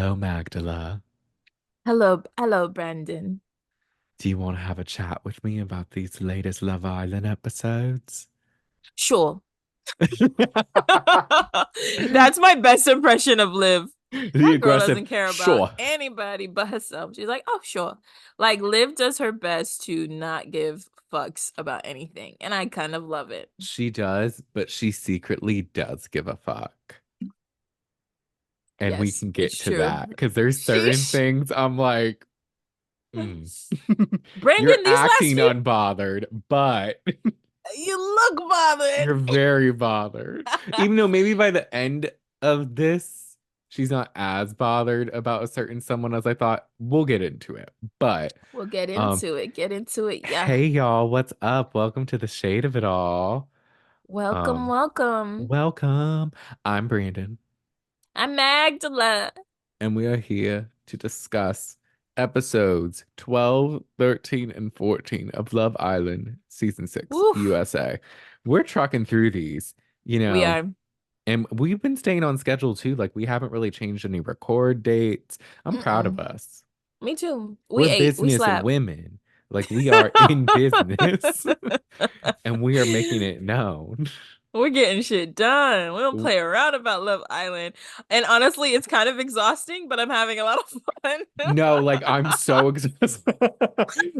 Hello, Magdala. Hello, Brandon. Do you want to have a chat with me about these latest Love Island episodes? Sure. That's my best impression of Liv. The That girl aggressive, doesn't care about sure. anybody but herself. She's like, oh, sure. Like, Liv does her best to not give fucks about anything. And I kind of love it. She does, but she secretly does give a fuck. And we Yes, can it's get to true. that because there's certain Sheesh. things I'm like, mm. You're Brandon, these last acting few, unbothered, but you look bothered. you're very bothered. Even though maybe by the end of this, she's not as bothered about a certain someone as I thought. We'll get into it. But We'll get um, into it. Get into it. Yeah. hey y'all, what's up? Welcome to the shade of it all. Welcome, Um, welcome. welcome. I'm Brandon, I'm Magdala. and we are here to discuss episodes 12, 13, and 14 of Love Island Season 6 Woof. USA. We're trucking through these, you We know. are. And we've been staying on schedule too. Like we haven't really changed any record dates. I'm proud of Mm-mm. us. Me too. We We're ate. We business slapped. women. Like we are in business and we are making it known. We're getting shit done. We don't play around about Love Island. And honestly, it's kind of exhausting, but I'm having a lot of fun. No, like I'm so exhausted.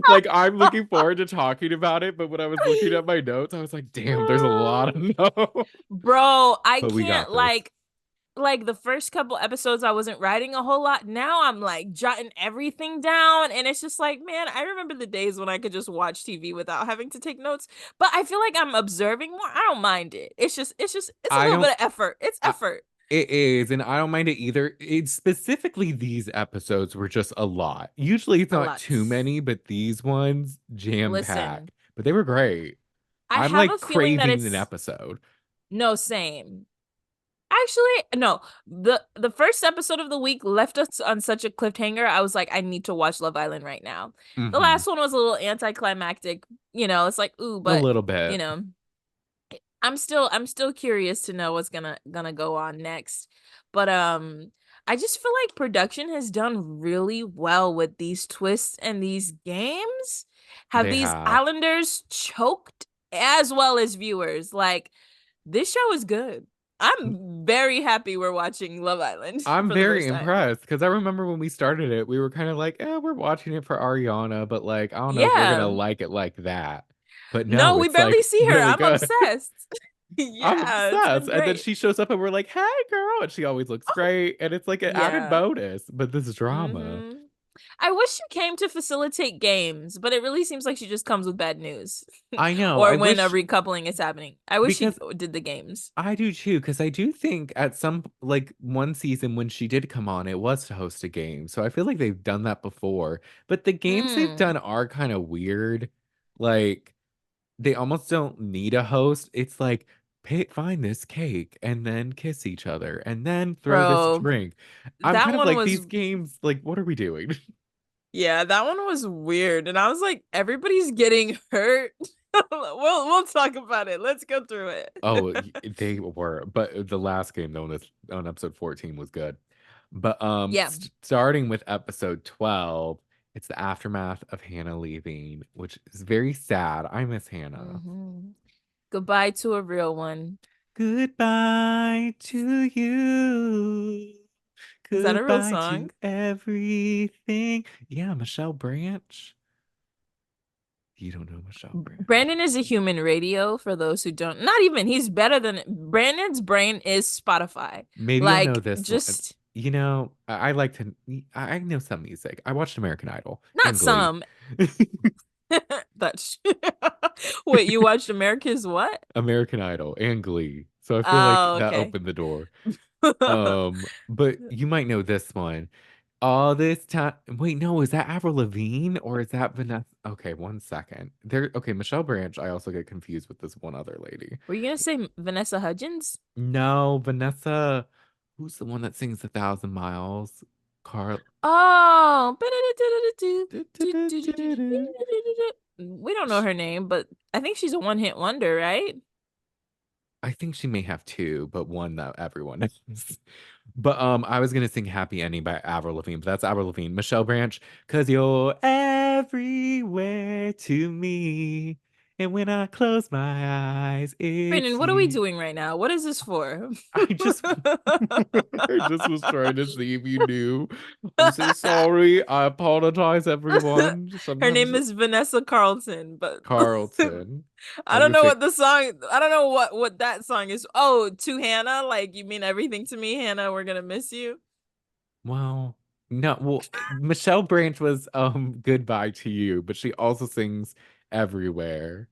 Like I'm looking forward to talking about it, but when I was looking at my notes, I was like, damn, there's a lot of no. Bro, I But we can't got this. like the first couple episodes I wasn't writing a whole lot. Now I'm like jotting everything down and it's just like, man, I remember the days when I could just watch TV without having to take notes. But I feel like I'm observing more. I don't mind it. It's a I little bit don't of effort. It's I, effort. it is, and I don't mind it either. It's specifically these episodes were just a lot. Usually it's A not lot. too many, but these ones jam-packed. Listen, But they were great. I I'm have a like feeling that craving an it's episode. no same. Actually, no. The first episode of the week left us on such a cliffhanger. I was like, I need to watch Love Island right now. The Hmm. last one was a little anticlimactic. It's like, ooh, A but little you bit. know, I'm still curious to know what's gonna go on next. But I just feel like production has done really well with these twists and these games. Have They these have. Islanders choked as well as viewers? Like this show is good. I'm very happy we're watching Love Island I'm for the very first time. impressed because I remember when we started it, we were kind of like, we're watching it for Ariana, but like, I don't know if we're gonna Yeah. like it like that. But No, no, we it's barely like see her. really I'm good. obsessed. I'm Yeah, it's obsessed. been And then great. she shows up and we're like, hey, girl. And she always looks Oh, great. And it's like an added yeah. bonus. But this drama, Hmm. I wish she came to facilitate games, but it really seems like she just comes with bad news. I know. Or I when a wish, recoupling is happening. I wish she because did the games. I do too. Because I do think at some, like one season when she did come on, it was to host a game. So I feel like they've done that before. But the games they've Hmm. done are kind of weird. Like, they almost don't need a host. It's like, find this cake and then kiss each other and then throw this Bro, drink. I'm that kind of one like, was these games, like, what are we doing? yeah, that one was weird. And I was like, everybody's getting hurt. We'll talk about it. Let's go through it. Oh, they were, but the last game though, on episode 14 was good. But Yeah. starting with episode 12, it's the aftermath of Hannah leaving, which is very sad. I miss Hannah. Hmm. Goodbye to a real one. Goodbye to you. Is that a real Goodbye to song? everything. Yeah, Michelle Branch. You don't know Michelle Branch. Brandon is a human radio for those who don't. Not even, he's better than Brandon's brain is Spotify. Maybe you'll know Like, this one. just I like to. I know some music. I watched American Idol not and Glee. some. That's wait, you watched America's what? American Idol and Glee. So I feel like Oh, that okay. opened the door. But you might know this one. All this time. Wait, no, is that Avril Lavigne or is that Vanessa? Okay, one second. Okay, Michelle Branch. I also get confused with this one other lady. Were you gonna say Vanessa Hudgens? No, Vanessa. Who's the one that sings A 1,000 Miles? Carl. Oh, we don't know her name, but I think she's a one-hit wonder, right? I think she may have two, but one that everyone knows. But I was gonna sing Happy Ending by Avril Lavigne, but that's Avril Lavigne. Michelle Branch, cause you're everywhere to me. And when I close my eyes, Brandon, it's what are we you. doing right now? What is this for? I just I just was trying to see if you knew. I'm so sorry. I apologize, everyone. Her Sometimes name is Vanessa Carlton, but Carlton. I I was don't gonna know say, what the song, I don't know what that song is. Oh, to Hannah, like you mean everything to me, Hannah, we're gonna miss you. well, no, well, Michelle Branch was Goodbye to You, but she also sings Everywhere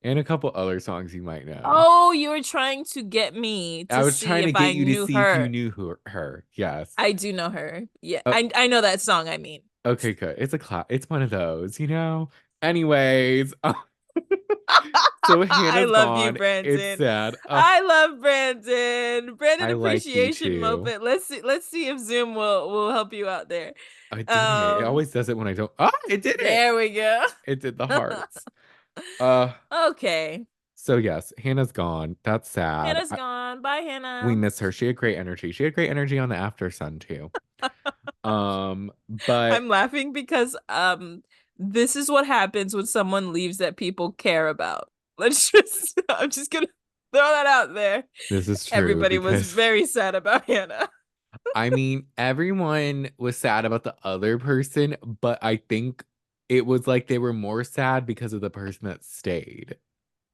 and a couple other songs you might know. Oh, you were trying to get me I to was see trying to if get I you to knew see if you her. knew her. Yes. I do know her. Yeah, Oh, I know that song, I mean. okay, good. It's one of those, you know? Anyways, so I Hannah's love you, gone. It's Brandon. sad. I love Brandon. Brandon I like you appreciation too. moment. Let's see if Zoom will help you out there. I did it. It Um, always does it when I don't. Ah, it did it. there we go. It did the hearts. Uh, Okay. so yes, Hannah's gone. That's sad. Hannah's gone. Bye, We Hannah. miss her. She had great energy. She had great energy on the After Sun too. But I'm laughing because this is what happens when someone leaves that people care about. Let's just I'm just gonna throw that out there. this is true Everybody was because very sad about Hannah. I mean, everyone was sad about the other person, but I think it was like they were more sad because of the person that stayed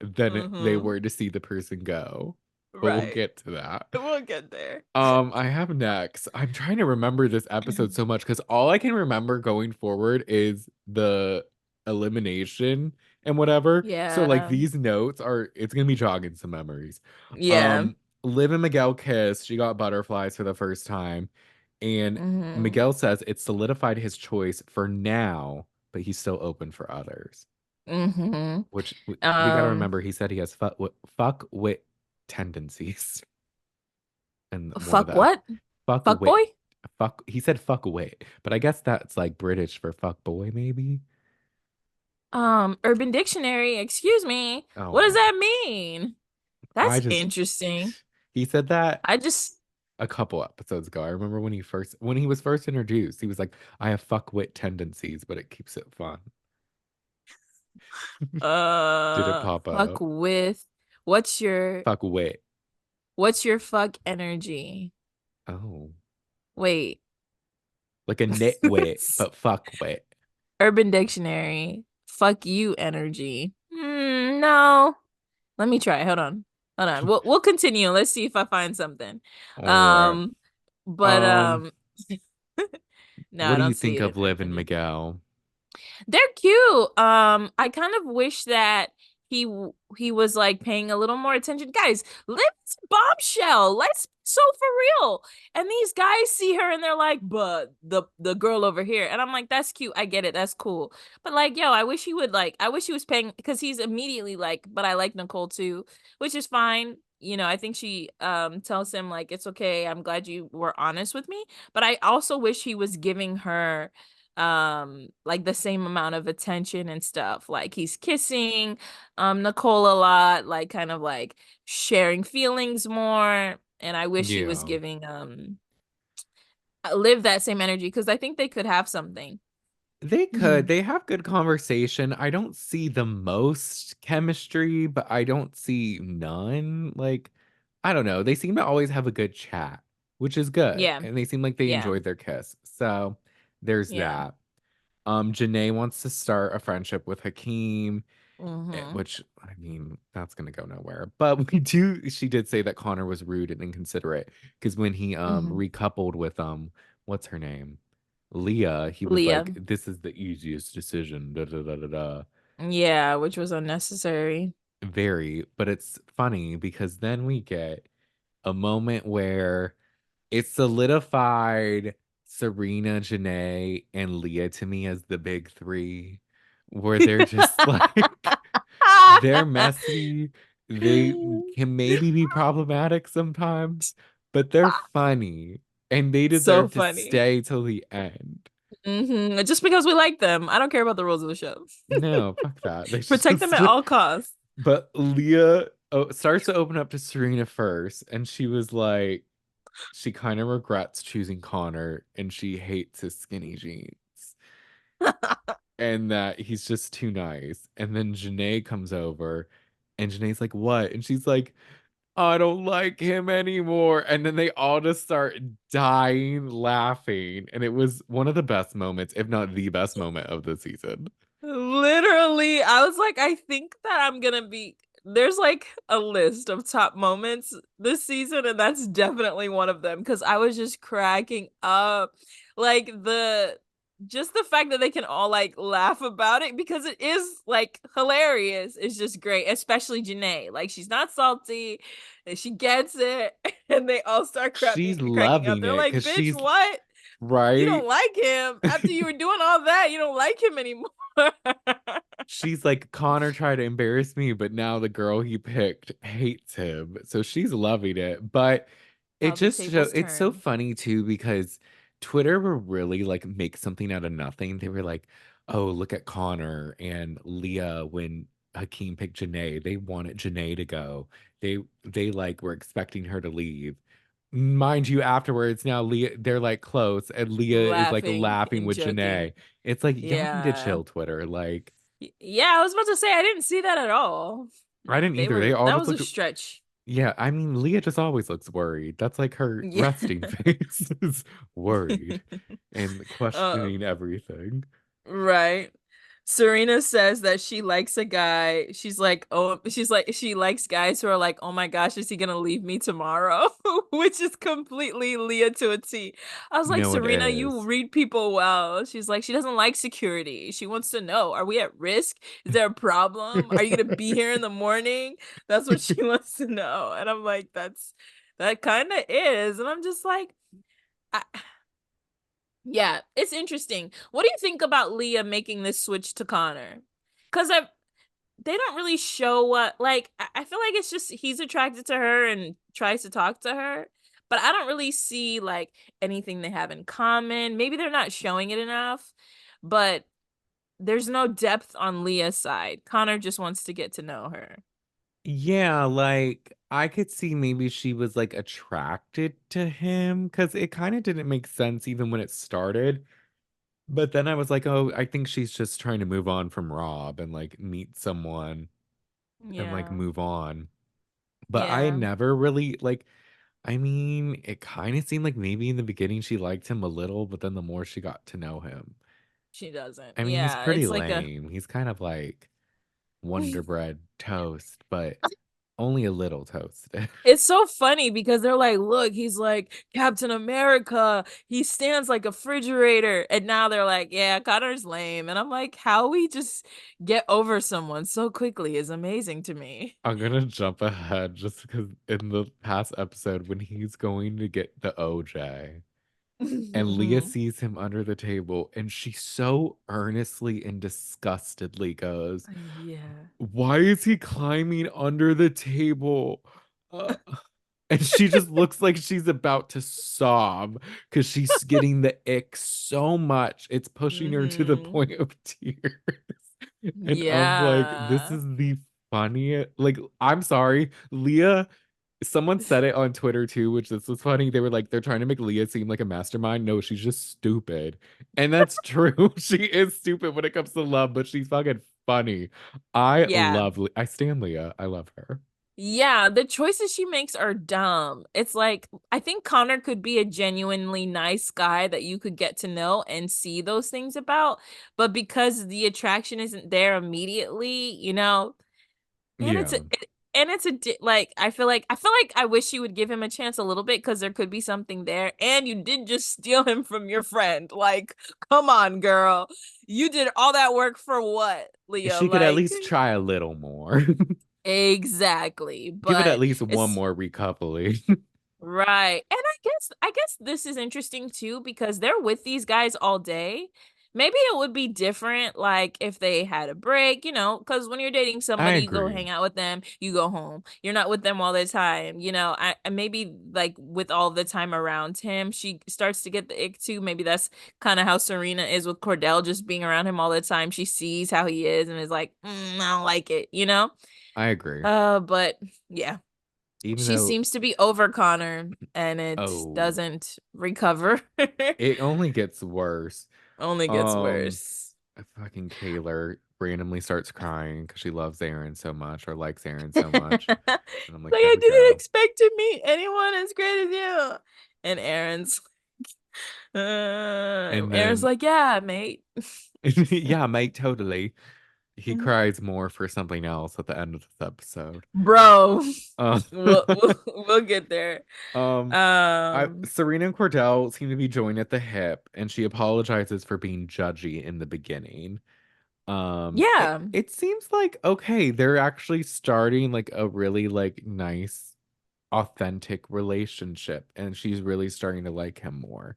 than they Mm-hmm. were to see the person go. But we'll Right. get to that. We'll get there. I have next. I'm trying to remember this episode so much because all I can remember going forward is the elimination and whatever. So like Yeah. these notes are it's gonna be jogging some memories. Yeah. Um, Liv and Miguel kiss. She got butterflies for the first time, and Mm-hmm. Miguel says it solidified his choice for now, but he's still open for others. Mm-hmm. Which we got to Um, remember. He said he has fuck wit tendencies. And one of fuck the what? fuck Fuck wit boy? fuck he said fuck wit, but I guess that's like British for fuck boy maybe. Urban Dictionary, excuse me. Oh What does my that mean? I That's just interesting. he said that I just a couple episodes ago. I remember when he was first introduced, he was like, I have fuck wit tendencies, but it keeps it fun. Did it pop fuck up? with what's your Fuck wit. what's your fuck energy? Oh. Wait. Like a nitwit, but fuck wit. Urban Dictionary. Fuck you energy. No. Let me try. Hold on. Hold on. We'll continue. Let's see if I find something. All right. Um, but Um, no, what I do you don't see think it of in Liv and Epiphany. Miguel? They're cute. I kind of wish that he was like paying a little more attention. Guys, Liv's bombshell. Let's be so for real. And these guys see her and they're like, but the girl over here. And I'm like, that's cute. I get it. That's cool. But like, yo, I wish he was paying because he's immediately like, but I like Nicole too, which is fine. You know, I think she tells him like it's okay. I'm glad you were honest with me. But I also wish he was giving her like the same amount of attention and stuff. Like he's kissing Nicole a lot, like kind of like sharing feelings more. And I wish he was Yeah. giving Liv that same energy because I think they could have something. They could. Mhm. They have good conversation. I don't see the most chemistry, but I don't see none. Like, I don't know. They seem to always have a good chat, which is good. Yeah. And they seem like they Yeah. enjoyed their kiss. So there's Yeah. that. JaNa wants to start a friendship with Hakeem, Mm-hmm. which I mean, that's gonna go nowhere. But she did say that Connor was rude and inconsiderate because when he Mm-hmm. recoupled with what's her name? Leah, he was Leah. like, "This is the easiest decision." Da da da da da. Yeah, which was unnecessary. Very, but it's funny because then we get a moment where it solidified Serena, Janae, and Leah to me as the big three, where they're just like they're messy. They can maybe be problematic sometimes, but they're funny and they So deserve to funny. stay till the end. Just because we like them. I don't care about the rules of the show. No, fuck that. They should Protect them just at all costs. but Leah, starts to open up to Serena first, and she was like, she kind of regrets choosing Connor, and she hates his skinny jeans, and that he's just too nice. And then JaNa comes over, and JaNa's like, "What?" And she's like, "I don't like him anymore." And then they all just start dying laughing, and it was one of the best moments, if not the best moment of the season. Literally, I was like, I think that I'm gonna be there's like a list of top moments this season, and that's definitely one of them because I was just cracking up. Like the just the fact that they can all like laugh about it because it is like hilarious is just great, especially JaNa. Like she's not salty and she gets it, and they all start She's cracking up. loving They're it like, because bitch, she's what? You right. don't like him after you were doing all that. You don't like him anymore. She's like, Connor tried to embarrass me, but now the girl he picked hates him. So she's loving it. But How it the just show tables it's so turn. funny too because Twitter will really like make something out of nothing. They were like, oh, look at Connor and Leah when Hakeem picked JaNa. They wanted JaNa to go. They like were expecting her to leave. Mind you, afterwards, now Leah, they're like close, and Leah is like Laughing laughing and with joking. JaNa. It's like y'all need to Yeah. chill, Twitter. Like, Yeah, I was about to say I didn't see that at all. I didn't They either. They were all that just was a look. stretch. Yeah, I mean, Leah just always looks worried. That's like her Yeah. resting face is worried and uh, questioning everything. Right. Serena says that she likes a guy. She's like, she likes guys who are like, oh my gosh, is he gonna leave me tomorrow? Which is completely Leah to a T. I was like, No, it Serena, you is. read people well. She's like, she doesn't like security. She wants to know, are we at risk? Is there a problem? Are you gonna be here in the morning? That's what she wants to know. And I'm like, that kind of is. And I'm just like, I, yeah, it's interesting. What do you think about Leah making this switch to Connor? Because they don't really show what, like, I feel like it's just he's attracted to her and tries to talk to her, but I don't really see like anything they have in common. Maybe they're not showing it enough, but there's no depth on Leah's side. Connor just wants to get to know her. Yeah, like I could see maybe she was like attracted to him because it kind of didn't make sense even when it started. But then I was like, oh, I think she's just trying to move on from Rob and like meet someone and like Yeah. move on. But I Yeah. never really like, I mean, it kind of seemed like maybe in the beginning she liked him a little, but then the more she got to know him, She doesn't. I mean, he's Yeah, pretty it's like a lame. He's kind of like Wonder Bread toast, but only a little toasted. It's so funny because they're like, look, he's like Captain America. He stands like a refrigerator. And now they're like, yeah, Connor's lame. And I'm like, how we just get over someone so quickly is amazing to me. I'm gonna jump ahead just because in the past episode when he's going to get the OJ and Leah sees him under the table and she so earnestly and disgustedly goes, Yeah. why is he climbing under the table? Uh, and she just looks like she's about to sob because she's getting the ick so much. It's pushing her to the Hmm. point of tears. And I'm like, this Yeah. is the funniest. Like, I'm sorry, Leah. Someone said it on Twitter too, which this was funny. They were like, they're trying to make Leah seem like a mastermind. No, she's just stupid. And that's true. She is stupid when it comes to love, but she's fucking funny. Yeah. I stand Leah. I love her. Yeah, the choices she makes are dumb. It's like I think Connor could be a genuinely nice guy that you could get to know and see those things about, but because the attraction isn't there immediately, and Yeah. like I feel like I wish you would give him a chance a little bit because there could be something there, and you did just steal him from your friend. Like, come on, girl, you did all that work for what, Leah? She could at Like, least try a little more. exactly, Give it at but least one it's more recoupling. right. And I guess this is interesting too because they're with these guys all day, Maybe it would be different, like if they had a break, because when you're dating I somebody, you go agree. hang out with them, you go home. You're not with them all the time, maybe like with all the time around him, she starts to get the ick too. Maybe that's kind of how Serena is with Cordell, just being around him all the time. She sees how he is and is like, I don't like it. I agree. But yeah, Even she though, seems to be over Connor, and it oh, doesn't recover. it only gets worse. Only gets Um, worse. fucking Taylor randomly starts crying because she loves Aaron so much or likes Aaron so much. Like And I'm like, here I we didn't go. expect to meet anyone as great as you. And And Aaron's then, like, yeah, mate. yeah, mate, totally. He cries more for something else at the end of this episode. Bro, Uh, we'll get there. um, Um, Serena and Cordell seem to be joined at the hip, and she apologizes for being judgy in the beginning. It, yeah. it seems like okay, they're actually starting like a really like nice, authentic relationship, and she's really starting to like him more.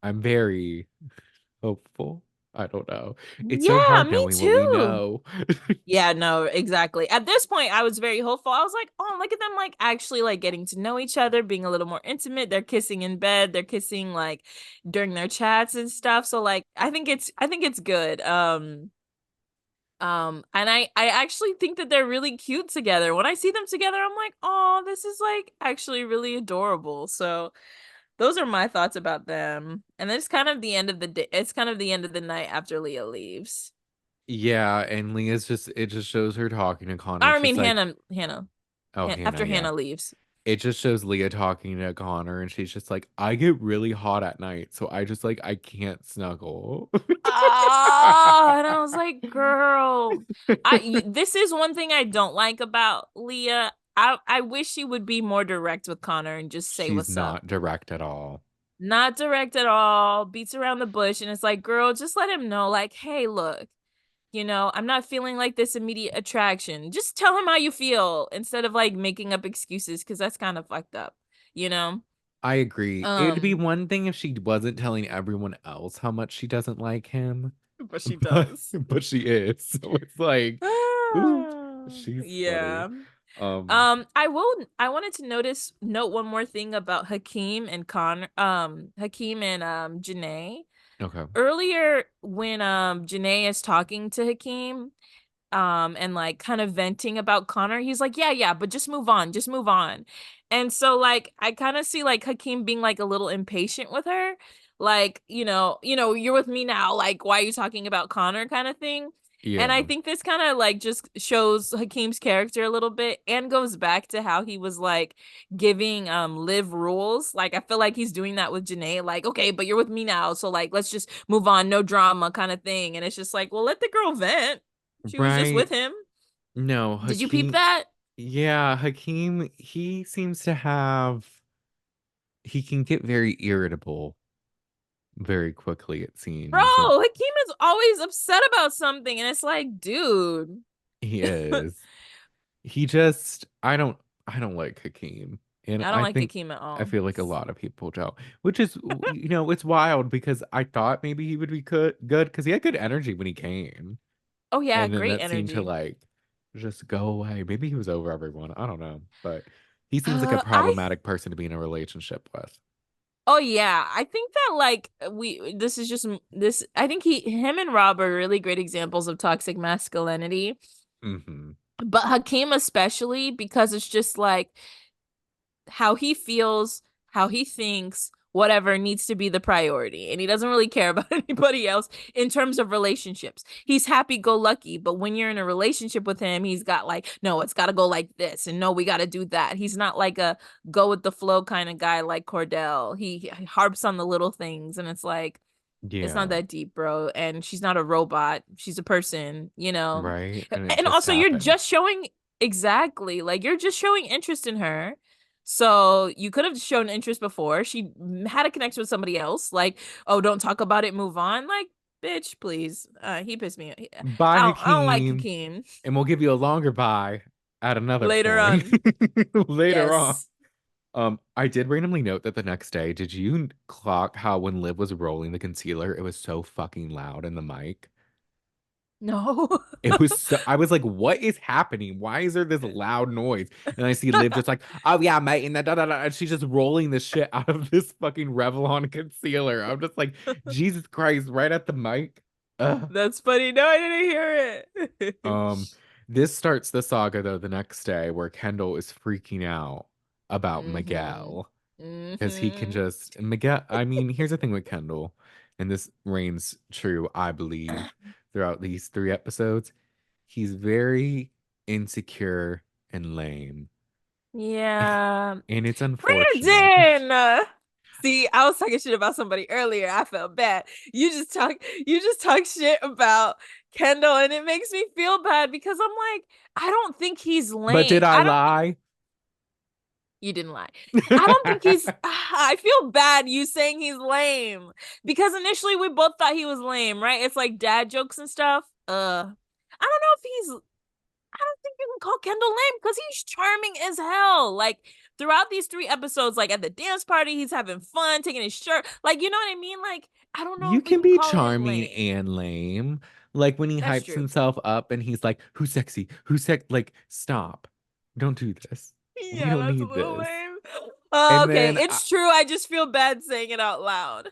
I'm very hopeful. I don't know. It's so Yeah, hard me knowing what we too. know. Yeah, no, exactly. At this point, I was very hopeful. I was like, oh, look at them like actually like getting to know each other, being a little more intimate. They're kissing in bed, they're kissing like during their chats and stuff. So like I think it's good. And I actually think that they're really cute together. When I see them together, I'm like, oh, this is like actually really adorable. So those are my thoughts about them. And then it's kind of the end of the day. It's kind of the end of the night after Leah leaves. Yeah, and Leah's just it just shows her talking to Connor. I She's mean, like, oh, Hannah, After yeah. Hannah leaves. It just shows Leah talking to Connor, and she's just like, I get really hot at night, so I just like I can't snuggle. Oh, and I was like, girl, this is one thing I don't like about Leah. I wish she would be more direct with Connor and just say She's what's up. not direct at all. Not direct at all, beats around the bush, and it's like, girl, just let him know, like, hey, look, I'm not feeling like this immediate attraction. Just tell him how you feel instead of like making up excuses, because that's kind of fucked up, you know? I agree. It'd be Um, one thing if she wasn't telling everyone else how much she doesn't like him, but she but does. but she is. So it's like, ooh, she's funny. Yeah. Um, I wanted to note one more thing about Hakeem and Janae. okay. Earlier when Janae is talking to Hakeem, and like kind of venting about Connor, he's like, yeah, but just move on. And so like I kind of see like Hakeem being like a little impatient with her, like, you're with me now, like why are you talking about Connor kind of thing. And I Yeah. think this kind of like just shows Hakeem's character a little bit and goes back to how he was like giving Liv rules. Like I feel like he's doing that with Janae, like, okay, but you're with me now, so like let's just move on, no drama kind of thing. And it's just like, well, let the girl vent. She was just with Right. him. No, Did you peep Hakeem. that? Yeah, Hakeem, he seems to he can get very irritable very quickly, it Bro, seems. And Hakeem is always upset about something, and it's like, dude. he I is. I don't like Hakeem. And don't I like think Hakeem at I all. feel like a lot of people don't. Which is it's wild because I thought maybe he would be good because he had good energy when he came. Oh yeah, And then great that seemed to energy. like just go away. Maybe he was over everyone. I don't know. But he seems like a I problematic person to be in a relationship with. Oh yeah, I think that like we this is just this I think him and Rob are really great examples of toxic masculinity, Hmm. but Hakeem especially because it's just like how he feels, how he thinks, whatever needs to be the priority. And he doesn't really care about anybody else in terms of relationships. He's happy go lucky, but when you're in a relationship with him, he's got like, no, it's got to go like this. And no, we got to do that. He's not like a go with the flow kind of guy like Cordell. He harps on the little things. And it's like, it's not Yeah. that deep, bro. And she's not a robot. She's a person, you know? Right. And it And just also, you're happened. just showing exactly like you're just showing interest in her. So you could have shown interest before. She had a connection with somebody else. Like, oh, don't talk about it, move on. Like, bitch, please. He pissed me. Bye, I don't like Hakeem. Hakeem. And we'll give you a longer bye at another Later point on. later on. Yes. I did randomly note that the next day, did you clock how when Liv was rolling the concealer, it was so fucking loud in the mic? No. It was so, I was like, what is happening? Why is there this loud noise? And I see Liv just like, oh yeah, mate, and da da da, and she's just rolling the shit out of this fucking Revlon concealer. I'm just like, Jesus Christ, right at the mic. Ugh. That's funny. No, I didn't hear it. Um, this starts the saga though the next day where Kendall is freaking out about Mm-hmm. Miguel because he can Mm-hmm. just Miguel. I mean, here's the thing with Kendall, and this reigns true, I believe, throughout these 3 episodes. He's very insecure and lame, Yeah. and it's unfortunate. Brandon. See, I was talking shit about somebody earlier. I felt bad. You just talk shit about Kendall, and it makes me feel bad because I'm like, I don't think he's But did lame. I I don't lie? You didn't lie. I don't think he's I feel bad you saying he's lame because initially we both thought he was lame, right? It's like dad jokes and stuff. I don't know if he's I don't think you can call Kendall lame because he's charming as hell. Like throughout these 3 episodes, like at the dance party, he's having fun, taking his shirt. Like, you know what I mean? Like, I don't know You if we can can be call him charming lame. and lame. Like when he That's hypes true. himself up and he's like, who's sexy? Who's sex? Like, stop. Don't do this. We Yeah, don't that's a need little this. lame. And Okay, then, it's true. I just feel bad saying it out loud.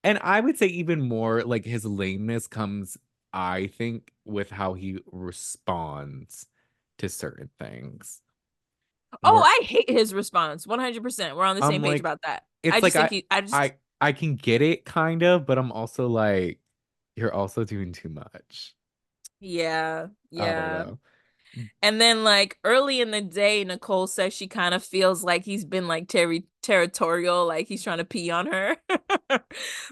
and I would say even more like his lameness comes, I think, with how he responds to certain things. Oh, Where I hate his response. 100%. We're on the I'm same page like, about that. I it's like just think I just, I can get it kind of, but I'm also like, you're also doing too much. yeah, I don't yeah. know. And then like early in the day, Nicole says she kind of feels like he's been like territorial, like he's trying to pee on her.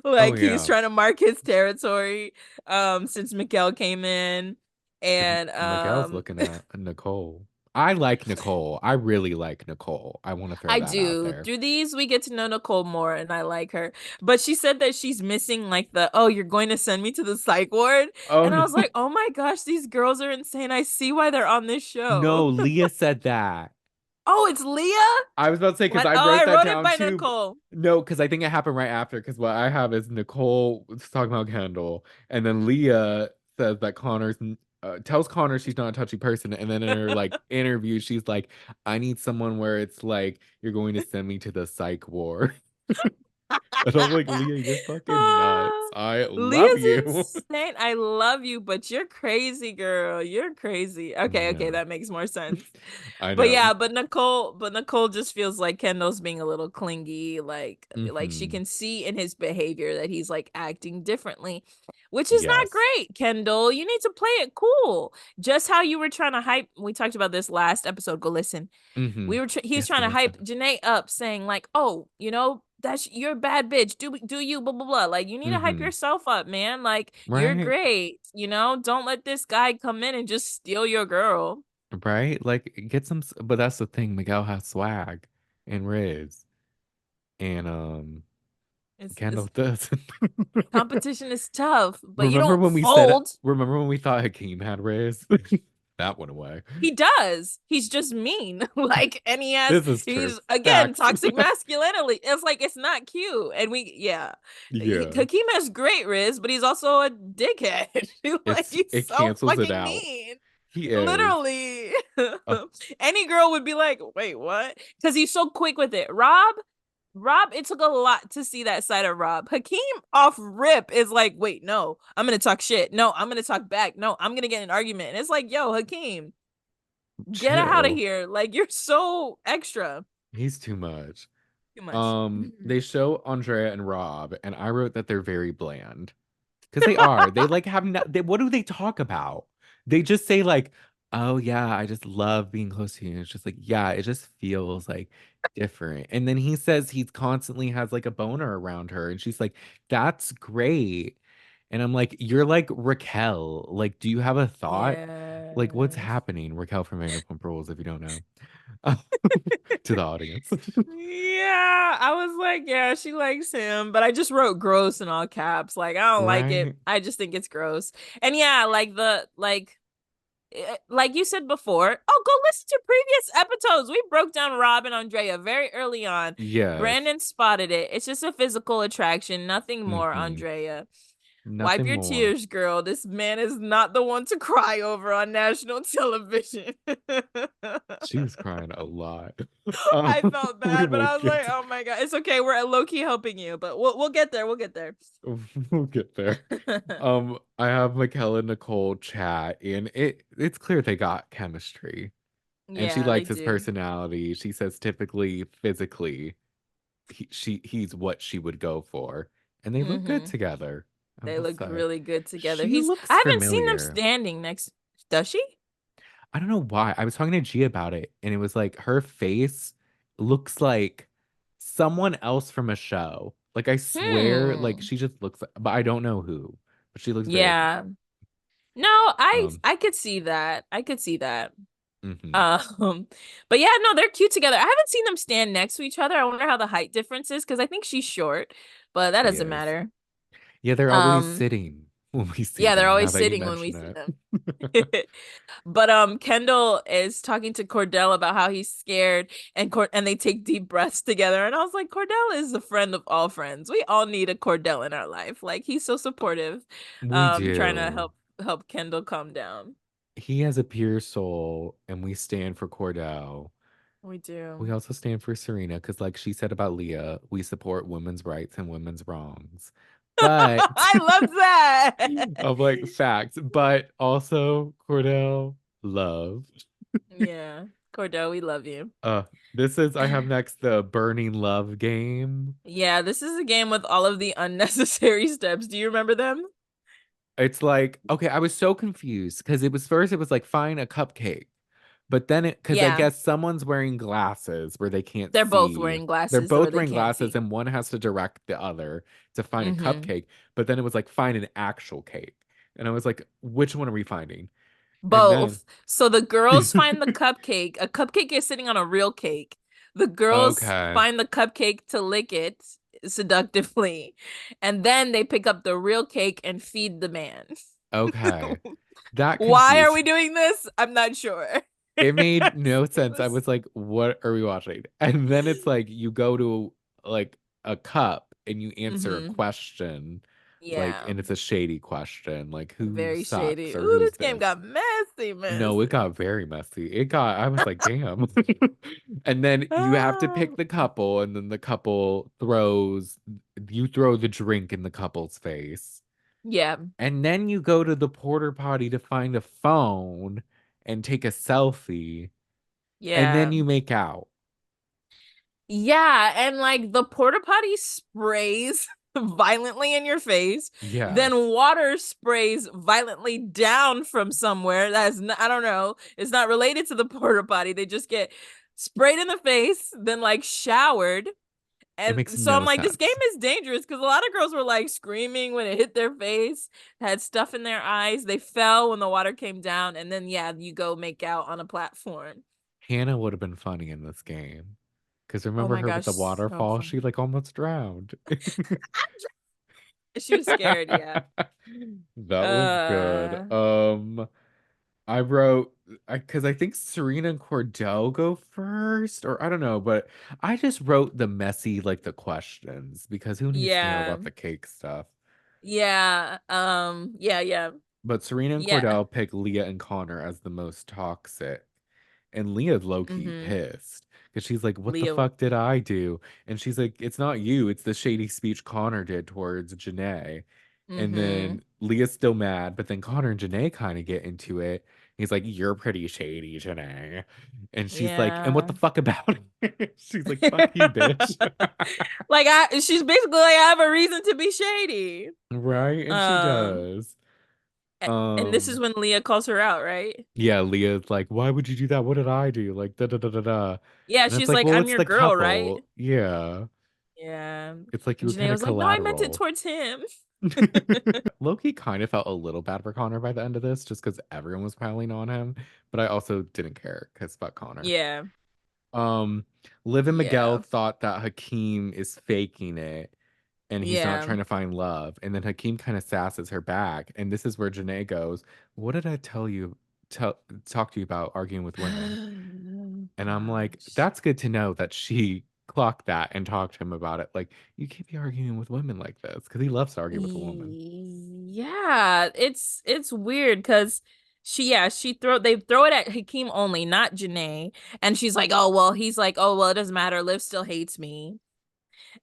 Oh Like he's yeah. trying to mark his territory since Miguel came in. And Miguel's looking at Nicole. I like Nicole. I really like Nicole. I want to throw I that out do. there. Through these, we get to know Nicole more, and I like her. But she said that she's missing like the, oh, you're going to send me to the psych ward. Oh And I no. was like, oh my gosh, these girls are insane. I see why they're on this show. No, Leah said that. Oh, it's Leah? I was about to say because What? I Oh, wrote I that wrote it down by too. Nicole. No, because I think it happened right after. Because what I have is Nicole talking about Kendall, and then Leah says that tells Connor she's not a touchy person, and then in her like interview, she's like, "I need someone where it's like you're going to send me to the psych ward," and I'm like, Leah, you're fucking nuts. Ah, I love Leah's you. insane. I love you, but you're crazy, girl. You're crazy. Okay, okay, Yeah, that makes more sense. I But know. yeah, but Nicole just feels like Kendall's being a little clingy, like she Hmm. can see in his behavior that he's like acting differently, which is not Yes. great, Kendall. You need to play it cool. Just how you were trying to hype. We talked about this last episode. Go listen. Hmm. He's Yes, trying go to hype listen. Janae up, saying like, "Oh, you know, that's you're a bad bitch. Do you blah blah blah." Like you need to hype Hmm. yourself up, man. Like you're Right. great. You know, don't let this guy come in and just steal your girl. Right? Like get some but that's the thing, Miguel has swag and Riz. And Kendall It's doesn't. competition is tough, but you don't Remember when we thought Hakeem had Riz? That went away. He does. He's just mean. Like, and This is true. he's again Facts. toxic masculinity. It's like it's not cute. And yeah. Yeah. Hakeem has great Riz, but he's also a dickhead. Like he's It so cancels it fucking out. mean. He is. Literally. Uh, Any girl would be like, wait, what? Because he's so quick with it. Rob, it took a lot to see that side of Rob. Hakeem off rip is like, wait, no, I'm gonna talk shit. No, I'm gonna talk back. No, I'm gonna get in an argument. And it's like, yo, Hakeem, get out of chill. here. Like you're so extra. He's too much. Too much. They show Andrea and Rob, and I wrote that they're very bland. Because they are. They like have no, what do they talk about? They just say like, "Oh yeah, I just love being close to you." And it's just like, yeah, it just feels like different. And then he says he's constantly has like a boner around her, and she's like, "That's great." And I'm like, "You're like Raquel. Like, do you have a thought? Like, what's Yes. happening?" Raquel from Vanderpump Rules, if you don't know, to the audience. Yeah, I was like, yeah, she likes him, but I just wrote gross in all caps. Like, I don't like it. Right? I just think it's gross. And yeah, like the like like you said before, oh, go listen to previous episodes. We broke down Rob and Andrea very early on. Yes. Brandon spotted it. It's just a physical attraction, nothing more, Mm-hmm. Andrea. Wipe Nothing your more. tears, girl. This man is not the one to cry over on national television. She was crying a lot. I felt We bad, but will I was like, get oh my God, it's okay. We're low key helping you, but we'll get there. We'll get there. we'll get there. I have Miguel Nicole chat, and it's clear they got chemistry. And she Yeah, they likes his do. personality. She says typically physically he's what she would go for. And they look good Mm-hmm. together, I They will look say. really good together. She He's looks I haven't seen them familiar. standing next. Does she? I don't know why. I was talking to G about it, and it was like her face looks like someone else from a show. Like I swear, like Hmm. she just looks like, but I don't know who. But she looks very Yeah. familiar. No, I Um, I could see that. I could see that. mhm. Um, but yeah, no, they're cute together. I haven't seen them stand next to each other. I wonder how the height difference is because I think she's short, but that She doesn't is. matter. Yeah, they're always Um, sitting when we see yeah, they're them, now always that you sitting when we mention see it. them. But Kendall is talking to Cordell about how he's scared and they take deep breaths together and I was like Cordell is the friend of all friends. We all need a Cordell in our life. Like he's so supportive We trying to do. help Kendall calm down. He has a pure soul, and we stand for Cordell. We We do. also stand for Serena because, like she said about Leah, we support women's rights and women's wrongs. But I love that. of like facts, but also Cordell, love. Yeah. Cordell, we love you. Uh, this is I have next the Burning Love game. Yeah, this is a game with all of the unnecessary steps. Do you remember them? It's like, okay, I was so confused because it was first, it was like, find a cupcake. But then because I Yeah. guess someone's wearing glasses where they can't They're both see. wearing They're glasses where both they wearing can't glasses see. and one has to direct the other to find a Mm-hmm. cupcake. But then it was like, find an actual cake. And I was like, which one are we finding? And then, Both. So the girls find the cupcake. A cupcake is sitting on a real cake. The girls okay, find the cupcake to lick it seductively. And then they pick up the real cake and feed the man. okay. That Why are confused. we doing this? I'm not sure. It made no It sense. I was was like, what are we watching? And then it's like you go to like a cup and you answer a mm-hmm. question, like, Yeah. and it's a shady question, like who Very sucks shady. or Ooh, who's this game this? got messy, No, it messy. got very messy. I was like, damn. And then you have to Ah. pick the couple, and then the couple you throw the drink in the couple's face. Yeah. And then you go to the porter potty to find a phone and take a selfie, and then Yeah. you make out. Yeah, and like the porta potty sprays violently in your face, Yes. then water sprays violently down from somewhere that's not, I don't know, it's not related to the porta potty. They just get sprayed in the face, then like showered. It And makes so I'm no like, this game sense. is dangerous because a lot of girls were like screaming when it hit their face, had stuff in their eyes. They fell when the water came down, and then yeah, you go make out on a platform. Hannah would have been funny in this game. Because Oh remember my her with gosh, the so waterfall? She funny. like almost drowned. She was scared, yeah. That was good. Uh, I wrote because I think Serena and Cordell go first, or I don't know, but I just wrote the messy, like the questions, because who needs to know yeah. about the cake stuff? Yeah. Yeah, yeah. But Serena and Yeah. Cordell pick Leah and Connor as the most toxic. And Leah's low key Mm-hmm. pissed because she's like, what the Leo. fuck did I do? And she's like, it's not you, it's the shady speech Connor did towards JaNa. And Mm-hmm. then Leah's still mad, but then Connor and JaNa kind of get into it. He's like, you're pretty shady, JaNa. And she's like, and what Yeah. the fuck about it? She's like, fuck you, bitch. Like she's basically like I have a reason to be shady. Right? And she Um does. and this is Um, when Leah calls her out, right? yeah, Leah's like, why would you do that? What did I do? Like, da da da da da. Yeah, And it's she's like, like, well, I'm it's your the girl, right? couple. Yeah. Yeah. It's like you And were Janae kind of was like, no, I meant it collateral. towards him. Loki kind of felt a little bad for Connor by the end of this, just because everyone was piling on him. But I also didn't care because fuck Connor. Yeah. Um, Liv and Miguel Yeah. thought that Hakeem is faking it and he's not Yeah. trying to find love. And then Hakeem kind of sasses her back. And this is where Janae goes, what did I tell you talk to you about arguing with women. Oh, And I'm like, gosh. that's good to know that she clocked that and talked to him about it. Like, you can't be arguing with women like this because he loves to argue with a woman. Yeah, it's weird because they throw it at Hakeem only, not JaNa. And she's like, oh well, he's like, oh well, it doesn't matter. Liv still hates me.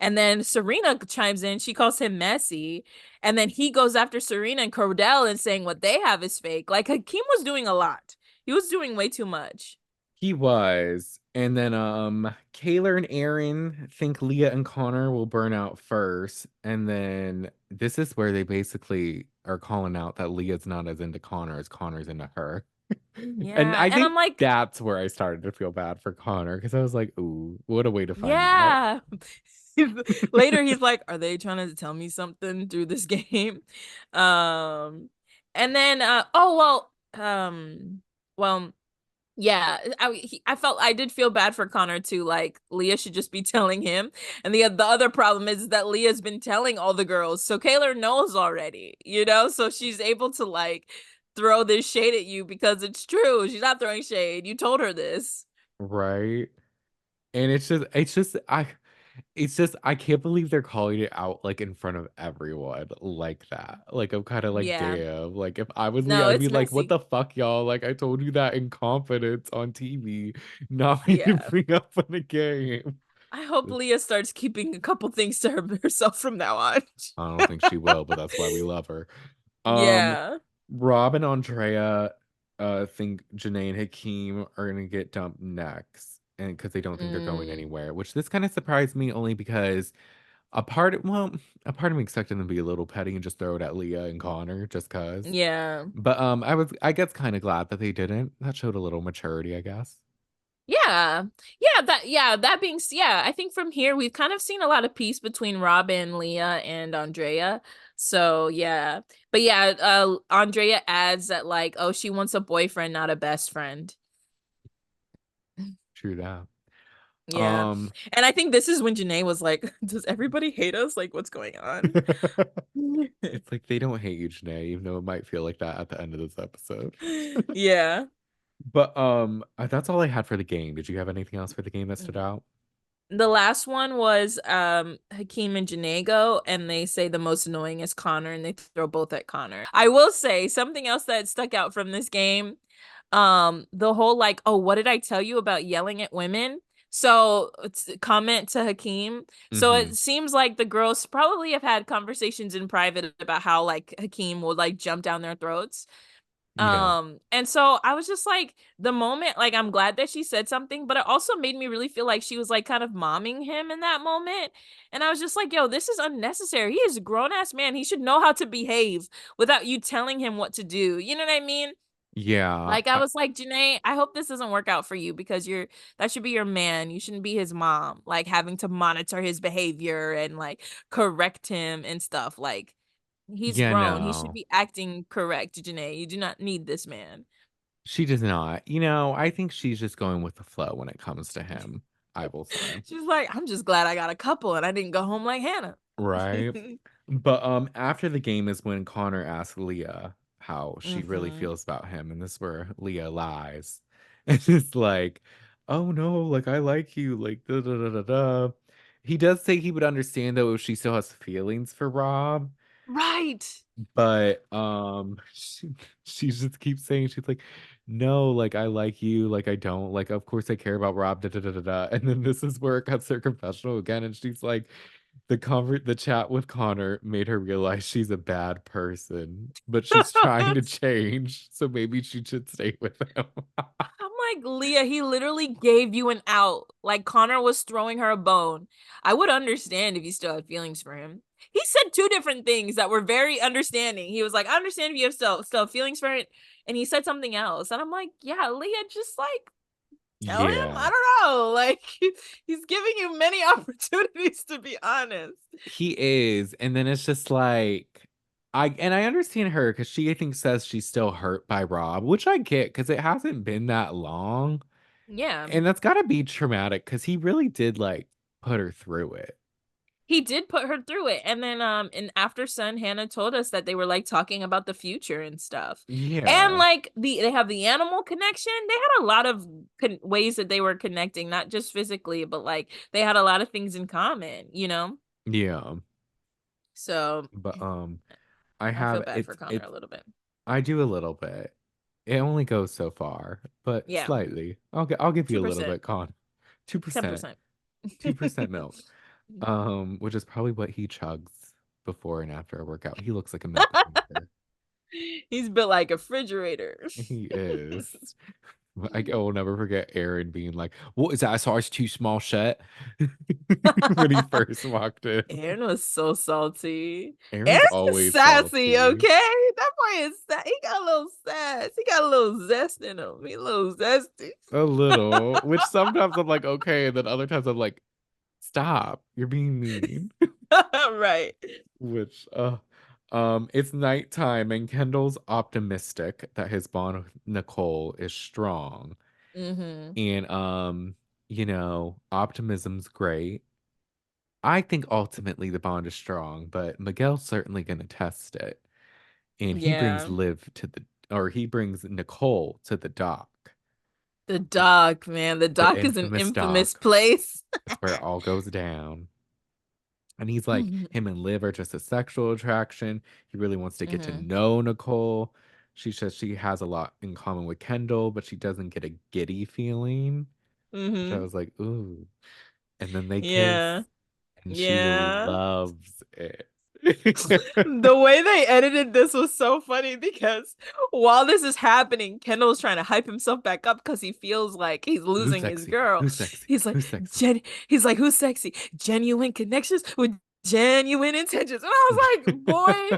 And then Serena chimes in, she calls him messy. And then he goes after Serena and Cordell and saying what they have is fake. Like Hakeem was doing a lot. He was doing way too much. He was. And then Kayla and Aaron think Leah and Connor will burn out first. And then this is where they basically are calling out that Leah's not as into Connor as Connor's into her. And Yeah. I And think I'm like, that's where I started to feel bad for Connor because I was like, ooh, what a way to find out. yeah. Later he's like, are they trying to tell me something through this game? Um and then well yeah, I felt I did feel bad for Connor too. Like Leah should just be telling him, and the other problem is that Leah's been telling all the girls, so Kayla knows already, so she's able to like throw this shade at you because it's true. She's not throwing shade. You told her this. Right. And it's just I can't believe they're calling it out like in front of everyone like that. Like I'm kind of like, Yeah, damn. Like if I was Leah, no, I'd be it's like, what messy. the fuck, y'all? Like I told you that in confidence on TV, not me to Yeah, bring up in a game. I hope Leah starts keeping a couple things to herself from now on. I don't think she will, but that's why we love her. Um, Yeah. Rob and Andrea think JaNa and Hakeem are gonna get dumped next. And because they don't think they're going Mm, anywhere, which this kind of surprised me only because well, a part of me expected them to be a little petty and just throw it at Leah and Connor just cause. yeah. But I guess kind of glad that they didn't. That showed a little maturity, I guess. Yeah. That being yeah, I think from here we've kind of seen a lot of peace between Robin, Leah, and Andrea. So yeah. But yeah, Andrea adds that like, oh, she wants a boyfriend, not a best friend. True that. Yeah. Um And I think this is when JaNa was like, does everybody hate us? Like, what's going on? it's like they don't hate you, Janae, even though it might feel like that at the end of this episode. Yeah. But that's all I had for the game. Did you have anything else for the game that stood out? The last one was Hakeem and Janago, and they say the most annoying is Connor, and they throw both at Connor. I will say something else that stuck out from this game. The whole like, oh, what did I tell you about yelling at women? So it's a comment to Hakeem. So Mm-hmm. it seems like the girls probably have had conversations in private about how like Hakeem would like jump down their throats. Yeah. And so I was just like, the moment, like, I'm glad that she said something, but it also made me really feel like she was like kind of momming him in that moment. And I was just like, yo, this is unnecessary. He is a grown ass man. He should know how to behave without you telling him what to do. You know what I mean? Yeah. Like, I was like, JaNa, I hope this doesn't work out for you because that should be your man. You shouldn't be his mom, like having to monitor his behavior and like correct him and stuff. Like, he's Yeah, grown. He should no. be acting correct, JaNa. You do not need this man. She does not. I think she's just going with the flow when it comes to him, I will say. She's like, I'm just glad I got a couple and I didn't go home like Hannah. Right? But after the game is when Connor asks Leah how she really hmm feels about him, and this is where Leah lies. And it's like, oh no, like I like you, like da da da da da. He does say he would understand though if she still has feelings for Rob, Right. but she just keeps saying she's like, no, like I like you, like I don't, like of course I care about Rob, da da da da da. And then this is where it cuts her confessional again, and she's like, the chat with Connor made her realize she's a bad person, but she's trying to change, so maybe she should stay with him. I'm like, Leah, he literally gave you an out. Like Connor was throwing her a bone. I would understand if you still had feelings for him. He said two different things that were very understanding. He was like, I understand if you have still have feelings for it. And he said something else. And I'm like, yeah, Leah, just like tell him. Yeah, I don't know. Like he's giving you many opportunities to be honest. he is. And then it's just like I understand her because she I think says she's still hurt by Rob, which I get because it hasn't been that long. Yeah. And that's gotta be traumatic because he really did like put her through it. he did put her through it. And then in After Sun, Hannah told us that they were like talking about the future and stuff. And Yeah. like they have the animal connection. They had a lot of ways that they were connecting, not just physically, but like they had a lot of things in common, you know? Yeah. So But I I feel have bad for Connor it's a little bit. I do a little bit. It only goes so far, but Yeah, slightly. I'll give you a little 2%, bit, Con. 2%. 10%. 2% milk. Which is probably what he chugs before and after a workout. He looks like a milk drinker. He's built like a refrigerator. He is. I will never forget Aaron being like, "What is that? A size too small shirt?" when he first walked in. Aaron was so salty. Aaron's Aaron is always sassy, salty. okay? That boy is he got a little sass. He got a little zest in him. He a little zesty. A little, which sometimes I'm like, okay, and then other times I'm like, stop, you're being mean. Right. Which it's nighttime and Kendall's optimistic that his bond with Nicole is strong. Mm-hmm. And optimism's great. I think ultimately the bond is strong, but Miguel's certainly gonna test it. And he brings Yeah. Liv to the or he brings Nicole to the dock. The dock, man. The The dock is an infamous infamous dock. place. That's where it all goes down. And he's like, Mm-hmm. him and Liv are just a sexual attraction. He really wants to get to Mm-hmm. know Nicole. She says she has a lot in common with Kendall, but she doesn't get a giddy feeling, which I Mm-hmm. was like, ooh. And then they kiss, Yeah. and she Yeah. loves it. The way they edited this was so funny because while this is happening, Kendall's trying to hype himself back up because he feels like he's Who's losing his sexy? girl. Who's sexy? He's like, Who's sexy? He's like, who's sexy? Genuine connections with genuine intentions. And I was like, boy,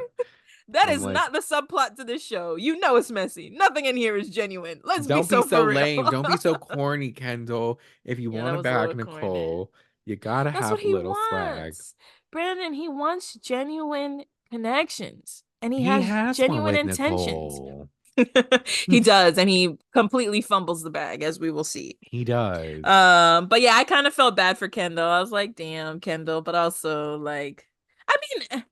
that I'm is like, not the subplot to this show. You know it's messy. Nothing in here is genuine. Let's be don't be so so for real. lame. Don't be so corny, Kendall. If you Yeah, want that to was a bag little corny. Nicole, you gotta That's what have a he little swag. wants. Brandon, he wants genuine connections and he He has has one genuine with intentions. Nicole. He does, and he completely fumbles the bag, as we will see. He does. But yeah, I kind of felt bad for Kendall. I was like, damn, Kendall, but also like, I mean,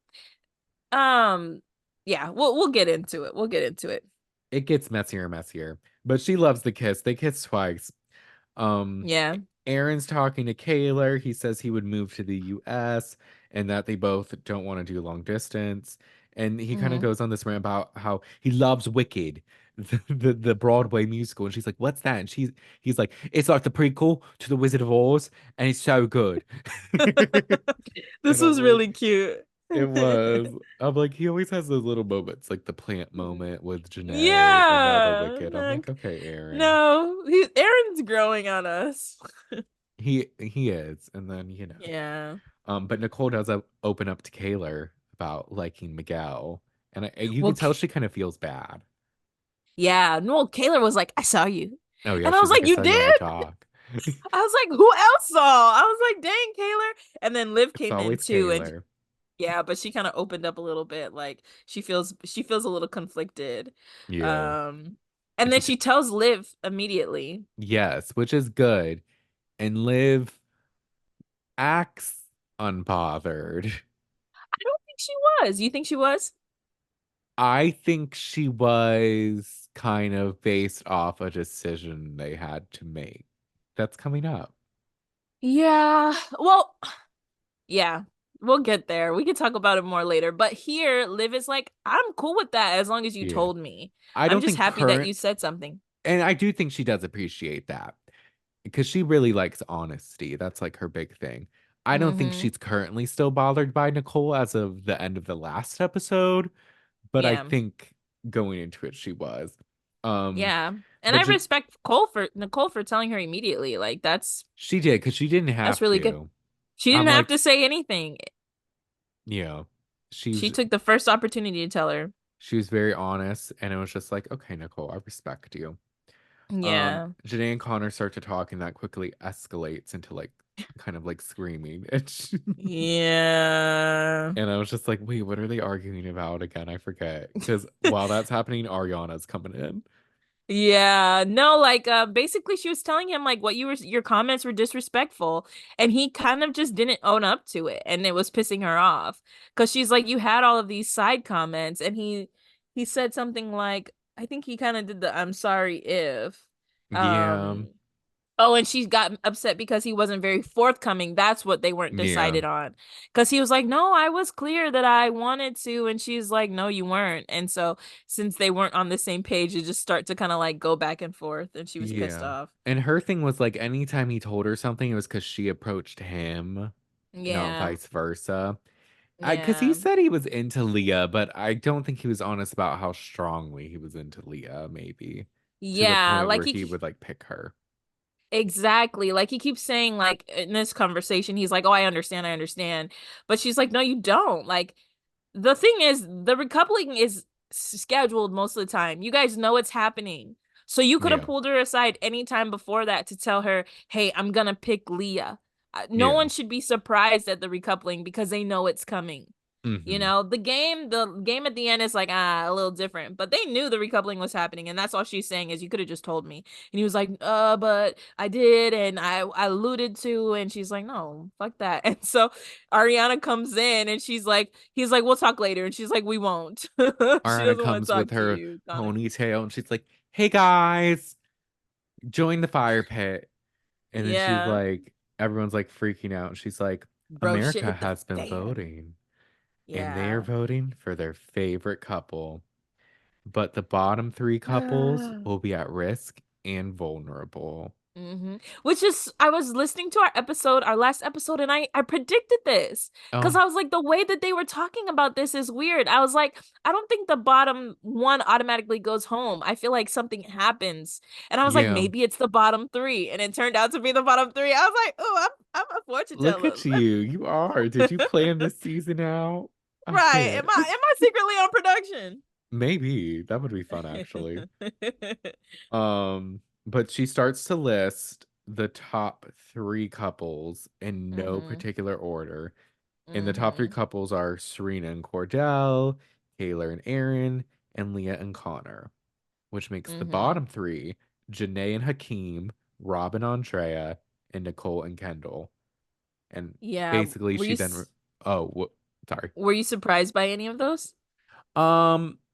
yeah, we'll get into it. We'll get into it. It gets messier and messier. But she loves the kiss. They kiss twice. Um, Yeah. Aaron's talking to Kaylor. He says he would move to the US and that they both don't want to do long distance. And he kind of Hmm. goes on this rant about how he loves Wicked, the Broadway musical. And she's like, "What's that?" And he's like, "It's like the prequel to The Wizard of Oz, and it's so good." This And I'm was like, really cute. it was. I'm like, he always has those little moments, like the plant moment with Janae, and now the Yeah. Wicked. I'm like, Like, okay, Aaron. no, Aaron's growing on us. He is. And then, Yeah. but Nicole does open up to Kaylor about liking Miguel. And you can Well, tell she kind of feels bad. yeah. No, Kayla was like, I saw you. Oh yeah, And I was she's like, like, I you saw you on the did? dock. I was like, who else saw? I was like, dang, Kayla. And then Liv It's came in always too. And Kaylor. yeah, but she kind of opened up a little bit. Like she feels a little conflicted. Yeah. Um, and And then she tells Liv immediately. yes, which is good. And Liv acts unbothered. I don't think she was. You think she was? I think she was kind of based off a decision they had to make. That's coming up. Yeah. Well, yeah. We'll get there. We can talk about it more later. But here, Liv is like, I'm cool with that as long as you Yeah. told me. I I'm don't just think happy that current, you said something. and I do think she does appreciate that because she really likes honesty. That's like her big thing. I don't think Mm-hmm. she's currently still bothered by Nicole as of the end of the last episode, but I Yeah. think going into it she was. Um, Yeah. And but I respect Nicole for telling her immediately. Like she did because she didn't that's have really good. to. She I'm didn't have like, to say anything. yeah, She she's took the first opportunity to tell her. she was very honest, and it was just like, okay, Nicole, I respect you. Yeah. Janae and Connor start to talk, and that quickly escalates into like kind of like screaming. Yeah. And I was just like, wait, what are they arguing about again? I forget. Because while that's happening, Ariana's coming in. Yeah, no, like basically she was telling him like what your comments were disrespectful and he kind of just didn't own up to it and it was pissing her off because she's like you had all of these side comments and he said something like I think he kind of did the I'm sorry if Yeah. um oh, and she got upset because he wasn't very forthcoming. That's what they weren't Yeah. decided on. Because he was like, no, I was clear that I wanted to. And she's like, no, you weren't. And so since they weren't on the same page, it just start to kind of like go back and forth. And she was pissed Yeah. off. And her thing was like anytime he told her something, it was because she approached him, not Yeah. vice versa. Because he Yeah. said he was into Leah, but I don't think he was honest about how strongly he was into Leah, maybe to the Yeah. point Like where he would like pick her. exactly. Like he keeps saying, like in this conversation, he's like, oh, I understand. I understand. But she's like, no, you don't. Like, the thing is, the recoupling is scheduled most of the time. You guys know it's happening. So you could have Yeah. pulled her aside anytime before that to tell her, hey, I'm gonna pick Leah. No Yeah. one should be surprised at the recoupling because they know it's coming. You Hmm. know, the game at the end is like a little different, but they knew the recoupling was happening, and that's all she's saying is you could have just told me. And he was like, but I did, and I alluded to, and she's like, no, fuck that. And so Ariana comes in and he's like, we'll talk later, and she's like, we won't. She Ariana doesn't want to comes talk with to her you, Connor. ponytail and she's like, hey guys, join the fire pit. And then she's Yeah. like, everyone's like freaking out. And she's like, Bro, shit America hit the has been fan. voting and they are Yeah. voting for their favorite couple. But the bottom three couples will be at risk and vulnerable. Which is, I was listening to our last episode, and I predicted this because Oh, I was like, the way that they were talking about this is weird. I was like, I don't think the bottom one automatically goes home. I feel like something happens, and I was like, yeah. maybe it's the bottom three, and it turned out to be the bottom three. I was like, oh, I'm a fortune Look teller. at you. You are. Did you plan this season out? I Right? can't. Am I secretly on production? Maybe. That would be fun, actually. But she starts to list the top three couples in no Mm-hmm. particular order. And the top three Mm-hmm. couples are Serena and Cordell, Taylor and Aaron, and Leah and Connor, which makes the Mm-hmm. bottom three JaNa and Hakeem, Rob and Andrea, and Nicole and Kendall. And Yeah. basically, she then, oh, sorry. Were you surprised by any of those?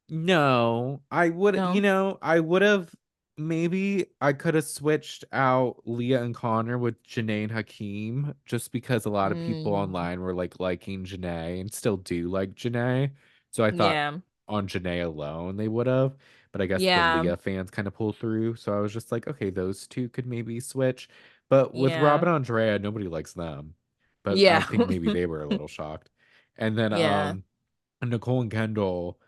No, I would, No. I would have maybe I could have switched out Leah and Connor with Janae and Hakeem just because a lot of people Mm. online were like liking Janae and still do like Janae. So I thought Yeah. on Janae alone they would have, but I guess the Yeah. Leah fans kind of pull through. So I was just like, okay, those two could maybe switch. But with Rob Yeah. and Andrea, nobody likes them. But I Yeah. think maybe they were a little shocked. And then Yeah. Nicole and Kendall,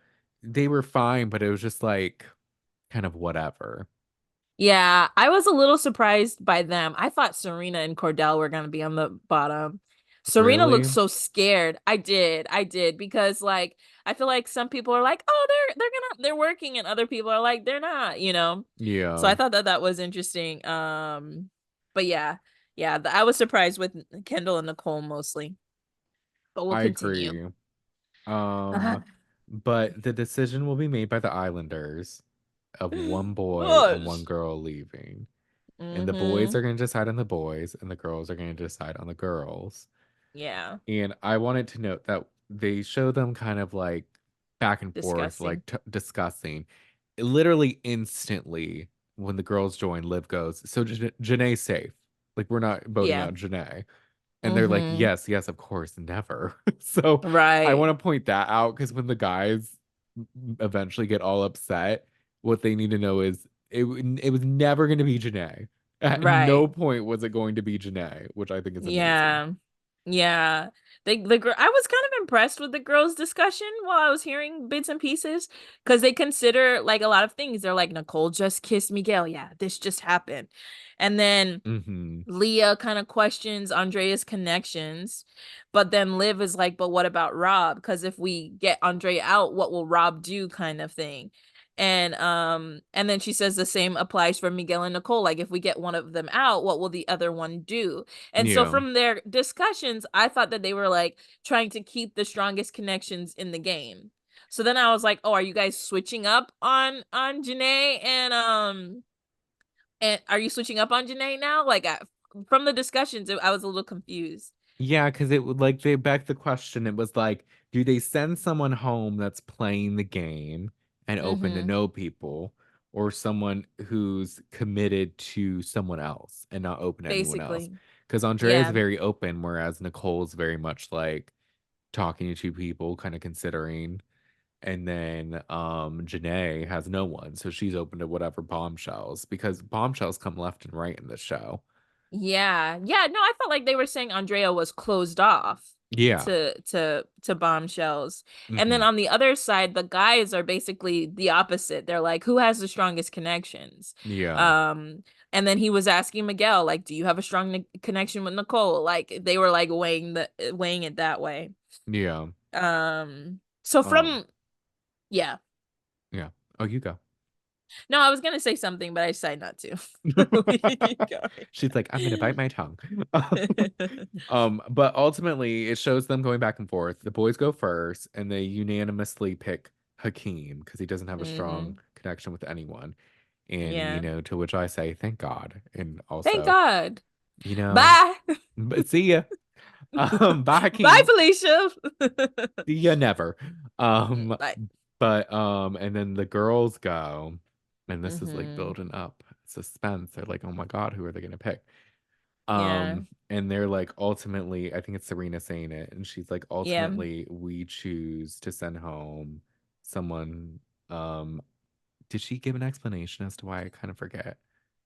they were fine, but it was just like kind of whatever. Yeah. I was a little surprised by them. I thought Serena and Cordell were gonna be on the bottom. Serena looked Really? so scared. I did. I did because like I feel like some people are like, "Oh, they're working," and other people are like, "They're not," you know. So Yeah, I thought that that was interesting. But yeah. Yeah, I was surprised with Kendall and Nicole mostly. But we'll I continue. agree. But the decision will be made by the Islanders of one boy and one Gosh. girl leaving. And the boys Mm-hmm. are going to decide on the boys, and the girls are going to decide on the girls. Yeah. And I wanted to note that they show them kind of like back and forth, Disgusting. like discussing. Literally instantly, when the girls join, Liv goes, "So Janae's safe. Like we're not voting Yeah. out Janae." And they're like, Mm-hmm. "Yes, yes, of course, never." So I Right. want to point that out because when the guys eventually get all upset, what they need to know is it was never going to be Janae. At no Right. point was it going to be Janae, which I think is amazing. Yeah. Yeah. The girl I was kind of impressed with the girls' discussion while I was hearing bits and pieces because they consider like a lot of things. They're like, Nicole just kissed Miguel. Yeah, this just happened. And then Hmm. Leah kind of questions Andrea's connections, but then Liv is like, but what about Rob? Because if we get Andrea out, what will Rob do? Kind of thing. And then she says the same applies for Miguel and Nicole. Like if we get one of them out, what will the other one do? And so Yeah. from their discussions, I thought that they were like trying to keep the strongest connections in the game. So then I was like, "Oh, are you guys switching up on JaNa and are you switching up on JaNa now?" Like from the discussions, I was a little confused. Yeah, because it would like they begged the question. It was like, do they send someone home that's playing the game and open to Mm-hmm. know people, or someone who's committed to someone else and not open to anyone else? Basically. Because Andrea is Yeah. very open, whereas Nicole's very much like talking to two people, kind of considering. And then JaNa has no one, so she's open to whatever bombshells because bombshells come left and right in the show. Yeah. Yeah, no, I felt like they were saying Andrea was closed off Yeah. to bombshells. And then Hmm. on the other side, the guys are basically the opposite. They're like, who has the strongest connections? Yeah. Um, and then he was asking Miguel, like, do you have a strong connection with Nicole? Like they were like weighing it that way. Yeah. So Um, from yeah. yeah. Oh, you go. No, I was gonna say something, but I decided not to. Keep going. She's like, I'm gonna bite my tongue. But ultimately it shows them going back and forth. The boys go first, and they unanimously pick Hakeem because he doesn't have a strong Hmm. connection with anyone. And Yeah. to which I say, thank God. And Thank also, God. you know, Bye. but see ya. Bye Bye, Hakeem. Felicia. See ya never. Um, Bye. but and then the girls go, and this is like Hmm. building up suspense. They're like, oh my God, who are they gonna pick? Yeah. And they're like, ultimately, I think it's Serena saying it, and she's like, Yeah. ultimately, we choose to send home someone. Did she give an explanation as to why? I kind of forget.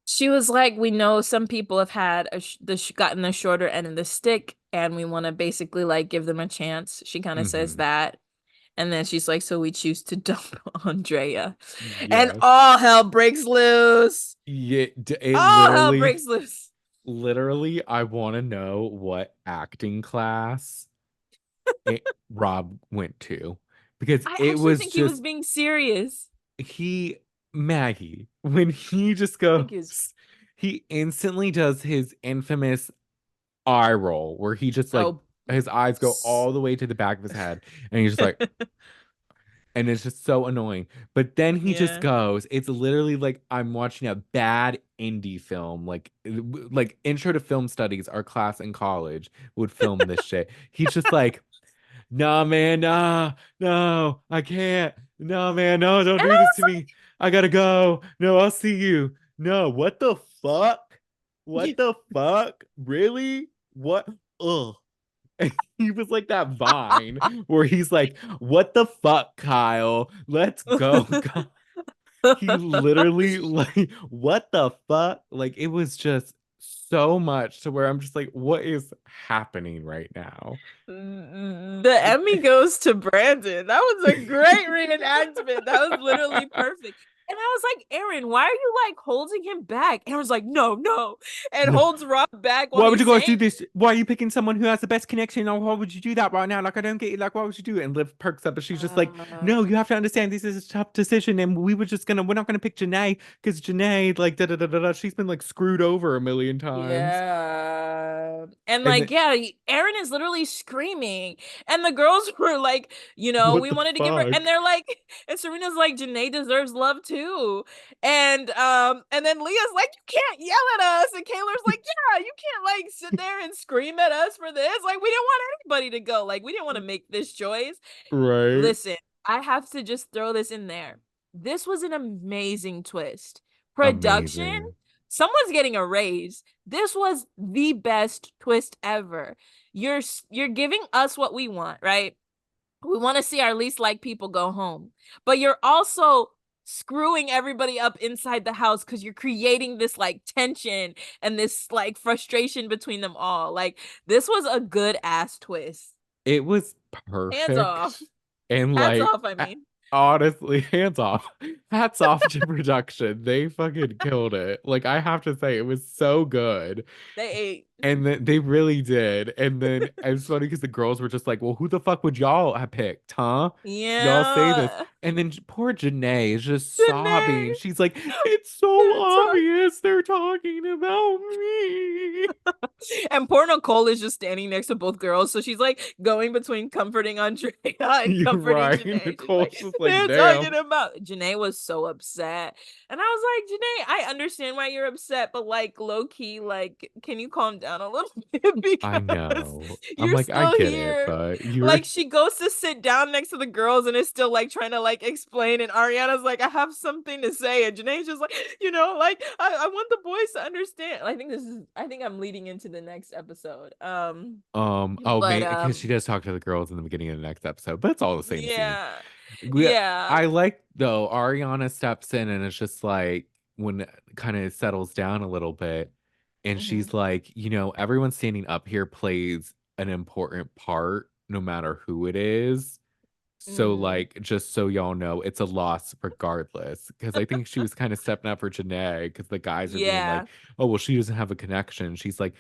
She was like, we know some people have had gotten the shorter end of the stick, and we want to basically like give them a chance. She kind of says Mm-hmm. that. And then she's like, so we choose to dump Andrea. And Yes. all hell breaks loose. Yeah, it All hell breaks loose. literally, I want to know what acting class Rob went to because I it actually was think he was just being serious. he Maggie when he just I think he was, goes, he instantly does his infamous eye roll where he just like oh, his eyes go all the way to the back of his head and he's just like, and it's just so annoying. But then he just yeah. goes, it's literally like I'm watching a bad indie film, like intro to film studies, our class in college would film this shit. He's just like, nah, man, nah, no, I can't. No, man, no, don't And do I this was to me. I gotta go. No, I'll see you. No, what the fuck? What like, the fuck? Really? What? Ugh. He was like that Vine where he's like, "What the fuck, Kyle? Let's go." He literally like, "What the fuck?" Like it was just so much to where I'm just like, "What is happening right now?" the Emmy goes to Brandon. That was a great reenactment. That was literally perfect. And I was like, Aaron, why are you like holding him back? Aaron's like, no, no, and No. holds Rob back while Why would you he's guys saying, do this? Why are you picking someone who has the best connection? Or why would you do that right now? Like, I don't get it. Like, why would you do it? And Liv perks up, but she's just like, uh, no, you have to understand this is a tough decision. And we're not gonna pick JaNa because JaNa, like, da da da da da, she's been like screwed over a million times. yeah. And And like, then, yeah, Aaron is literally screaming. And the girls were like, what we the wanted to give her, and fuck? they're like, and Serena's like, JaNa deserves love too. And then Leah's like, you can't yell at us. And Kayla's like, yeah, you can't like sit there and scream at us for this. Like, we didn't want anybody to go. Like, we didn't want to make this choice. Right? Listen, I have to just throw this in there. This was an amazing twist. Production, Amazing. someone's getting a raise. This was the best twist ever. You're giving us what we want, right? We want to see our least like people go home. But you're also screwing everybody up inside the house because you're creating this like tension and this like frustration between them all. Like this was a good ass twist. It was Hands off. perfect. And Hats like, off, I mean. Honestly, hands off. Hats off to production. They fucking killed it. Like I have to say, it was so good. They ate. And then they really did. And then it was funny because the girls were just like, well, who the fuck would y'all have picked, huh? Y'all say this. Yeah. And then poor Janae is just sobbing. Janae. She's like, it's so They're talking. obvious they're talking about me. And poor Nicole is just standing next to both girls. So she's like going between comforting Andrea and You're comforting right. Janae. She's Nicole's like, just like, they're damn. talking about Janae was so upset. And I was like, Janae, I understand why you're upset, but like low key, like, can you calm down a little bit? I Because know. I'm you're like, I still get it, here. but you're Like she goes to sit down next to the girls and is still like trying to like explain, and Ariana's like, I have something to say, and Janae's just like, like I want the boys to understand. I think I'm leading into the next episode. oh But man, because she does talk to the girls in the beginning of the next episode, but it's all the same scene. yeah, We, yeah. I like though Ariana steps in and it's just like when it kind of settles down a little bit, and Hmm. she's like, everyone standing up here plays an important part, no matter who it is. So Mm. like just so y'all know, it's a loss regardless. Because I think she was kind of stepping up for Janae because the guys are being like, Yeah. oh well, she doesn't have a connection. She's like,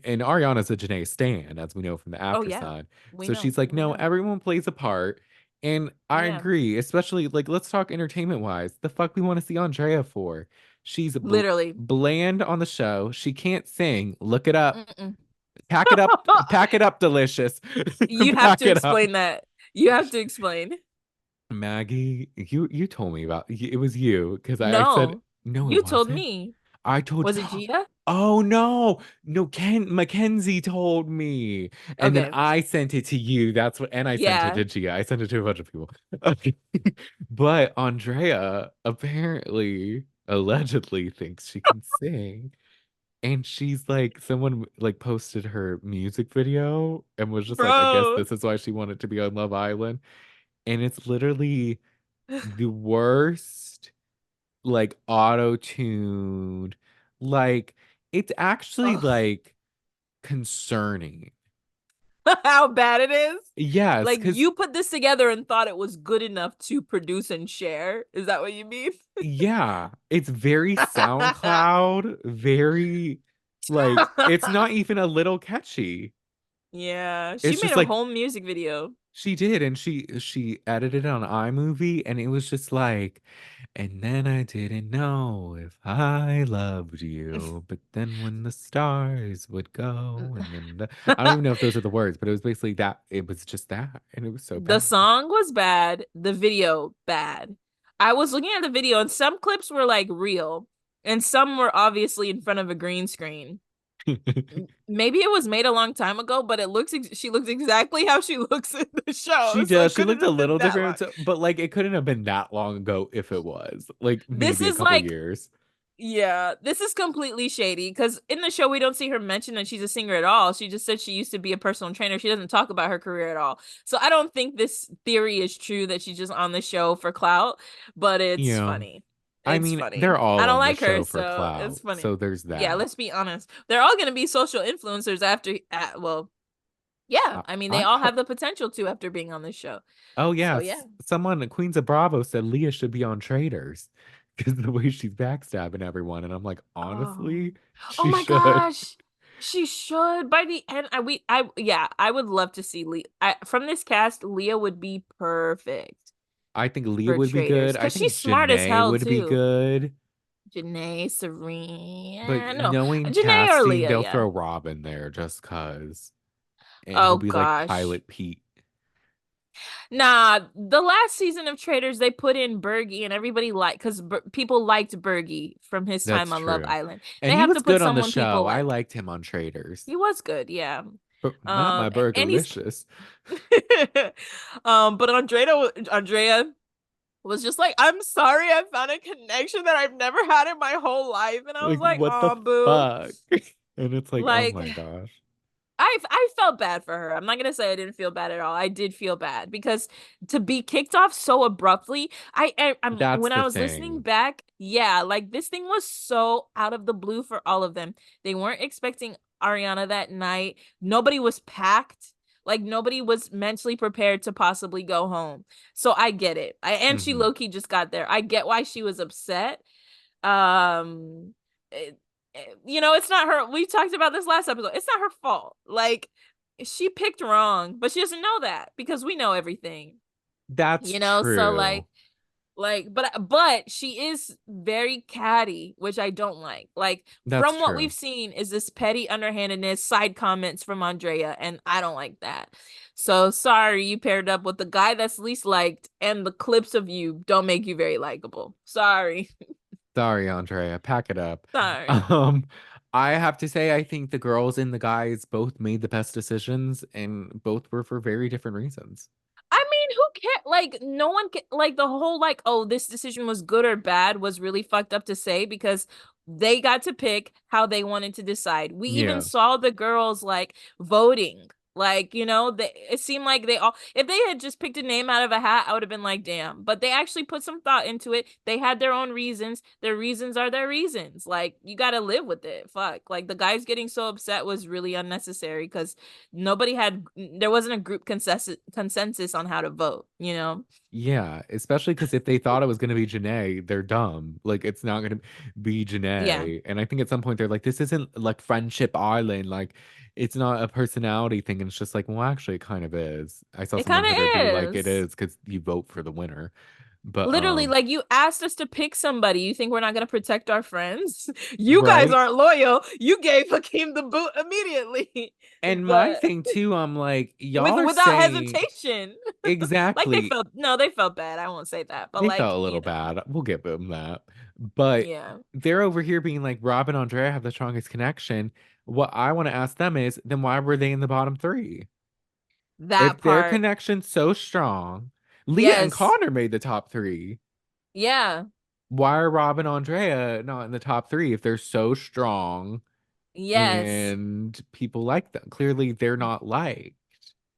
and Ariana's a Janae stan, as we know from the Oh after yeah. sun. We So know. she's like, We no, know. everyone plays a part. And I Yeah. agree, especially like let's talk entertainment wise. The fuck we want to see Andrea for? She's Literally. bland on the show. She can't sing. Look it up. Mm-mm. Pack it up, delicious. You have Pack to it up. explain that. You have to explain. Maggie, you told me about it was you because I said No. no, it You told wasn't. me. I told Was it Gia? oh no, Ken Mackenzie told me, and then Okay. I sent it to you. That's what, and I sent it Yeah. to Gia. I sent it to a bunch of people. Okay. But Andrea apparently allegedly thinks she can sing. And she's like, someone like posted her music video and was just like, I guess Bro. this is why she wanted to be on Love Island. And it's literally the worst, like auto-tuned, like it's actually Ugh. like concerning. How bad it is? Yes, Like because you put this together and thought it was good enough to produce and share. Is that what you mean? yeah, it's very SoundCloud, very like it's not even a little catchy. Yeah, she It's made just a like home music video. she did, and she edited it on iMovie, and it was just like, and then I didn't know if I loved you, but then when the stars would go, and then I don't even know if those are the words, but it was basically that. It was just that, and it was so The bad. song was bad, the video bad. I was looking at the video and some clips were like real and some were obviously in front of a green screen. Maybe it was made a long time ago, but she looks exactly how she looks in the show. She So does. it She couldn't looked a have been little that different, long. but like it couldn't have been that long ago if it was like This maybe a is couple like years. Yeah, this is completely shady because in the show we don't see her mention that she's a singer at all. She just said she used to be a personal trainer. She doesn't talk about her career at all. So I don't think this theory is true that she's just on the show for clout, but it's Yeah, funny. I It's mean funny. they're all I don't on the like her, show for so it's clout, funny. so there's Yeah, that. let's be honest. They're all going to be social influencers well, yeah. I, I mean, they I all hope. have the potential to after being on this show. Oh So yeah. yes, someone Queens of Bravo said Leah should be on Traders because the way she's backstabbing everyone, and I'm like, Oh, honestly, oh she my should. gosh. She should. By the end, yeah, I would love to see Leah. From this cast, Leah would be perfect I think Leah for would be traders good. I because think she's smart as Janae hell would be too. good. Janae, But Serena, no, knowing Janae or casting, Leah, they'll yeah. throw Rob in there just cause, and he'll Oh be like gosh. Pilot Pete. Nah, the last season of Traders, they put in Bergie and everybody liked because people liked Bergie from his time That's on Love true. Island. And They he have was to put good on the someone people show. I like. liked him on Traders. He was good, yeah. But not my And he's burgerlicious. but Andrea was just like, I'm sorry, I found a connection that I've never had in my whole life. And I was Like, like, what the oh boo. fuck? And it's like, oh Like my gosh. I felt bad for her. I'm not gonna say I didn't feel bad at all. I did feel bad because to be kicked off so abruptly, I'm That's when I the was listening thing. back, yeah, like this thing was so out of the blue for all of them. They weren't expecting Ariana that night. Nobody was packed. Like nobody was mentally prepared to possibly go home. So I get it. And she Hmm. low-key just got there. I get why she was upset. Um it's not her. We talked about this last episode. It's not her fault. Like she picked wrong, but she doesn't know that because we know everything. That's So true. but she is very catty, which I don't like. Like That's from what we've true. seen is this petty underhandedness, side comments from Andrea, and I don't like that. So sorry you paired up with the guy that's least liked, and the clips of you don't make you very likable. Sorry. Sorry, Andrea, pack it up. Sorry. Um, I have to say, I think the girls and the guys both made the best decisions, and both were for very different reasons. I mean, who cares? Like, no one can, like, the whole, like, oh, this decision was good or bad was really fucked up to say because they got to pick how they wanted to decide. We even Yeah. saw the girls, like, voting. Like, it seemed like they all, if they had just picked a name out of a hat, I would have been like, damn. But they actually put some thought into it. They had their own reasons. Their reasons are their reasons. Like, you got to live with it. Fuck. Like, the guys getting so upset was really unnecessary because there wasn't a group consensus on how to vote. Yeah, especially because if they thought it was going to be JaNa, they're dumb. Like, it's not going to be Yeah, JaNa. And I think at some point they're like, this isn't like Friendship Island. Like, it's not a personality thing. And it's just like, well, actually, it kind of is. I saw it someone kind Twitter be of like, it is. is because you vote for the winner. But, Literally, like you asked us to pick somebody. You think we're not gonna protect our friends? You guys right. aren't loyal. You gave Hakeem the boot immediately. And my But thing too, I'm like, y'all are without saying hesitation. Like exactly. they felt bad. I won't say that. But They like, felt a little bad. We'll give them that. But yeah. they're over here being like, Rob and Andrea have the strongest connection. What I want to ask them is, then why were they in the bottom three? That If their part. connection's so strong, Leah and Yes. Connor made the top three. Yeah. Why are Rob and Andrea not in the top three if they're so strong Yes. and people like them? Clearly, they're not liked.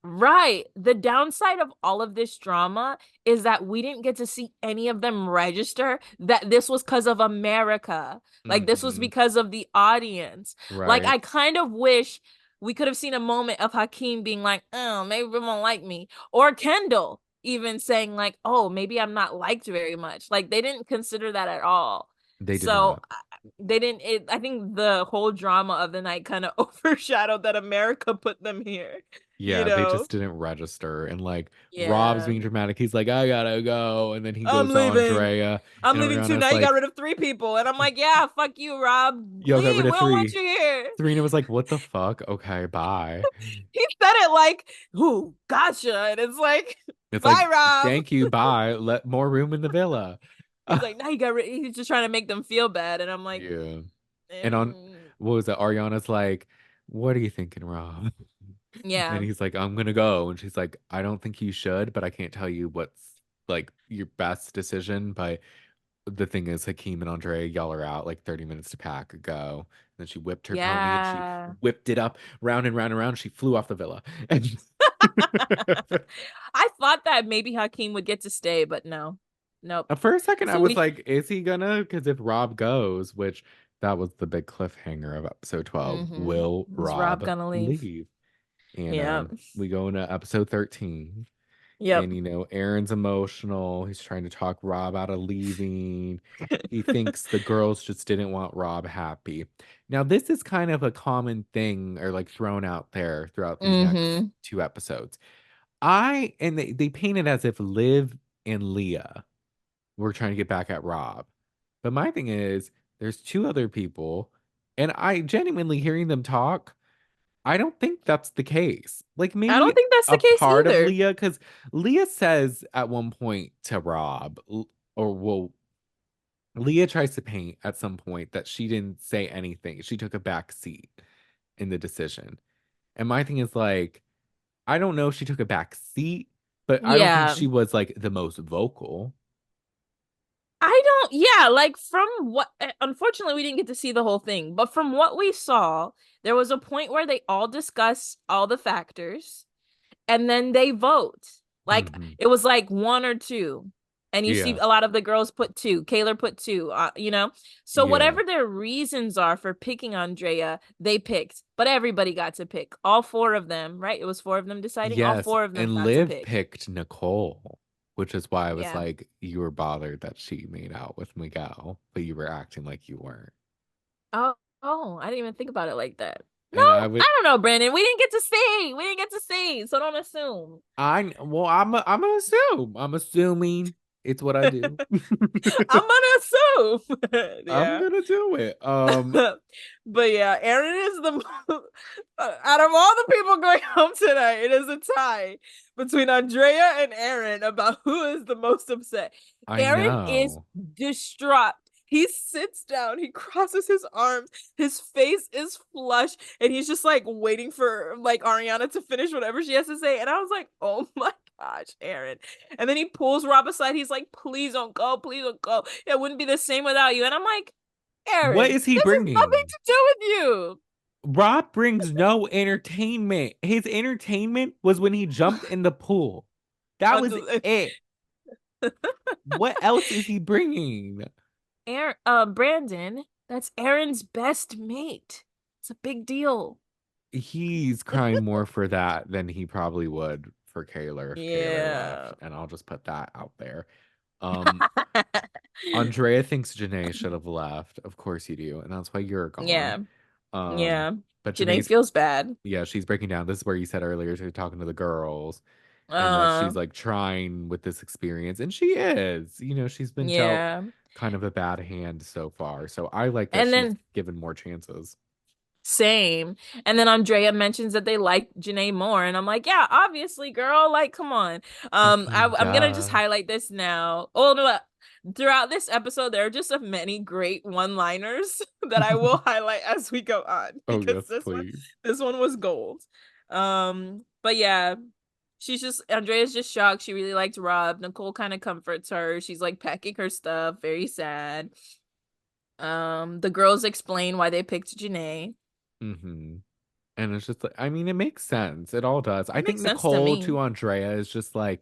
Right. The downside of all of this drama is that we didn't get to see any of them register that this was because of America. Like this was Hmm. because of the audience. Like Right. I kind of wish we could have seen a moment of Hakeem being like, oh, maybe they won't like me. Or Kendall even saying, like, oh, maybe I'm not liked very much. Like they didn't consider that at all. They did So not. they didn't I think the whole drama of the night kind of overshadowed that America put them here, you Yeah, they know? just didn't register. And like Rob's Yeah. being dramatic. He's like, I gotta go. And then he I'm goes to leaving. Andrea. I'm And leaving too. Ariana's Now you got like, rid of three people. And I'm like, yeah, fuck you, Rob. yo, got Leave. rid We of don't want three. you here. Serena was like, what the fuck? Okay, bye. He said it like, ooh, gotcha. And it's like, It's like, bye, Rob. thank you, bye. Let more room in the villa. He's like, now you got rid. He's just trying to make them feel bad. And I'm like, Yeah. And on mm, what was it? Ariana's like, what are you thinking, Rob? And yeah. he's like, I'm gonna go. And she's like, I don't think you should, but I can't tell you what's like your best decision. But the thing is, Hakeem and Andre, y'all are out like 30 minutes to pack, go. And then she whipped her pony and she Yeah. whipped it up round and round and round. She flew off the villa. And I thought that maybe Hakeem would get to stay, but no. Nope. for a second, I So was we, like, is he gonna? Because if Rob goes, which that was the big cliffhanger of episode 12, will is Rob Rob gonna leave? leave? And Yeah. we go into episode 13. Yep. And Aaron's emotional. He's trying to talk Rob out of leaving. He thinks the girls just didn't want Rob happy. Now, this is kind of a common thing or like thrown out there throughout these next Mm-hmm. two episodes. And they paint it as if Liv and Leah were trying to get back at Rob. But my thing is, there's two other people, and I genuinely hearing them talk. I don't think that's the case. Like I don't maybe think that's the a case part of either. Leah, because Leah says at one point to Rob, or well, Leah tries to paint at some point that she didn't say anything. She took a back seat in the decision. And my thing is like, I don't know if she took a back seat, but I don't think Yeah. she was like the most vocal. I don't, yeah, like from what, unfortunately, we didn't get to see the whole thing, but from what we saw, there was a point where they all discuss all the factors and then they vote. Like Hmm. it was like one or two. And you see Yeah. a lot of the girls put 2. Kayla put 2, you know? So Yeah. whatever their reasons are for picking Andrea, they picked. But everybody got to pick. All 4 of them, right? It was 4 of them deciding. All Yes. 4 of them And got to Liv pick. picked Nicole, which is why I was Yeah. like, you were bothered that she made out with Miguel, but you were acting like you weren't. Oh, I didn't even think about it like that. No, And I would I don't know, Brandon. We didn't get to see. We didn't get to see, so don't assume. I'm gonna assume. I'm assuming it's what I do. I'm gonna assume. I'm Yeah. gonna do it. But yeah, Aaron is the out of all the people going home tonight, it is a tie between Andrea and Aaron about who is the most upset. I Aaron is know. distraught. He sits down, he crosses his arms, his face is flushed, and he's just like waiting for like Ariana to finish whatever she has to say. And I was like, oh my gosh, Aaron. And then he pulls Rob aside. He's like, please don't go, please don't go. It wouldn't be the same without you. And I'm like, What Aaron, is he this has nothing bringing? to do with you. Rob brings no entertainment. His entertainment was when he jumped in the pool. That was it. What else is he bringing? Aaron, Brandon, that's Aaron's best mate. It's a big deal. He's crying more for that than he probably would for Kaylor if Kaylor left. Yeah. And I'll just put that out there. Um, Andrea thinks JaNa should have left. Of course you do, and that's why you're gone. Yeah. Um, Yeah. but Janae JaNa's feels bad. yeah, she's breaking down. This is where you said earlier she's talking to the girls and that Uh, she's like trying with this experience, and she is. You know, she's been dealt yeah. kind of a bad hand so far. So I like that And she's then given more chances. same. And then Andrea mentions that they like Janae more. And I'm like, yeah, obviously, girl. Like, come on. I mean, I'm gonna just duh. highlight this now. Oh no, throughout this episode, there are just so many great one-liners that I will highlight as we go on Oh because yes, please. this one was gold. But yeah, Andrea's just shocked. She really liked Rob. Nicole kind of comforts her. She's like packing her stuff, very sad. The girls explain why they picked Janae. Mm-hmm. And it's just like, I mean, it makes sense. It all does. I It think makes sense to Nicole me. to Andrea is just like,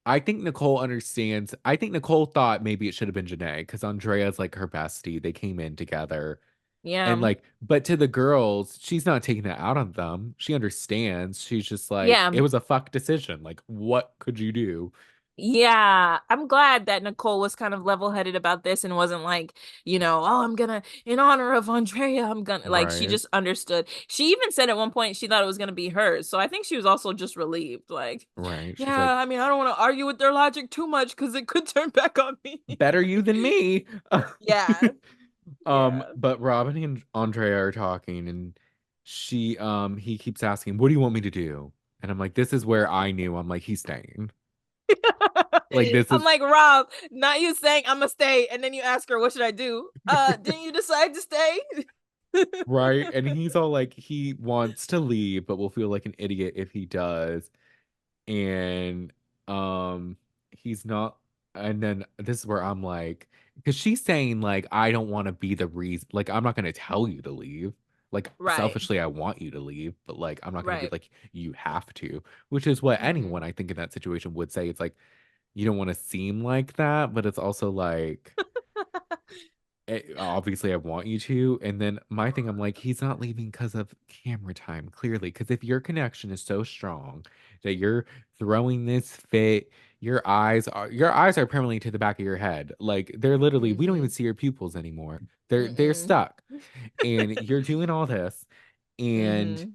I think Nicole understands. I think Nicole thought maybe it should have been JaNa because Andrea's like her bestie. They came in together. And Yeah. like, but to the girls, she's not taking that out on them. She understands. She's just like, Yeah. it was a fuck decision. Like, what could you do? Yeah. I'm glad that Nicole was kind of level-headed about this and wasn't like, oh, I'm gonna, in honor of Andrea, I'm gonna, like, she Right. just understood. She even said at one point she thought it was gonna be hers. So I think she was also just relieved. Like, Right. She's yeah, like, I mean, I don't want to argue with their logic too much because it could turn back on me. better you than me. Yeah. Yeah. But Robin and Andrea are talking and he keeps asking, what do you want me to do? And I'm like, this is where I knew. I'm like, he's staying. Like this I'm is like, Rob, not you saying I'm gonna stay, and then you ask her, what should I do? Didn't you decide to stay? right. And he's all like, he wants to leave, but will feel like an idiot if he does. And he's not, and then this is where I'm like, because she's saying, like, I don't want to be the reason, like, I'm not gonna tell you to leave. Like, Right, selfishly, I want you to leave, but like, I'm not gonna be right. like, you have to, which is what Hmm. anyone I think in that situation would say. It's like, you don't want to seem like that, but it's also like, obviously I want you to. And then my thing, I'm like, he's not leaving because of camera time, clearly. Because if your connection is so strong that you're throwing this fit, your eyes are permanently to the back of your head. Like they're literally, we don't even Hmm. see your pupils anymore. They're Mm-mm. stuck. And you're doing all this, and Hmm.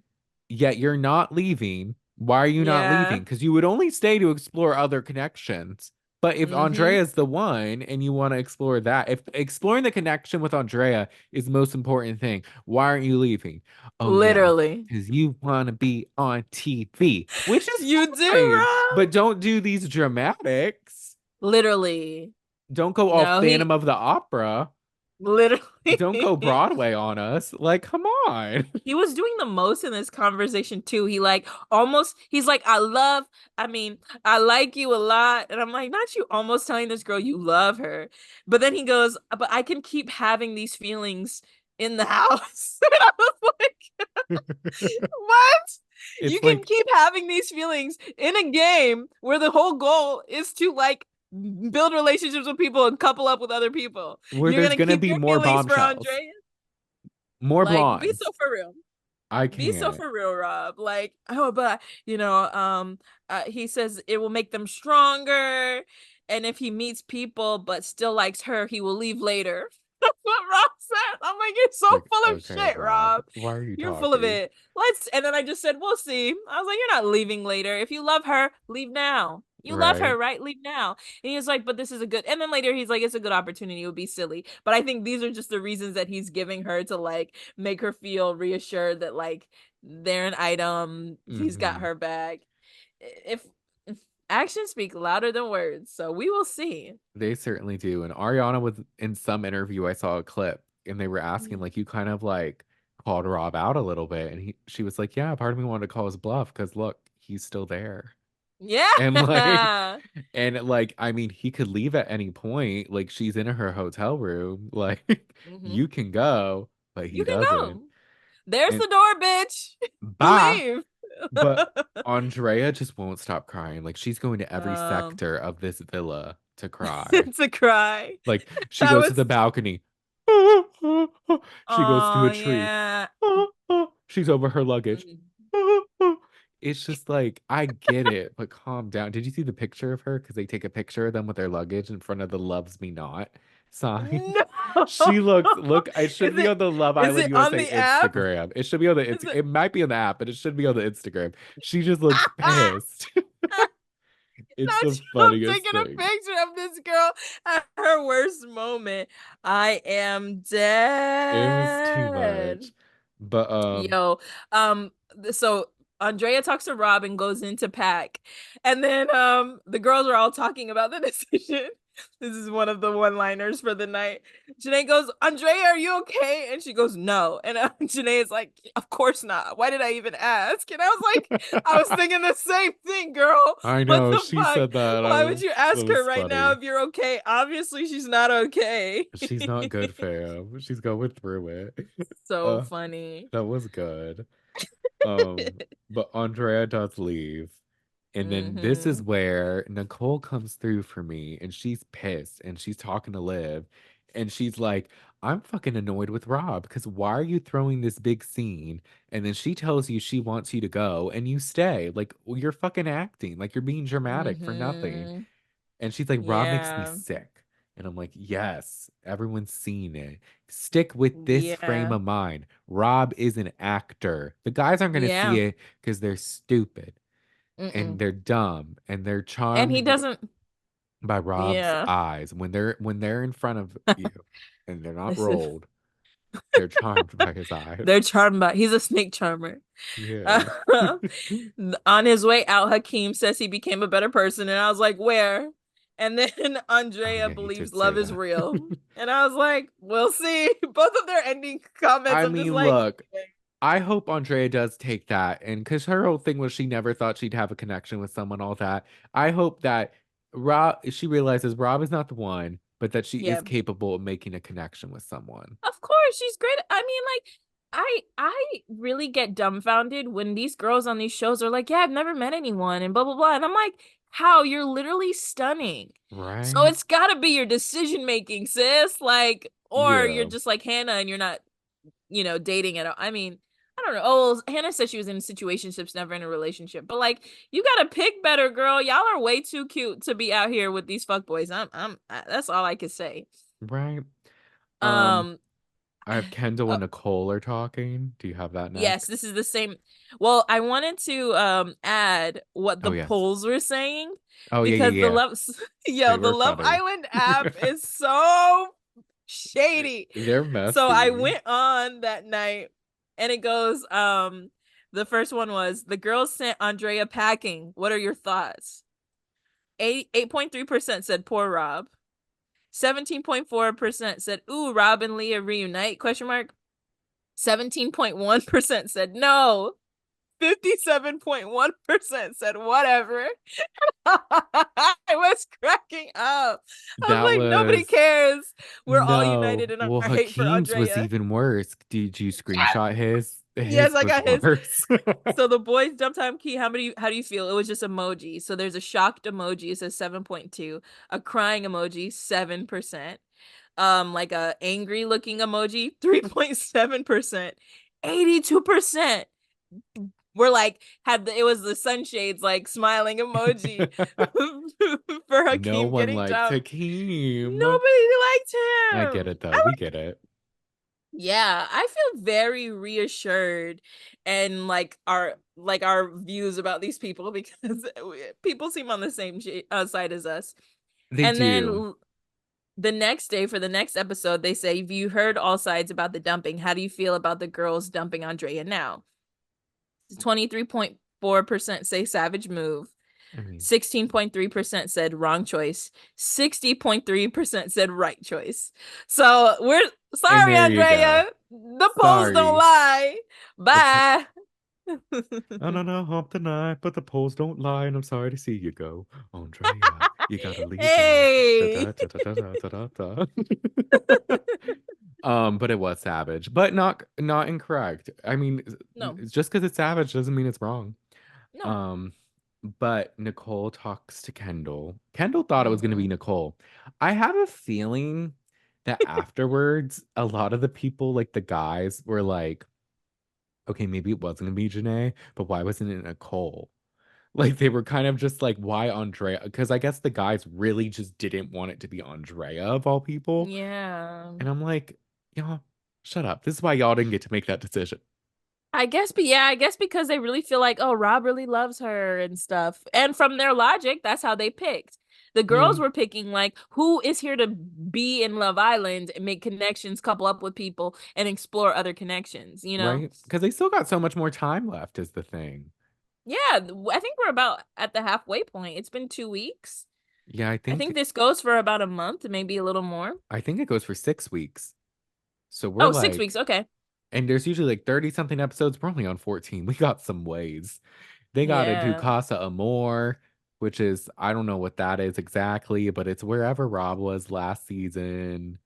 yet you're not leaving. Why are you not Yeah. leaving? Because you would only stay to explore other connections. But if Hmm. Andrea is the one and you want to explore that, if exploring the connection with Andrea is the most important thing, why aren't you leaving? Oh, yeah, Literally. because you want to be on TV, which is You do, fine. Rob. But don't do these dramatics. Literally. Don't go all No, Phantom of the Opera. Don't go literally. Broadway on us. Like, come on. He was doing the most in this conversation too. He's like, I mean, I like you a lot. And I'm like, not you almost telling this girl you love her. But then he goes, but I can keep having these feelings in the house. And I was like, what? You It's can like, keep having these feelings in a game where the whole goal is to like build relationships with people and couple up with other people. Where You're there's gonna gonna keep be your more feelings for bombshells, Andrea? more Like, be so blondes. for real. I Be so can't. for real, Rob. Like, oh, but he says it will make them stronger, and if he meets people but still likes her, he will leave later. That's what Rob said. I'm like, you're so Like, full of okay, shit, Rob, Rob. why are you You're full of talking? it. And then I just said, we'll see. I was like, you're not leaving later. If you love her, leave now. You love her, Right? right? Leave now. And he was like, but this is a good. And then later he's like, it's a good opportunity. It would be silly. But I think these are just the reasons that he's giving her to like make her feel reassured that like they're an item. He's got Mm-hmm. her back. If actions speak louder than words, so we will see. They certainly do. And Ariana was in some interview, I saw a clip, and they were asking, like, you kind of like called Rob out a little bit. And she was like, yeah, part of me wanted to call his bluff because look, he's still there. And like, Yeah. I mean, he could leave at any point. Like, she's in her hotel room. Like, Hmm. you can go, but he You can doesn't. go. There's And the door, bitch. bye. Leave. But Andrea just won't stop crying. Like, she's going to every um, sector of this villa to cry. to cry. Like, she That goes to was. the balcony. She goes to Oh a tree. yeah. She's over her luggage. Mhm. It's just like, I get it, but calm down. Did you see the picture of her? Because they take a picture of them with their luggage in front of the Loves Me Not sign. No. She looks, look, it should Is be it on the Love is Island it on USA the app? Instagram. It should be on the, Is it it might be on the app, but it should be on the Instagram. She just looks pissed. It's not the Trump funniest taking a thing. picture of this girl at her worst moment. I am It was too dead. much. But, Yo, so Andrea talks to Rob and goes into pack. And then the girls are all talking about the decision. This is one of the one-liners for the night. Janae goes, Andrea, are you okay? And she goes, no. And Janae is like, of course not. Why did I even ask? And I was like, I was thinking the same thing, girl. I What know the she fuck? said that. Why would you That ask her was right now funny. if you're okay? Obviously, she's not okay. She's not good, fam. She's going through it. So Uh, funny. that was good. But Andrea does leave. And then this is Hmm. where Nicole comes through for me and she's pissed and she's talking to Liv and she's like, I'm fucking annoyed with Rob because why are you throwing this big scene? And then she tells you she wants you to go and you stay. Like, well, you're fucking acting, like you're being dramatic for nothing. Hmm. And she's like, Rob makes me Yeah. sick. And I'm like, yes, everyone's seen it. Stick with this frame Yeah. of mind. Rob is an actor. The guys aren't going to see Yeah. it because they're stupid and Mm-mm. they're dumb and they're And he charmed doesn't. by Rob's Yeah. eyes when they're in front of you and they're not Listen, rolled. They're charmed by his eyes. they're charmed by. He's a snake charmer. Uh, Yeah. on his way out, Hakeem says he became a better person, and I was like, "Where?" And then Oh Andrea yeah, he believes did say love is that. real, and I was like, "We'll see." Both of their ending comments, I I'm just mean, like, look, I hope Andrea does take that. And because her whole thing was she never thought she'd have a connection with someone, all that. I hope that she realizes Rob is not the one, but that she is "Yeah." capable of making a connection with someone. Of course, she's great. I mean, like, I really get dumbfounded when these girls on these shows are like, "Yeah, I've never met anyone," and blah blah blah. And I'm like, how? You're literally stunning. So Right? it's gotta be your decision making, sis. Like, or you're Yeah. just like Hannah and you're not, dating at all. I mean, I don't know. Oh, well, Hannah said she was in situationships, never in a relationship. But like, you gotta pick better, girl. Y'all are way too cute to be out here with these fuckboys. That's all I could say. Right. Um, Um, I have Kendall uh, and Nicole are talking. Do you have that Yes, next? this is the same. Well, I wanted to add what Oh the yes. polls were saying Oh yeah, because yeah, yeah. They The were Love funny. Island app is so shady. They're So I messy. went on that night and it goes the first one was the girls sent Andrea packing. What are your thoughts? 8.3% said poor Rob. 17.4% said ooh, Rob and Leah reunite question mark. 17.1% said no. 57.1% said whatever. I was cracking up. I was That like, nobody was cares. We're all no. united in Well, our hate for Hakeem's was Andrea. even worse. Did you screenshot his? Yes, His I was got his. worse. So the boys dumped on Key. How do you feel? It was just emoji. So there's a shocked emoji. It says 7.2. A crying emoji, 7%. Like a angry looking emoji, 3.7%. 82% were like it was the sunshades like smiling emoji for No Hakeem one getting likes dumped. Hakeem. Nobody liked I get him. it though. We get it. Yeah, I feel very reassured and like our views about these people because people seem on the same side as us. They And then do. the next day for the next episode, they say, "If you heard all sides about the dumping, how do you feel about the girls dumping Andrea now?" 23.4% say savage move. I mean, 16.3% said wrong choice. 60.3% said right choice. So we're and sorry, there you go. Andrea. The polls don't Sorry. lie. The po- Bye. I don't know, hump the night, but the polls don't lie, and I'm sorry to see you go. Andrea, you gotta leave here. Da, Hey. da, da, da, da, da, da, da. But it was savage, but not incorrect. I mean, No, just because it's savage doesn't mean it's wrong. no. Um, but Nicole talks to Kendall. Kendall thought it was gonna be Mm-hmm. Nicole. I have a feeling that afterwards, a lot of the people, like the guys, were like, okay, maybe it wasn't gonna be JaNa, but why wasn't it Nicole? Like they were kind of just like, why Andrea? Because I guess the guys really just didn't want it to be Andrea of all people. Yeah. And I'm like, y'all, shut up. This is why y'all didn't get to make that decision. I guess, but yeah, I guess because they really feel like, oh, Rob really loves her and stuff. And from their logic, that's how they picked. The Yeah, girls were picking like who is here to be in Love Island and make connections, couple up with people, and explore other connections, you know? right? Because they still got so much more time left, is the thing. Yeah, I think we're about at the halfway point. It's been 2 weeks. Yeah, I I think think this goes for about a month, maybe a little more. I think it goes for 6 weeks. So we're Oh, 6 weeks. like, Okay. and there's usually like 30 something episodes. We're only on 14. We got some ways. They got to do Yeah. Casa Amor, which is, I don't know what that is exactly, but it's wherever Rob was last season.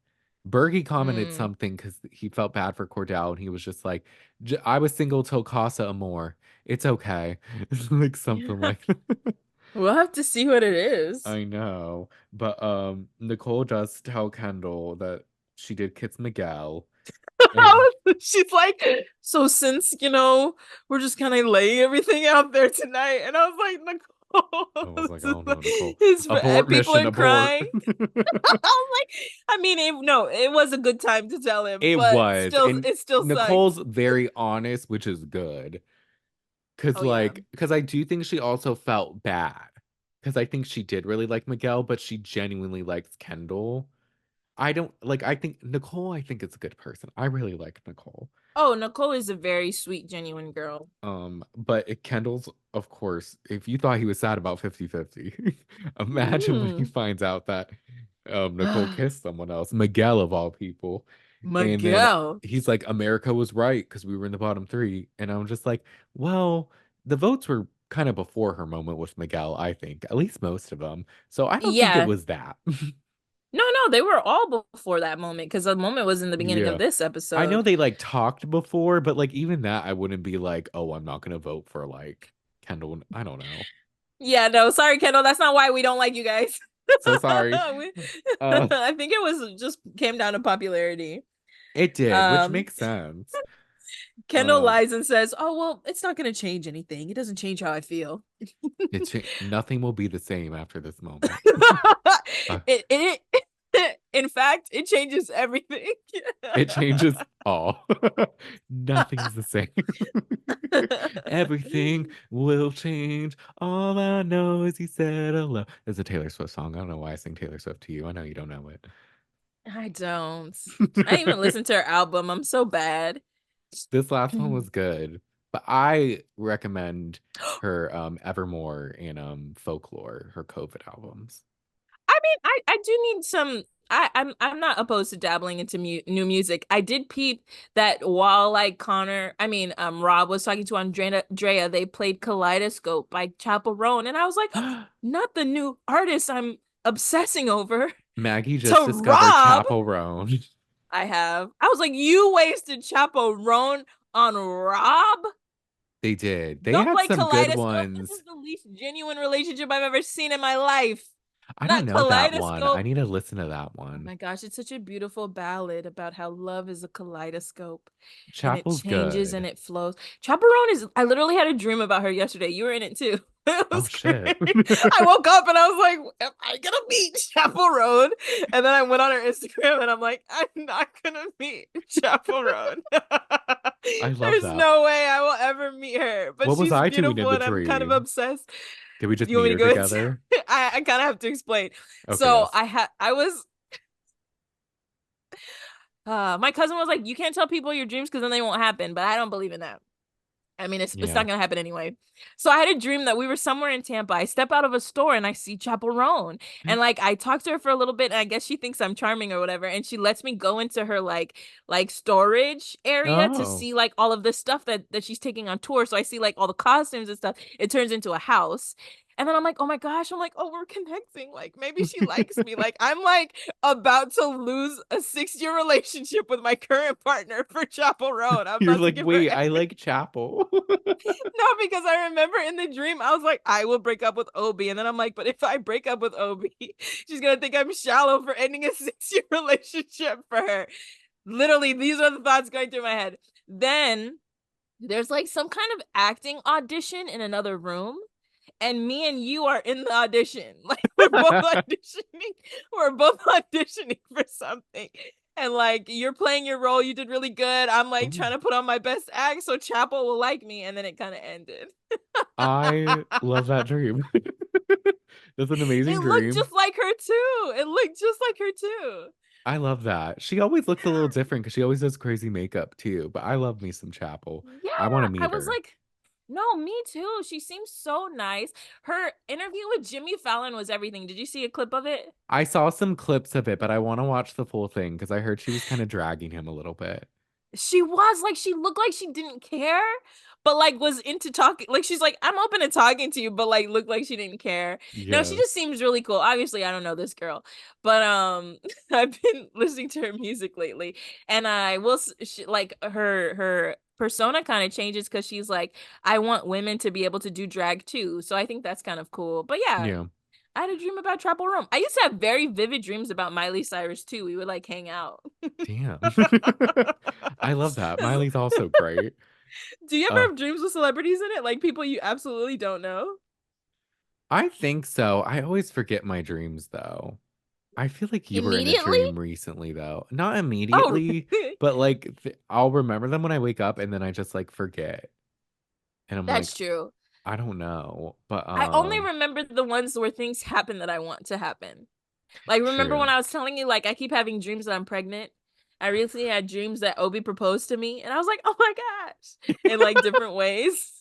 Bergie commented Mm. something because he felt bad for Cordell, and he was just like, I was single till Casa Amor. It's okay." Like something like We'll have to see what it is. I know. But Nicole does tell Kendall that she did kiss Miguel. And She's like, so since we're just kind of laying everything out there tonight, and I was like, I Nicole, was like, this I is don't know, Nicole. Abort people mission, are abort. crying. I was like, I mean, no, it was a good time to tell him, It but was. still, And it still Nicole's sucks. very honest, which is good. Cause Oh yeah. like, cause I do think she also felt bad. Cause I think she did really like Miguel, but she genuinely likes Kendall. I don't like, I think Nicole, I think is a good person. I really like Nicole. Oh, Nicole is a very sweet, genuine girl. But Kendall's, of course, if you thought he was sad about 50-50, imagine when he Hmm. finds out that Nicole kissed someone else, Miguel of all people. And then Miguel. he's like, America was right because we were in the bottom three. And I'm just like, well, the votes were kind of before her moment with Miguel, I think, at least most of them. So I don't think it Yeah. was that. No, no, they were all before that moment because the moment was in the beginning of Yeah. this I know episode. they like talked before, but like even that, I wouldn't be like, oh, I'm not gonna vote for like Kendall. I don't know. Yeah, no, sorry, Kendall. That's not why we don't like you guys. So sorry. We- Uh, I think it was just came down to popularity. it did, which Um, makes sense. Kendall Um, lies and says, "Oh well, it's not going to change anything. It doesn't change how I feel." nothing will be the same after this moment. Uh, In fact, it changes everything. it changes all. Nothing's the same. Everything will change. All I know is he said hello. There's a Taylor Swift song. I don't know why I sing Taylor Swift to you. I know you don't know it. I don't. I didn't even listen to her album. I'm so bad. This last one was good, but I recommend her Evermore and Folklore, her COVID albums. I mean, I do need some. I'm not opposed to dabbling into new music. I did peep that while like Rob was talking to Andrea, they played Kaleidoscope by Chaperone, and I was like, not the new artist I'm obsessing over. Maggie just To discovered Rob, Chapel Roan. I have. I was like, you wasted Chaperone on Rob. They did. They Don't had play some good Kaleidoscope. This ones. is the least genuine relationship I've ever seen in my life. I don't Not know that one. I Kaleidoscope. need to listen to that Oh one. my gosh, it's such a beautiful ballad about how love is a kaleidoscope and it Chapel's changes and good. it flows. Chaperone is, I literally had a dream about her yesterday. You were in it too. It Oh was shit. great. I woke up and I was like, am I gonna meet Chaperone? And then I went on her Instagram and I'm like, I'm not gonna meet Chaperone. I love There's that. no way I will ever meet her, but What was she's I doing in beautiful the and I'm kind of dream? obsessed. Did we just You want meet me to her go into together? I kind of have to explain. Okay, So yes. I was my cousin was like, you can't tell people your dreams because then they won't happen, but I don't believe in that. I mean, it's Yeah. not gonna happen anyway. So I had a dream that we were somewhere in Tampa. I step out of a store and I see Chaperone. And like I talked to her for a little bit, and I guess she thinks I'm charming or whatever. And she lets me go into her like storage area to Oh. see like all of the stuff that she's taking on tour. So I see like all the costumes and stuff. It turns into a house. And then I'm like, oh my gosh, I'm like, oh, we're connecting. Like maybe she likes me. Like I'm like about to lose a 6 year relationship with my current partner for Chaperone. I'm You're about to like, give her wait, I like Chapel. no, because I remember in the dream, I was like, I will break up with Obi. And then I'm like, but if I break up with Obi, she's going to think I'm shallow for ending a 6 year relationship for her. Literally, these are the thoughts going through my head. Then there's like some kind of acting audition in another room. And me and you are in the audition. Like we're both auditioning. We're both auditioning for something. And like you're playing your role, you did really good. I'm like Ooh. trying to put on my best act so Chapel will like me, and then it kind of ended. I love that dream. That's an amazing It looked dream. just like her too. It looked just like her too. I love that. She always looks a little different because she always does crazy makeup too. But I love me some Chapel. Yeah, I want to I meet was her. like, no, me too. She seems so nice. Her interview with Jimmy Fallon was everything. Did you see a clip of it? I saw some clips of it, but I want to watch the full thing because I heard she was kind of dragging him a little bit. She was like, she looked like she didn't care, but like was into talking. Like she's like, I'm open to talking to you, but like looked like she didn't care. No, she Yes. just seems really cool. Obviously, I don't know this girl, but I've been listening to her music lately, and I will like her persona kind of changes because she's like, I want women to be able to do drag too. So I think that's kind of cool. But yeah. Yeah. I had a dream about Trapple Room. I used to have very vivid dreams about Miley Cyrus too. We would like hang out. Damn. I love that. Miley's also great. Do you ever Uh, have dreams with celebrities in it? Like people you absolutely don't know? I think so. I always forget my dreams though. I feel like you were in a Immediately? dream recently though. Not Oh, immediately, really? but like I'll remember them when I wake up and then I just like forget. And I'm like, That's true. I don't know. But I only remember the ones where things happen that I want to happen. Like, remember when true. I was telling you, like, I keep having dreams that I'm pregnant? I recently had dreams that Obi proposed to me, and I was like, oh my gosh, in like different ways.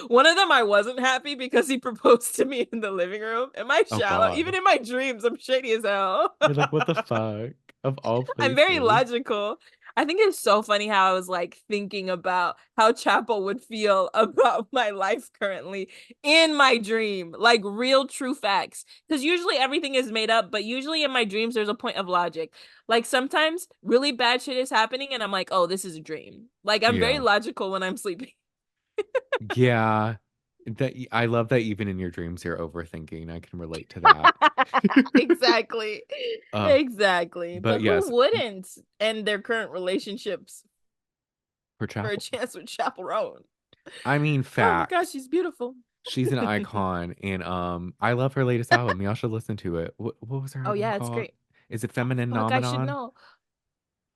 One of them, I wasn't happy because he proposed to me in the living room. Am I Oh shallow? Even God. in my dreams, I'm shady as hell. You're like, what the fuck? Of all I'm very places. logical. I think it's so funny how I was like thinking about how Chapel would feel about my life currently in my dream, like real true facts. Because usually everything is made up, but usually in my dreams, there's a point of logic. Like sometimes really bad shit is happening, and I'm like, oh, this is a dream. Like I'm very Yeah. logical when I'm sleeping. Yeah. That I love that even in your dreams you're overthinking. I can relate to that. Exactly. uh, Exactly. but But yes, who wouldn't end their current relationships for for a Chapel. chance with Chaperone? I mean, Oh my gosh, facts. she's beautiful. She's an icon, and I love her latest album. Y'all should listen to it. What was her Oh album yeah, it's called? great. Is it Oh Feminine fuck, I should Nomenon? know.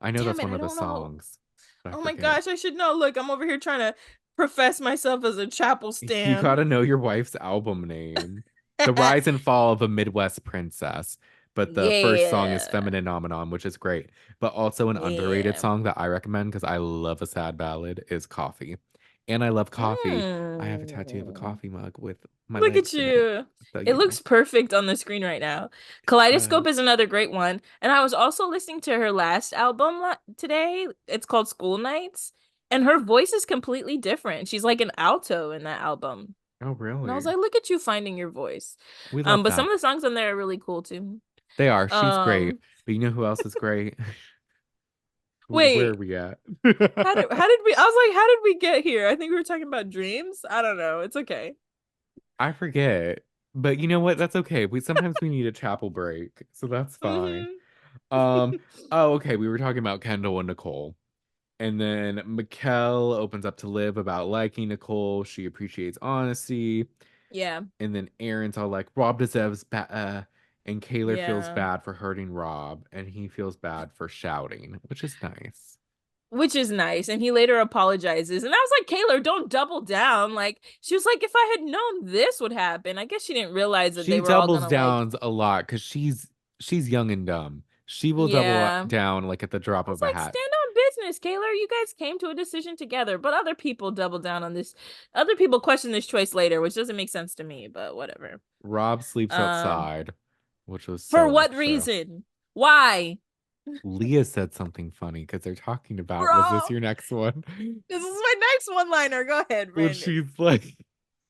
I know Damn that's it, one I of the don't know. songs, but I Oh my forget. gosh, I should know. Look, I'm over here trying to profess myself as a chapel You stan. gotta know your wife's album name. The Rise and Fall of a Midwest Princess. But the first song is Yeah. Feminine Nomenon, which is great. But also an underrated Yeah. song that I recommend because I love a sad ballad is Coffee. And I love coffee. I have a tattoo of a Mm. coffee mug with my Look at legs in it. you. So, It you know, looks perfect on the screen right now. uh, Kaleidoscope is another great one. And I was also listening to her last album today. It's called School Nights. And her voice is completely different. She's like an alto in that album. oh, And I was really? like, look at you finding your voice. We love But some that. of the songs on there are really cool too. They are. She's great. Um, But you know who else is great? Where are Wait, we at? how did we? I was like, how did we get here? I think we were talking about dreams. I don't know. It's okay. I forget. But you know what? That's okay. We need a chapel break, so that's fine. Hmm. Um, oh, okay. We were talking about Kendall and Nicole. And then Mikkel opens up to Liv about liking Nicole. She appreciates honesty. Yeah, And then Aaron's all like, Rob deserves and Kaylor feels yeah. bad for hurting Rob, and he feels bad for shouting, which is nice. Which is nice. And he later apologizes. And I was like, Kaylor, don't double down. Like, she was like, if I had known this would happen, I guess she didn't realize that She they were all doubles gonna like, down a lot because she's young and dumb. She will double yeah. down like at the drop I was of a like, hat. stand on business, Kaylor. You guys came to a decision together, but other people double down on this. Other people question this choice later, which doesn't make sense to me, but whatever. Rob sleeps Um, outside, which was for so what extra. reason? Why? Leah said something funny because they're talking about, was this Bro, your next one? this is my next one liner. Go ahead, When Brandon. she's like,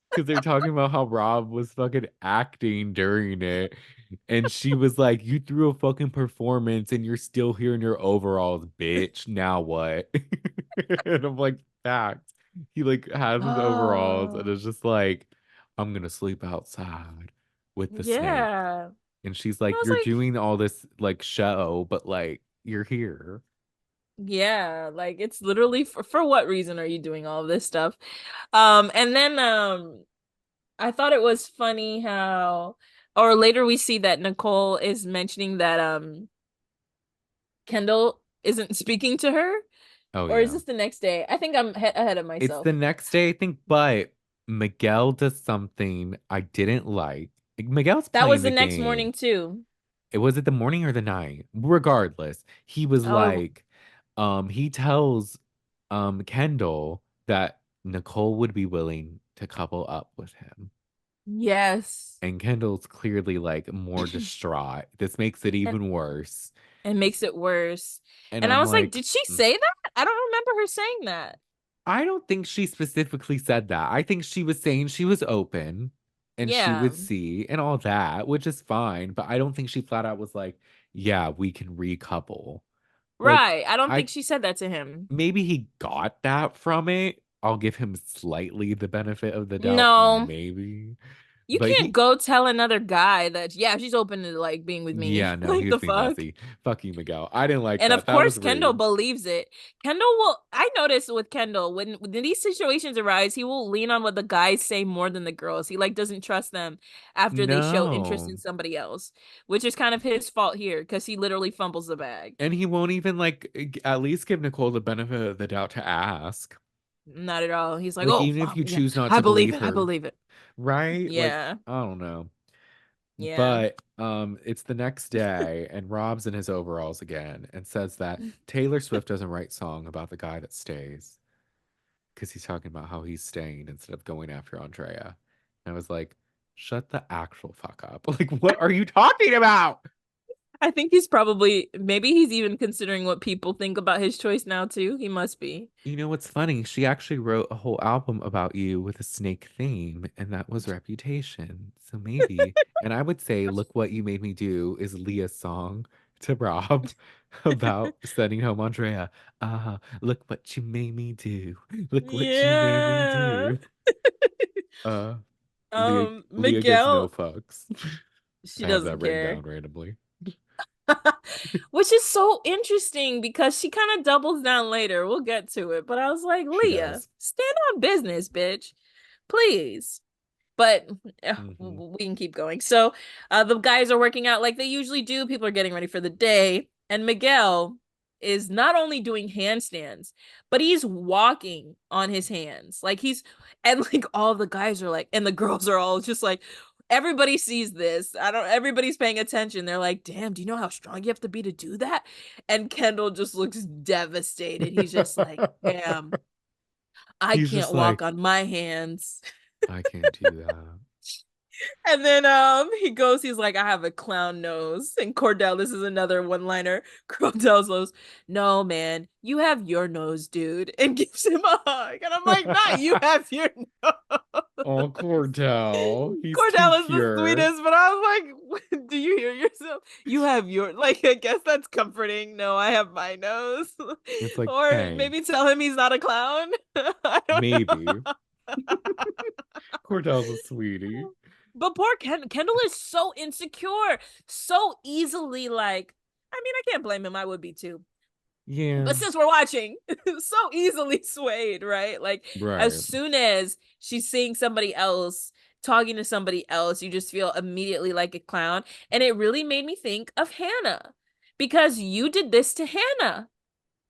because they're talking about how Rob was fucking acting during it. And she was like, you threw a fucking performance and you're still here in your overalls, bitch. Now what? And I'm like, fact. He like has his overalls and Oh, is just like, I'm gonna sleep outside with the snake. yeah. And she's And I like, was you're like, doing all this like show, but like you're here. yeah, like it's literally for what reason are you doing all of this stuff? And then I thought it was funny how or later we see that Nicole is mentioning that Kendall isn't speaking to her, Oh or is yeah. this the next day? I think I'm ahead of It's myself. the next day, I think, but Miguel does something I didn't like. Miguel's That was playing the the next morning game. too. It was it the morning or the night? Regardless, he was Oh, like, he tells Kendall that Nicole would be willing to couple up with him. yes. And Kendall's clearly like more distraught. This makes it And even worse. it makes it worse. And And I I'm was like, like, did she say that? I don't remember her saying that. I don't think she specifically said that. I think she was saying she was open and she Yeah. would see and all that, which is fine. But I don't think she flat out was like, yeah, we can recouple. Like, Right. I don't I think she said that to him. maybe he got that from it. I'll give him slightly the benefit of the doubt, No. maybe. You But can't he, go tell another guy that, yeah, she's open to like being with me. yeah, no, he Like was the being fuck. messy. Fuck you, Miguel. I didn't like And that. of That course, was Kendall rude. believes it. Kendall will, I notice with Kendall, when these situations arise, he will lean on what the guys say more than the girls. He like doesn't trust them after they show interest in No. somebody else, which is kind of his fault here because he literally fumbles the bag. And he won't even like at least give Nicole the benefit of the doubt to ask. Not at all. He's like, Like, oh, even if you yeah, choose not I to believe believe it. I her, believe it. right? Like, Yeah. I don't know. Yeah. But it's the next day and Rob's in his overalls again and says that Taylor Swift doesn't write song about the guy that stays because he's talking about how he's staying instead of going after Andrea. And I was like, shut the actual fuck up. Like, what are you talking about? I think he's probably maybe he's even considering what people think about his choice now too. He must be. You know what's funny? She actually wrote a whole album about you with a snake theme, and that was Reputation. So maybe. And I would say, Look What You Made Me Do is Leah's song to Rob about sending home Andrea. Look what you made me do. Look what you made me Yeah. do. Uh, Leah gives no Miguel, fucks. she I have that doesn't written care. down randomly. Which is so interesting because she kind of doubles down later. We'll get to it. But I was like, She Leah, does. stand on business, bitch. Please. But Hmm. we can keep going. So the guys are working out like they usually do. People are getting ready for the day. And Miguel is not only doing handstands, but he's walking on his hands. Like he's, and like all the guys are like, and the girls are all just like, everybody sees this. I don't, everybody's paying attention. They're like, damn, do you know how strong you have to be to do that? And Kendall just looks devastated. He's just like, damn, I He's can't just walk like, on my hands. I can't do that. And then he goes, he's like, I have a clown nose. And Cordell, this is another one-liner. Cordell goes, no, man, you have your nose, dude, and gives him a hug. And I'm like, not you have your Oh, nose. Cordell. He's too Cordell is the pure. sweetest, but I was like, do you hear yourself? You have your, like, I guess that's comforting. No, I have my nose. It's like, Or maybe thanks. tell him he's not a clown. I don't Maybe. know. Cordell's a sweetie. But poor Kendall is so insecure, so easily like, I mean, I can't blame him. I would be too. Yeah. But since we're watching, so easily swayed, right? Like as Right. soon as she's seeing somebody else, talking to somebody else, you just feel immediately like a clown. And it really made me think of Hannah because you did this to Hannah.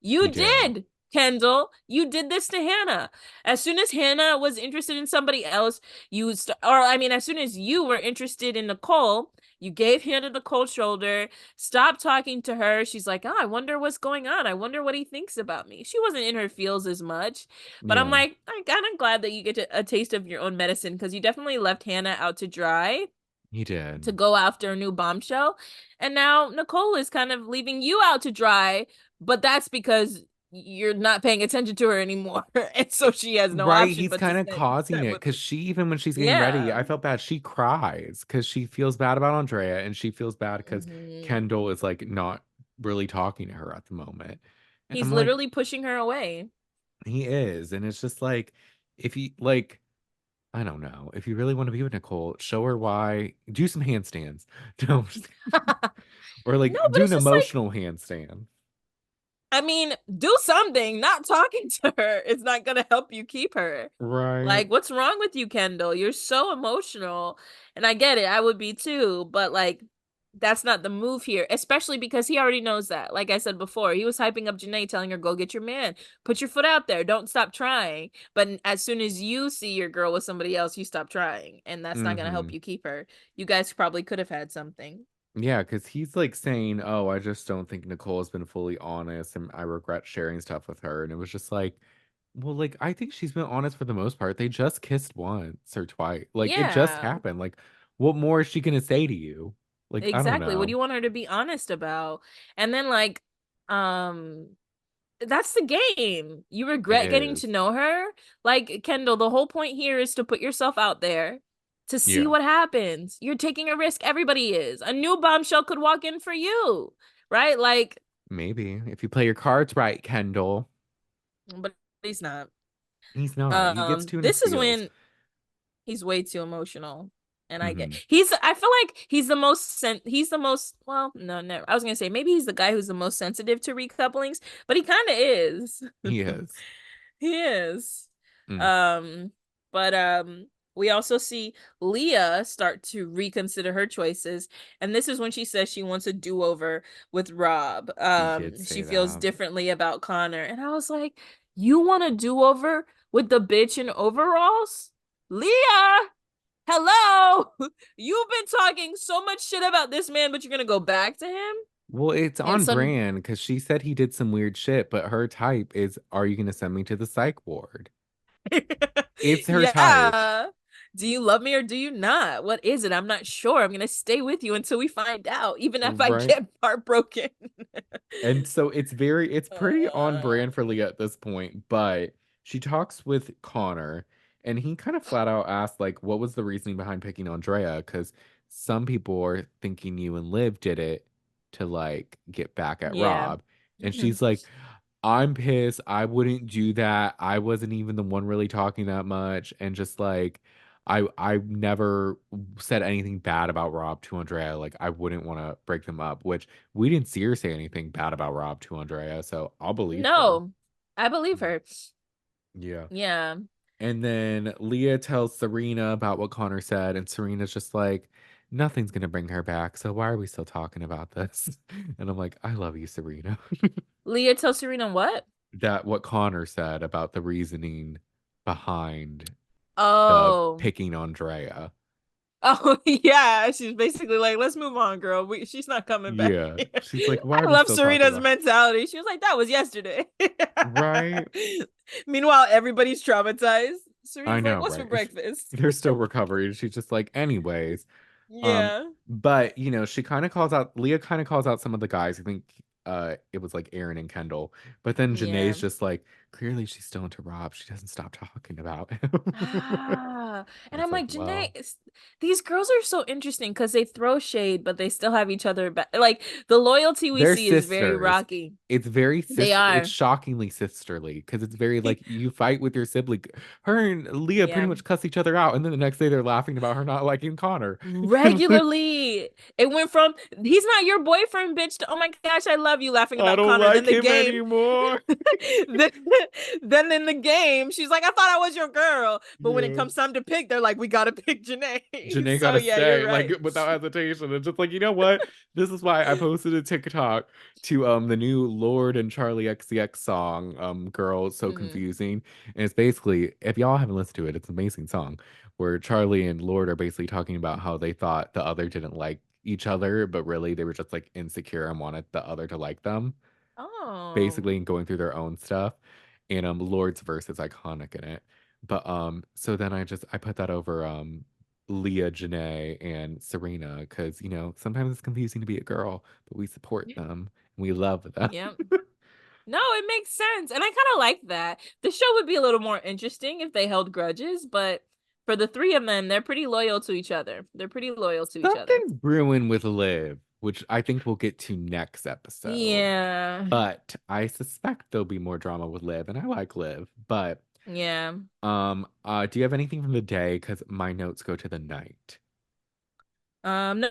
He You did. did, Kendall. You did this to Hannah. As soon as Hannah was interested in somebody else, or I mean, as soon as you were interested in Nicole, you gave Hannah the cold shoulder, stopped talking to her. She's like, oh, I wonder what's going on. I wonder what he thinks about me. She wasn't in her feels as much. But I'm Yeah. like, I'm kind of glad that you get a taste of your own medicine because you definitely left Hannah out to dry He to did. go after a new bombshell. And now Nicole is kind of leaving you out to dry, but that's because you're not paying attention to her anymore. And so she has no Right, option he's but to kind of spend causing time it with because she, even when she's getting ready, yeah. I felt bad. She cries because she feels bad about Andrea and she feels bad because Mhm. Kendall is like not really talking to her at the moment. And He's I'm like, literally pushing her away. he is. And it's just like, if he, like, I don't know, if you really want to be with Nicole, show her why, do some handstands. No, I'm just or No, like but do an it's just like, emotional handstand. I mean, do something. Not talking to her is not going to help you keep her. Right. Like, what's wrong with you, Kendall? You're so emotional. And I get it. I would be too. But, like, that's not the move here, especially because he already knows that. Like I said before, he was hyping up JaNa, telling her, go get your man. Put your foot out there. Don't stop trying. But as soon as you see your girl with somebody else, you stop trying. And that's not going to help Mm-hmm. you keep her. You guys probably could have had something. Yeah, because he's like saying, "Oh, I just don't think Nicole has been fully honest, and I regret sharing stuff with her." And it was just like, well, like I think she's been honest for the most part. They just kissed once or twice. Like it just Yeah. happened. Like, what more is she gonna say to you? Like, I don't Exactly. What do know. you want her to be honest about? And then like um that's the game. You It regret getting is. to know her. Like Kendall, the whole point here is to put yourself out there to see Yeah, what happens. You're taking a risk. Everybody is. A new bombshell could walk in for you, right? Like, maybe if you play your cards right, Kendall. but he's not. He's not. He gets too in his This is feels. when he's way too emotional. And I get Hmm. I feel like he's the most well, no, never. I was gonna say maybe he's the guy who's the most sensitive to recouplings, but he kind of is. He is. He is. Mm, Um, but we also see Leah start to reconsider her choices, and this is when she says she wants a do-over with Rob. he did She say feels that. differently about Connor, and I was like, "You want a do-over with the bitch in overalls, Leah?" Hello, you've been talking so much shit about this man, but you're gonna go back to him Well, it's and on some brand because she said he did some weird shit, but her type is, "Are you gonna send me to the psych ward?" It's her type, yeah. Do you love me or do you not? What is it? I'm not sure. I'm gonna stay with you until we find out, even if I right? get heartbroken. And so it's pretty on uh, brand for Leah at this point, but she talks with Connor and he kind of flat out asked, like, what was the reasoning behind picking Andrea? Because some people are thinking you and Liv did it to like get back at yeah. Rob. And she's like, I'm pissed. I wouldn't do that. I wasn't even the one really talking that much. And just like I never said anything bad about Rob to Andrea. Like I wouldn't want to break them up, which we didn't see her say anything bad about Rob to Andrea, so I'll believe her. No, I believe Mhm. her. Yeah. Yeah. And then Leah tells Serena about what Connor said, and Serena's just like, nothing's gonna bring her back, so why are we still talking about this? And I'm like, I love you, Serena. Leah tells Serena what? That what Connor said about the reasoning behind the Oh. picking Andrea. Oh yeah, she's basically like, let's move on, girl. She's not coming back Yeah. here. She's like, why are I we love still talking Serena's about mentality. She was like, that was yesterday. right? Meanwhile, everybody's traumatized. I Serena's like, know, what's for right? breakfast? They're still recovering. She's just like, anyways. Um, Yeah. but she kind of calls out Leah kind of calls out some of the guys. I think it was like Aaron and Kendall. But then Yeah. Janae's just like, clearly she's still into Rob. She doesn't stop talking about him. Ah, And and it's I'm like, like, Janae, well, these girls are so interesting because they throw shade, but they still have each other back. Like the loyalty we they're see is very sisters. rocky. It's very They it's are. shockingly sisterly because it's very like you fight with your sibling. Her and Leah pretty Yeah. much cuss each other out, and then the next day they're laughing about her not liking Connor. Regularly. It went from he's not your boyfriend, bitch, to oh my gosh, I love you laughing I about don't Connor. Then like the him game, anymore. then, then in the game, she's like, I thought I was your girl. But when it Yeah. comes time to pick, they're like, we gotta pick Janae. Janae So gotta yeah, you're stay, like right. without hesitation. And just like, you know what? This is why I posted a TikTok to the new Lord and Charlie XCX song, Girl, It's So Hmm. Confusing. And it's basically, if y'all haven't listened to it, it's an amazing song where Charlie and Lord are basically talking about how they thought the other didn't like each other, but really they were just like insecure and wanted the other to like them, Oh. basically, and going through their own stuff. And Lord's verse is iconic in it. But so then I put that over Leah, Janae, and Serena because sometimes it's confusing to be a girl, but we support them and we love them. Yep. No, it makes sense. And I kind of like that. The show would be a little more interesting if they held grudges, but for the three of them, they're pretty loyal to each other. They're pretty loyal to each other. Something's brewing with Liv, which I think we'll get to next episode. Yeah. But I suspect there'll be more drama with Liv, and I like Liv. But Yeah. do you have anything from the day? Because my notes go to the night. No.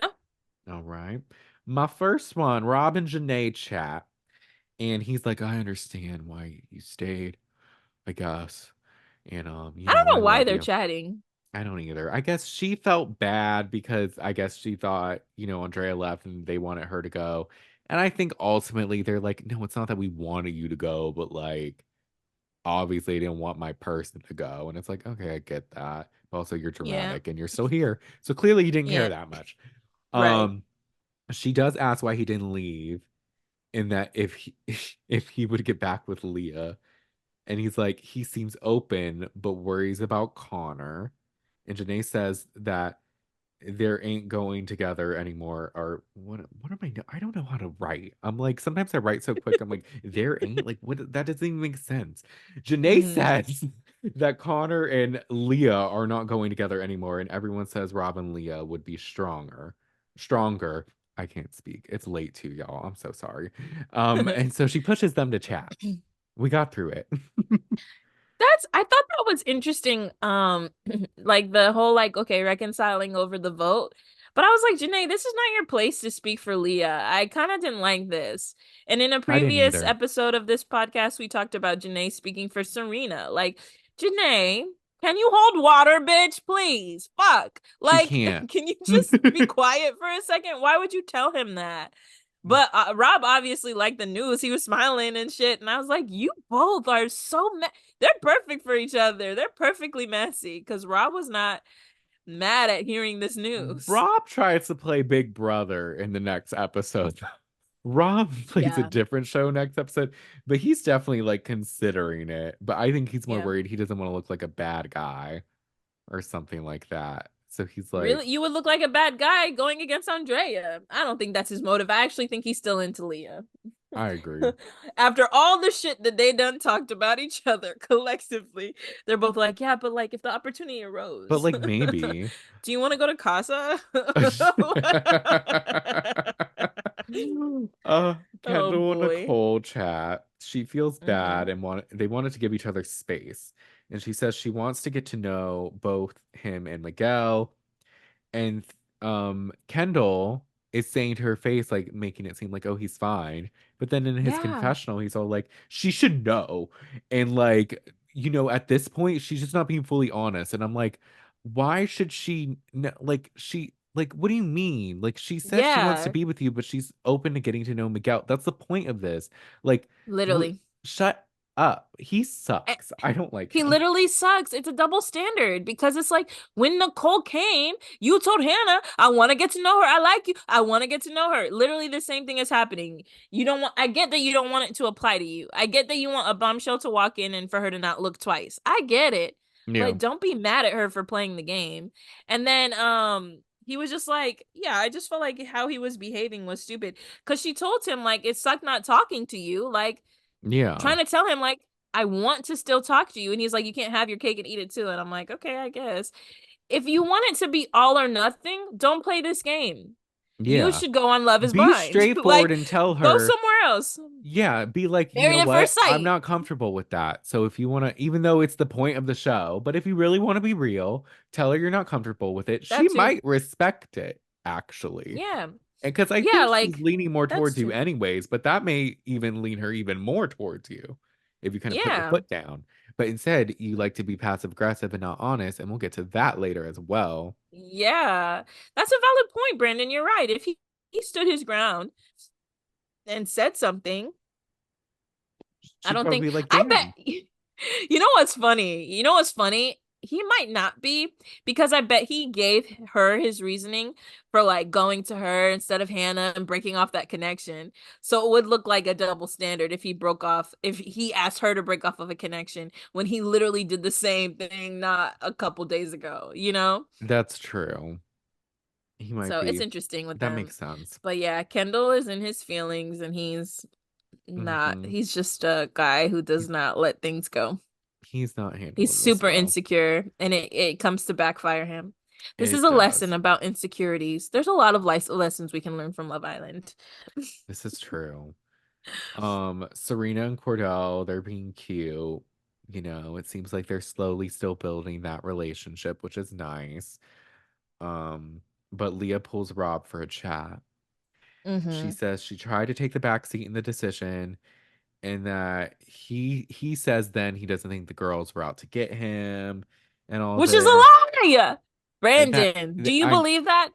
All right. My first one, Rob and JaNa chat. And he's like, I understand why you stayed, I guess. And I don't I know why love they're you. chatting. I don't either. I guess she felt bad because I guess she thought, Andrea left and they wanted her to go. And I think ultimately they're like, no, it's not that we wanted you to go, but like obviously they didn't want my person to go. And it's like, okay, I get that. But also you're Yeah. dramatic and you're still here. So clearly you didn't care Yeah. that much. Right. Um, she does ask why he didn't leave, in that if he if he would get back with Leah, and he's like he seems open but worries about Connor, and Janae says that there ain't going together anymore, or what am I don't know how to write. I'm like sometimes I write so quick I'm like there ain't, like, what, that doesn't even make sense. Janae Hmm. says that Connor and Leah are not going together anymore, and everyone says Rob and Leah would be stronger. I can't speak. It's late too, y'all. I'm so sorry. And so she pushes them to chat. We got through it. I thought that was interesting. Like the whole like, okay, reconciling over the vote. But I was like, Janae, this is not your place to speak for Leah. I kind of didn't like this. And in a I didn't previous either. episode of this podcast, we talked about Janae speaking for Serena. Like, Janae, can you hold water, bitch? Please. Fuck. She Like, can't. can you just be quiet for a second? Why would you tell him that? But Rob obviously liked the news. He was smiling and shit. And I was like, you both are so they're perfect for each other. They're perfectly messy because Rob was not mad at hearing this news. Rob tries to play Big Brother in the next episode. Rob plays a Yeah. different show next episode, but he's definitely like considering it. But I think he's more Yeah. worried he doesn't want to look like a bad guy or something like that. So he's Really? like, You would look like a bad guy going against Andrea. I don't think that's his motive. I actually think he's still into Leah. I agree. After all the shit that they done talked about each other collectively, they're both like, yeah, but like if the opportunity But arose, like maybe. do you want to go to Casa? Oh Kendall and boy. Nicole chat. She feels bad Hmm. and they wanted to give each other space. And she says she wants to get to know both him and Miguel. And Kendall is saying to her face, like making it seem like, oh, he's fine. But then in his Yeah. confessional, he's all like, she should know. And like, at this point, she's just not being fully honest. And I'm like, why should she like what do you mean? Like she says she wants to Yeah. be with you, but she's open to getting to know Miguel. That's the point of this. Like, what Literally. shut up. He Eh, sucks. I don't like He him. literally sucks. It's a double standard because it's like when Nicole came, you told Hannah, I want to get to know her. I like you. I want to get to know her. Literally the same thing is happening. You don't want, I get that you don't want it to apply to you. I get that you want a bombshell to walk in and for her to not look twice. I get it. Yeah. But don't be mad at her for playing the game. And then he was just like, yeah, I just felt like how he was behaving was stupid. Cause she told him like it sucked not talking to you. Like Yeah. trying to tell him like I want to still talk to you. And he's like, you can't have your cake and eat it too. And I'm like, okay, I guess. If you want it to be all or nothing, don't play this game. You Yeah. should go on Love is Be Blind. straightforward Like, and tell go her, somewhere else. yeah, be like, you Married know at first what? I'm sight. not comfortable with that. So if you want to, even though it's the point of the show, but if you really want to be real, tell her you're not comfortable with it. She That too. might respect it, actually. Yeah. And because I Yeah, think she's like leaning more that's towards you true. anyways, but that may even lean her even more towards you if you kind of put your Yeah. foot down. But instead, you like to be passive aggressive and not honest, and we'll get to that later as well. Yeah. That's a valid point, Brandon. You're right. If he stood his ground and said something, I She'd don't probably think be like, I damn. bet you know what's funny? You know what's funny? He might not be because I bet he gave her his reasoning for like going to her instead of Hannah and breaking off that connection. So it would look like a double standard if he asked her to break off of a connection when he literally did the same thing not a couple days ago, you know? That's true. He might So it's be. interesting with That them. makes sense. But yeah, Kendall is in his feelings and Hmm. he's just a guy who does not let things go. He's not He's handling this super well. insecure and it comes to backfire him. This is It a lesson does. about insecurities. There's a lot of life lessons we can learn from Love Island. This is true. Serena and Cordell, they're being cute. You know, it seems like they're slowly still building that relationship, which is nice. Um, but Leah pulls Rob for a chat. She Mm-hmm. says she tried to take the back seat in the decision, and that he says then he doesn't think the girls were out to get him and all Which is a this. lie. And that Brandon, do you I believe that?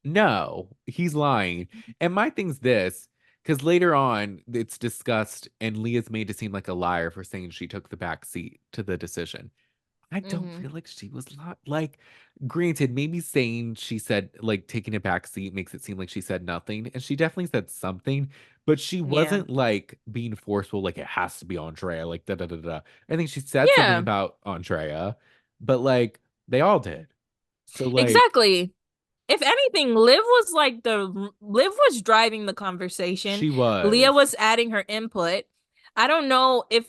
no, he's lying. And my thing's this, because later on it's discussed and Leah's made to seem like a liar for saying she took the back seat to the decision. I don't Mm-hmm. feel like she was not like, granted, maybe saying she said like taking a back seat makes it seem like she said nothing. And she definitely said something, but she Yeah. wasn't like being forceful, like it has to be Andrea, like da da da da. I think she said something Yeah. about Andrea, but like they all did. So like Exactly. If anything, Liv was driving the conversation. she Leah was. was adding her input. I don't know if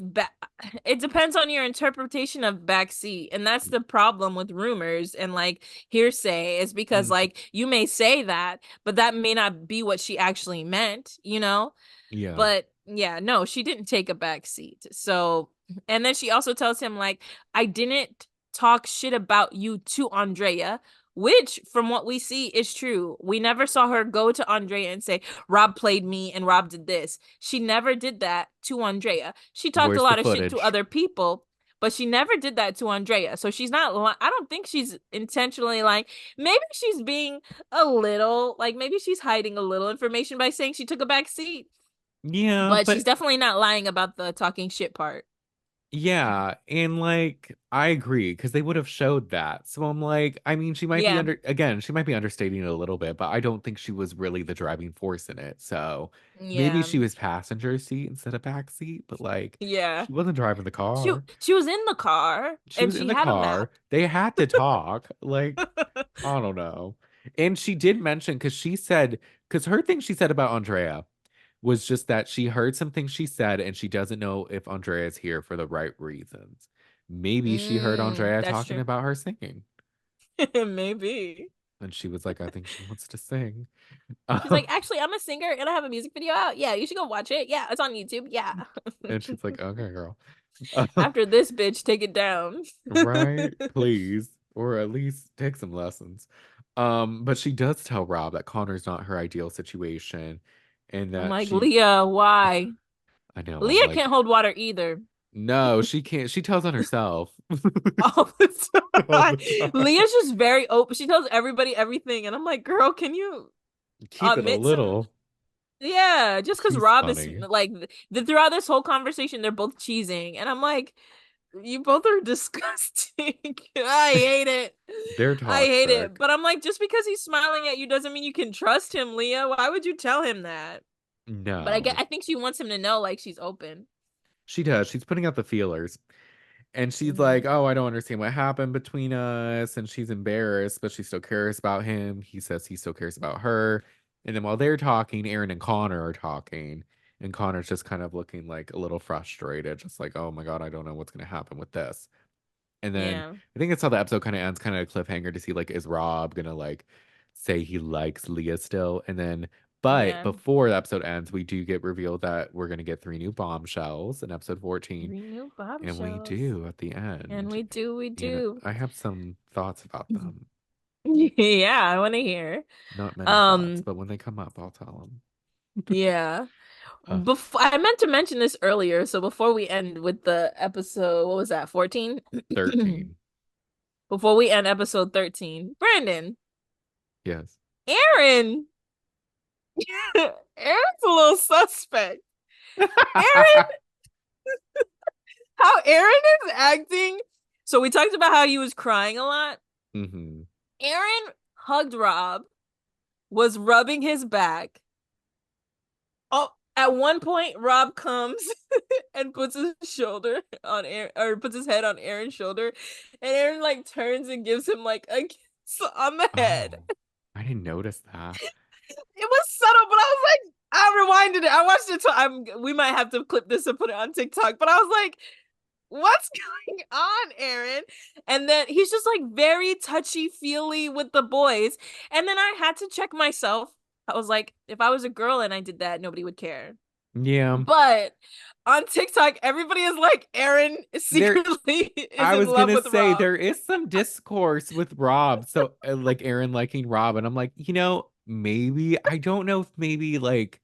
it depends on your interpretation of backseat, and that's the problem with rumors and like hearsay is because Mm, like you may say that, but that may not be what she actually meant, you know? yeah. But yeah, no, she didn't take a back seat. So, and then she also tells him, like, I didn't talk shit about you to Andrea, which, from what we see, is true. We never saw her go to Andrea and say, Rob played me and Rob did this. She never did that to Andrea. She talked a Where's the lot of shit to footage? other people. But she never did that to Andrea. So she's not, I don't think she's intentionally like, maybe she's being a little, like, maybe she's hiding a little information by saying she took a back seat. Yeah, But she's but definitely not lying about the talking shit part. yeah, and like I agree because they would have showed that. So I'm like, I mean, she might be Yeah. under again, she might be understating it a little bit, but I don't think she was really the driving force in it. So maybe Yeah. she was passenger seat instead of back seat, but like Yeah. she wasn't driving the car. She was in the car She and was in she the had a map. car. They had to talk. Like, I don't know. And she did mention because she said, because her thing she said about Andrea was just that she heard some things she said and she doesn't know if Andrea is here for the right reasons. Maybe she heard Andrea That's talking true. about her singing. Maybe. And she was like, I think she wants to sing. She's like, actually, I'm a singer and I have a music video out. Yeah, you should go watch it. Yeah, it's on YouTube. Yeah. And she's like, okay, girl. After this bitch, take it down. Right? Please. Or at least take some lessons. But she does tell Rob that Connor's not her ideal situation and I'm that like, she Leah, why? I know, I'm Leah like, can't hold water either. no, she can't. She tells on herself All the all time. the time. Leah's just very open. She tells everybody everything. And I'm like, girl, can you Keep it a admit some little. yeah, just because She's Rob is funny. like throughout this whole conversation, they're both cheesing, and I'm like, you both are disgusting. I hate it. They're I hate it. toxic. But I'm like, just because he's smiling at you doesn't mean you can trust him, Leah. Why would you tell him that? But No, I think she wants him to know like she's open. she does. She's putting out the feelers. And she's like, Mhm. "Oh, I don't understand what happened between us." And she's embarrassed, but she still cares about him. He says he still cares about her. And then while they're talking, Aaron and Connor are talking. And Connor's just kind of looking like a little frustrated, just like, "Oh my God, I don't know what's going to happen with this." And then Yeah. I think it's how the episode kind of ends, kind of a cliffhanger to see like, is Rob gonna like say he likes Leah still? And then, but Yeah. before the episode ends, we do get revealed that we're gonna get three new bombshells in episode 14. 3 new And we bombshells. do at the And end. we And do. I have some thoughts about them. Yeah, I want to hear. Not many thoughts, Um, but when they come up, I'll tell them. yeah. Uh, Before I meant to mention this earlier, so before we end with the episode, what was that, 14? 13. Before we end episode 13, Brandon, Yes. Aaron, Aaron's a little suspect. Aaron, how Aaron is acting. So we talked about how he was crying a lot. hmm Aaron hugged Rob, was rubbing his back. Oh, at one point, Rob comes and puts his shoulder on Aaron, or puts his head on Aaron's shoulder, and Aaron like turns and gives him like a kiss on the head. Oh, I didn't notice that. It was subtle, but I was like, I rewinded it. I watched it. We might have to clip this and put it on TikTok. But I was like, what's going on, Aaron? And then he's just like very touchy feely with the boys. And then I had to check myself. I was like, if I was a girl and I did that, nobody would care. Yeah. But on TikTok, everybody is like, Aaron There secretly is I in was love gonna with say Rob. there is some discourse with Rob. So like Aaron liking Rob, and I'm like, maybe I don't know if maybe like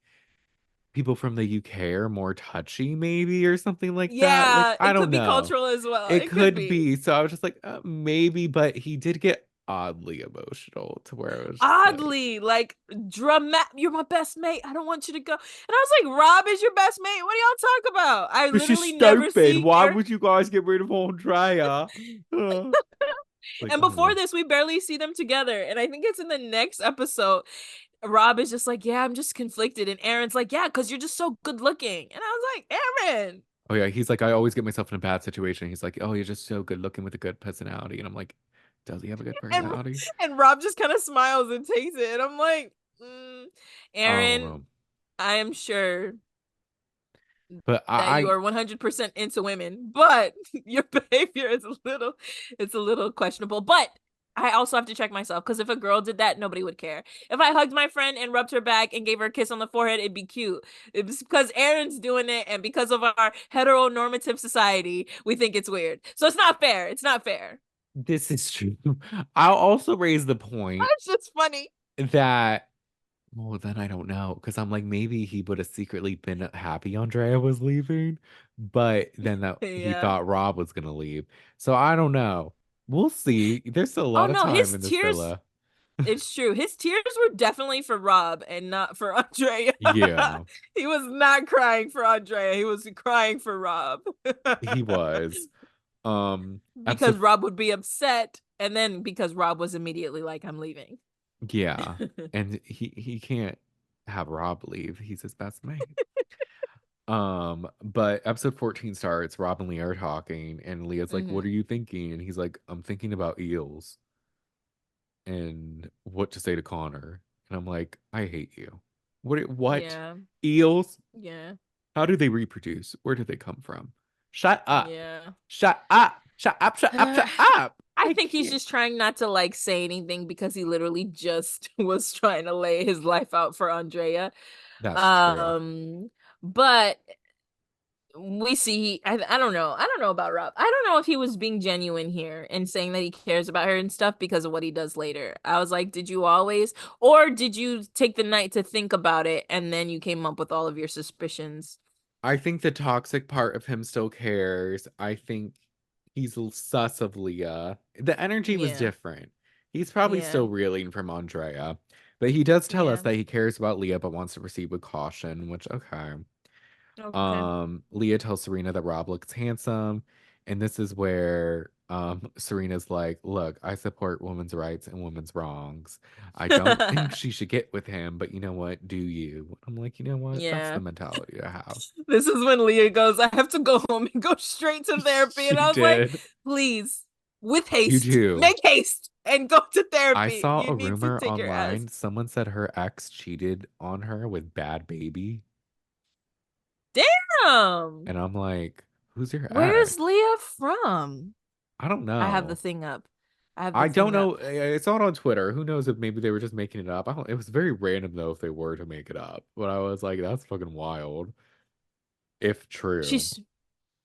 people from the UK are more touchy, maybe or something like that. Like Yeah, I it don't could be know. cultural as well. It It could could be. be. So I was just like, maybe, but he did get oddly emotional to where I was just like, Oddly, like dramatic. You're my best mate. I don't want you to go. And I was like, Rob is your best mate. What do y'all talk about? I this is literally never stupid. see Why Aaron. would you guys get rid of Andrea? Uh, like, And before oh. this, we barely see them together. And I think it's in the next episode. Rob is just like, yeah, I'm just conflicted. And Aaron's like, yeah, because you're just so good looking. And I was like, Aaron. Oh yeah, he's like, I always get myself in a bad situation. He's like, oh, you're just so good looking with a good personality. And I'm like, does he have a good And personality? and Rob just kind of smiles and takes it. And I'm like, I don't Aaron, know. I am sure But that you I are 100% into women, but your behavior is it's a little questionable. But I also have to check myself because if a girl did that, nobody would care. If I hugged my friend and rubbed her back and gave her a kiss on the forehead, it'd be cute. It's because Aaron's doing it, and because of our heteronormative society, we think it's weird. So it's not fair. It's not fair. this is true. I'll also raise the point It's just funny. that, well, then I don't know. Because I'm like, maybe he would have secretly been happy Andrea was leaving, but then that he Yeah. thought Rob was gonna leave. So I don't know. We'll see. There's still a Oh lot of no, time his in this tears. villa. It's true. His tears were definitely for Rob and not for Andrea. Yeah, He was not crying for Andrea. He was crying for Rob. he was. Because Episode Rob would be upset. And then because Rob was immediately like, I'm leaving. Yeah. And he can't have Rob leave. He's his best mate. But episode 14 starts, Rob and Leah are talking, and Leah's like, "What are Hmm. you thinking?" And he's like, "I'm thinking about eels and what to say to Connor." And I'm like, "I hate you. What? Yeah. Eels? Yeah. How do they reproduce? Where do they come from? Shut up. Yeah. Shut up. Shut up. Shut up. Shut up. I I think he's can't." just trying not to like say anything because he literally just was trying to lay his life out for Andrea. That's true. Um, but we see I don't know. I don't know about Rob. I don't know if he was being genuine here and saying that he cares about her and stuff because of what he does later. I was like, did you always, or did you take the night to think about it and then you came up with all of your suspicions? I think the toxic part of him still cares. I think he's sus of Leah. The energy was Yeah. different. He's probably Yeah. still reeling from Andrea, but he does tell us Yeah. that he cares about Leah but wants to proceed with caution, which okay. Okay. Leah tells Serena that Rob looks handsome, and this is where Serena's like, look, I support women's rights and women's wrongs. I don't think she should get with him, but you know what? Do you? I'm like, you know what? That's the Yeah. mentality to have. This is when Leah goes, I have to go home and go straight to therapy. She And I was like, did. please, with You haste, do. make haste and go to I therapy. saw You a need to rumor take your ass. online. Someone said her ex cheated on her with Bad Baby. Damn. And I'm like, who's your Where's ex? Leah from? I don't I have the know. thing up. I have the I don't thing up. know. It's not on Twitter. Who knows if maybe they were just making it up. I don't, it was very random though if they were to make it up. But I was like, that's fucking wild. If true. She's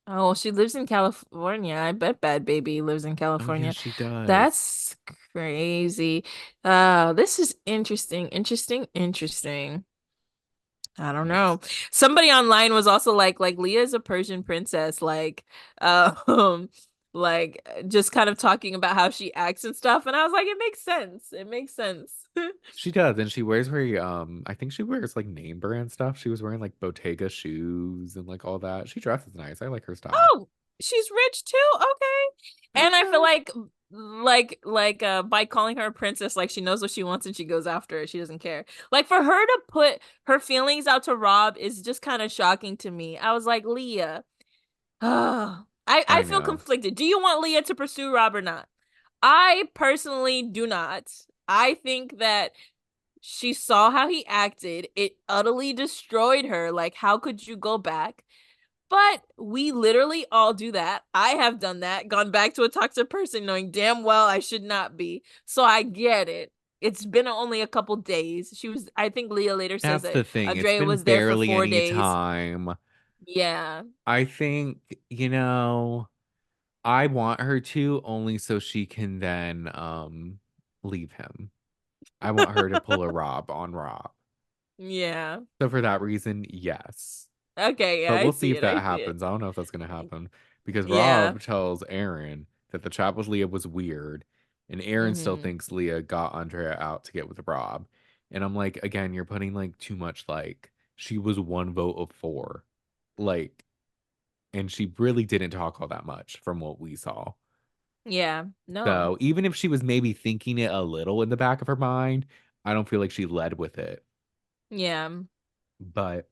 Oh, she lives in California. I bet Bad Baby lives in Oh yeah, California. she does. That's crazy. This is interesting, interesting, interesting. I don't Yes. know. Somebody online was also like Leah is a Persian princess, um, just kind of talking about how she acts and stuff, and I was like, it makes sense. It makes sense. She does, and she wears very I think she wears like name brand stuff. She was wearing like Bottega shoes and like all that. She dresses nice. I like her style. Oh, she's rich too. Okay. And I feel Okay. like by calling her a princess, like she knows what she wants and she goes after it. She doesn't care. Like for her to put her feelings out to Rob is just kind of shocking to me. I was like, Leah, I I feel know. conflicted. Do you want Leah to pursue Rob or not? I personally do not. I think that she saw how he acted. It utterly destroyed her. Like, how could you go back? But we literally all do that. I have done that, gone back to a toxic person knowing damn well I should not be. So I get it. It's been only a couple days. I think Leah later says That's that the thing. It's Andrea been was there for barely four any days. time. Yeah. I think, I want her to only so she can then leave him. I want her to pull a Rob on Rob. Yeah. So for that reason, yes. Okay, yeah, But I we'll see see if it. that I see it. happens. I don't know if that's gonna happen. Because Yeah. Rob tells Aaron that the chat with Leah was weird, and Aaron still Hmm. thinks Leah got Andrea out to get with Rob. And I'm like, again, you're putting like too much like she was one vote of four. Like, and she really didn't talk all that much from what we saw. Yeah. No. So even if she was maybe thinking it a little in the back of her mind, I don't feel like she led with it. Yeah. But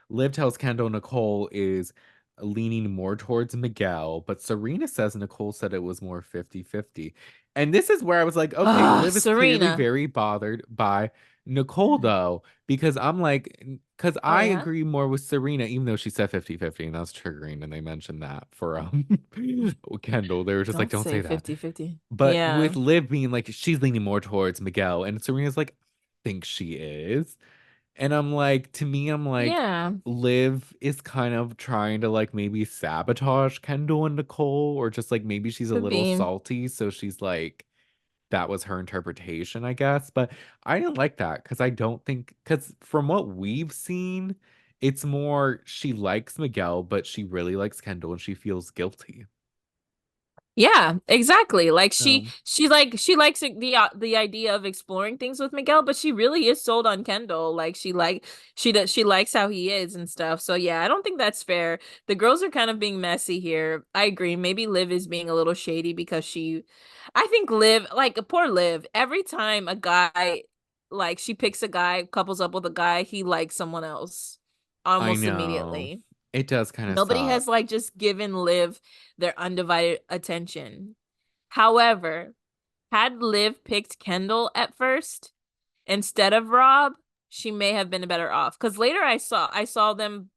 Liv tells Kendall Nicole is leaning more towards Miguel, but Serena says Nicole said it was more 50-50. And this is where I was like, okay, Ah, Liv is clearly Serena. very bothered by Nicole, though, because I'm like, because Oh I yeah. agree more with Serena, even though she said 50-50, and that's triggering. And they mentioned that for Kendall. They were just like, Don't don't say say that. 50-50. But Yeah. with Liv being like, she's leaning more towards Miguel, and Serena's like, I think she is. And I'm like, to me, I'm like, Yeah. Liv is kind of trying to like maybe sabotage Kendall and Nicole, or just like maybe she's a Could little be. salty. So she's like, that was her interpretation, I guess. But I didn't like that because I don't think, because from what we've seen, it's more she likes Miguel, but she really likes Kendall and she feels guilty. Yeah, exactly. Like So she likes the idea of exploring things with Miguel, but she really is sold on Kendall. Like she likes how he is and stuff. So yeah, I don't think that's fair. The girls are kind of being messy here. I agree. Maybe Liv is being a little shady because I think Liv, like poor Liv, every time a guy like she picks a guy, couples up with a guy, he likes someone else I almost know immediately. it does kind of Nobody suck. has like just given Liv their undivided attention. However, had Liv picked Kendall at first instead of Rob, she may have been better off. Because later I saw them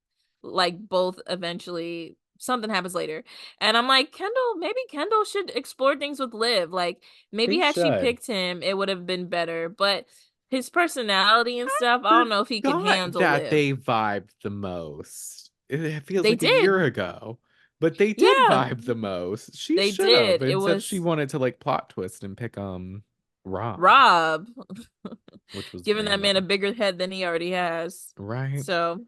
like both eventually something happens later. And I'm like, maybe Kendall should explore things with Liv. Like maybe They had she should. picked him, it would have been better. But his personality and stuff, I don't know if he can Forgot handle that Liv. they vibed the most. It feels They like a year did. ago, but they did Yeah, vibe the most. She they should have. did. It Instead, she was wanted to like plot twist and pick Rob, Rob. which was Giving that man a random, bigger head than he already has. right? So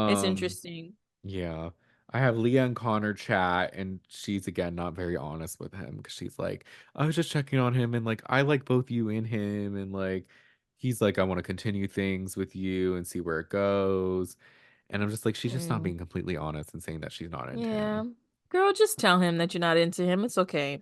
it's Um, interesting. yeah. I have Leah and Connor chat, and she's again not very honest with him because she's like, I was just checking on him, and like I like both you and him, and like he's like, I want to continue things with you and see where it goes. And I'm just like, she's just not Mm, being completely honest and saying that she's not into yeah. him. Girl, just tell him that you're not into him. It's okay.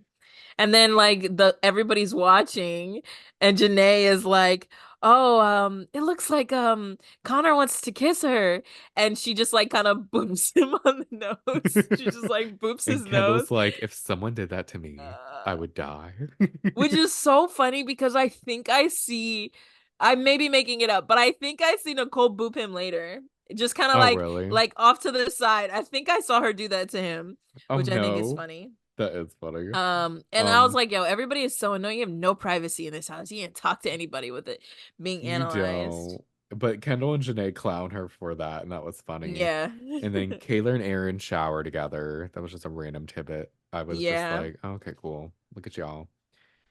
And then like the everybody's watching and JaNa is like, "Oh, it looks like Connor wants to kiss her." And she just like kind of boops him on the nose. She just like boops his And nose. Kendall's like, if someone did that to me, I Uh, would die. which is so funny because I think I may be making it up, but I think I see Nicole boop him later. Just kind of Oh, really? like off to the side. I think I saw her do that to him, Oh which I think is no. funny. That is funny. And I was Um, like, yo, everybody is so annoying. You have no privacy in this house. You can't talk to anybody with it being you analyzed. don't. But Kendall and JaNa clown her for that, and that was funny. Yeah. And then Kayla and Aaron shower together. That was just a random tidbit. I was just Yeah. like, oh, okay, cool. Look at y'all.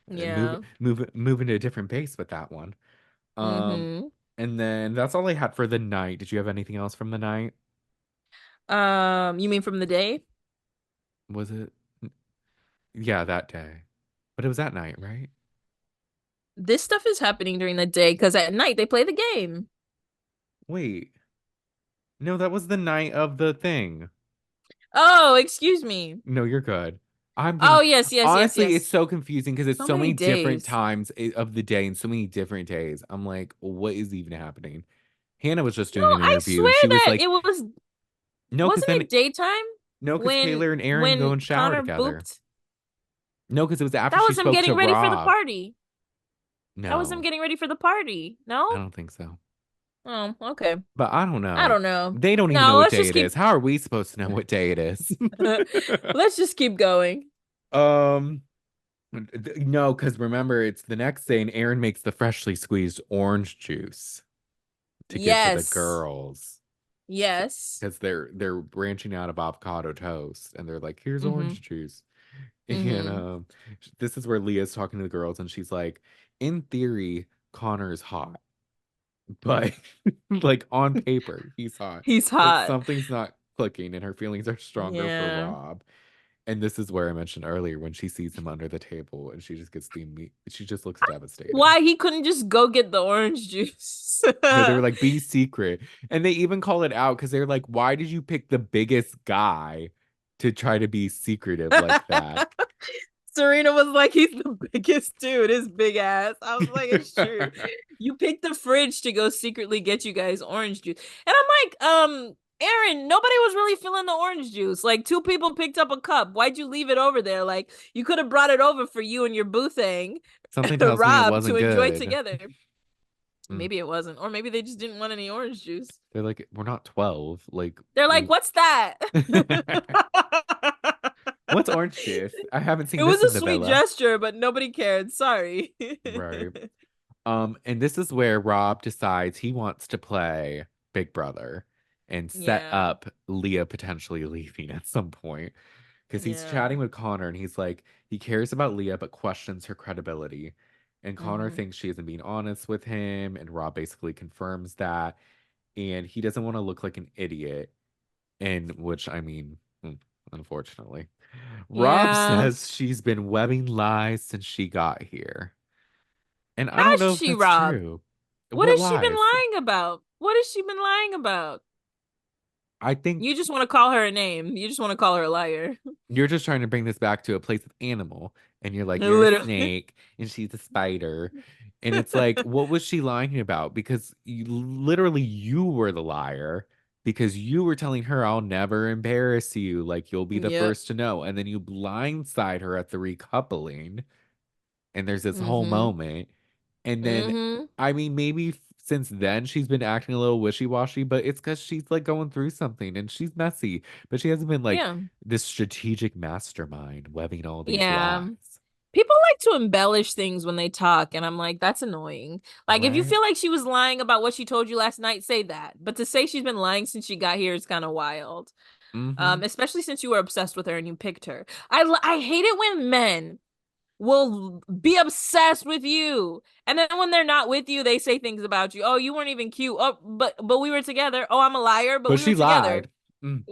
Yeah. Moving to a different base with that one. Um, Mm-hmm. and then that's all I had for the night. Did you have anything else from the night? You mean from the day? Was it? Yeah, that day. But it was that night, right? This stuff is happening during the day because at night they play the game. Wait. No, that was the night of the thing. Oh, excuse me. No, you're good. I'm Oh, conf yes, yes, yes, Honestly, it's yes. so confusing because it's So so many many different days. times of the day and so many different days. I'm like, what is even happening? Hannah was just No, doing an I interview and swear she was that like, it was no, because wasn't then it daytime no, because Kayla and Aaron go when and shower Connor together. booped? No, because it was after That she was him spoke to getting ready for the Rob. party. That was him No, getting ready for the party. I No? don't think so. Oh, okay. But I don't I know. don't know. They don't even know No, what let's day just it is. keep How are we supposed to know what day it is? let's just keep going. Um, no, because remember, it's the next day, and Aaron makes the freshly squeezed orange juice to give to the Yes. girls Yes. because they're branching out of avocado toast, and they're like, "Here's Mm-hmm. orange juice." And Mm-hmm. this is where Leah's talking to the girls, and she's like, "In theory, Connor's hot, but like on paper, he's hot, He's but hot. something's not clicking, and her feelings are stronger for Yeah. Rob." And this is where I mentioned earlier when she sees him under the table, and she just looks devastated. Why he couldn't just go get the orange juice? No, they were like, be secret. And they even call it out because they're like, why did you pick the biggest guy to try to be secretive like that? Serena was like, he's the biggest dude, his big ass. I was like, it's true. You picked the fridge to go secretly get you guys orange juice. And I'm like, Aaron, nobody was really feeling the orange juice. Like two people picked up a cup. Why'd you leave it over there? Like you could have brought it over for you and your boo thing, Something tells me it Rob, to wasn't enjoy good. together. Mm. Maybe it wasn't. Or maybe they just didn't want any orange juice. They're like, we're not 12. Like, They're like, what's that? what's orange juice? I haven't It seen was this in a the sweet villa. gesture, but nobody cared. Sorry. Right. And this is where Rob decides he wants to play Big Brother and set Yeah. up Leah potentially leaving at some point. Because he's Yeah. chatting with Connor and he's like, he cares about Leah but questions her credibility. And Connor Hmm. thinks she isn't being honest with him, and Rob basically confirms that. And he doesn't want to look like an idiot. And which, I mean, unfortunately. Rob Yeah. says she's been webbing lies since she got here. And I don't Has know if she, that's Rob? true. What What has she been lies? lying about? What has she been lying about? I think You just want to call her a name. You just want to call her a liar. you're just trying to bring this back to a place of animal, and you're like, you're a Literally. snake, and she's a spider. And it's like, what was she lying about? Because literally you were the liar because you were telling her, I'll never embarrass you. Like, you'll be the Yep. first to know. And then you blindside her at the recoupling. And there's this whole Mm-hmm. moment. And then, Mm-hmm. I mean, maybe since then she's been acting a little wishy-washy, but it's because she's like going through something and she's messy, but she hasn't been like Yeah. this strategic mastermind webbing all these Yeah. lies. People like to embellish things when they talk, and I'm like, that's annoying. Like, if you Right? feel like she was lying about what she told you last night, say that. But to say she's been lying since she got here is kind of wild. Mm-hmm. Especially since you were obsessed with her and you picked her. I hate it when men will be obsessed with you, and then when they're not with you, they say things about you. Oh, you weren't even cute. Oh, but we were together. Oh, I'm a liar, but But we were she together. lied. Mm,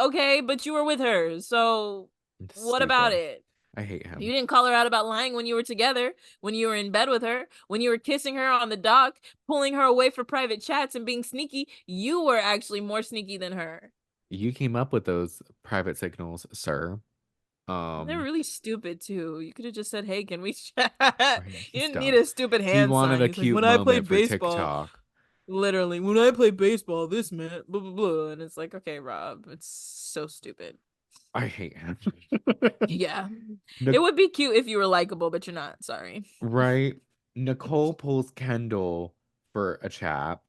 Okay, but you were with her. So what about stupid. it? I hate You him. didn't call her out about lying when you were together, when you were in bed with her, when you were kissing her on the dock, pulling her away for private chats and being sneaky. You were actually more sneaky than her. You came up with those private signals, sir. They're Um, really stupid too. You could have just said, "Hey, can we chat?" right, You he's didn't need dumb. a stupid He hand wanted sign. a He's like, cute "When I play moment for baseball, TikTok. literally, when I play baseball, this meant blah blah blah." And it's like, okay, Rob, it's so stupid. I hate him. Yeah. It Nic- would be cute if you were likable, but you're not. Sorry. right? Nicole pulls Kendall for a chat,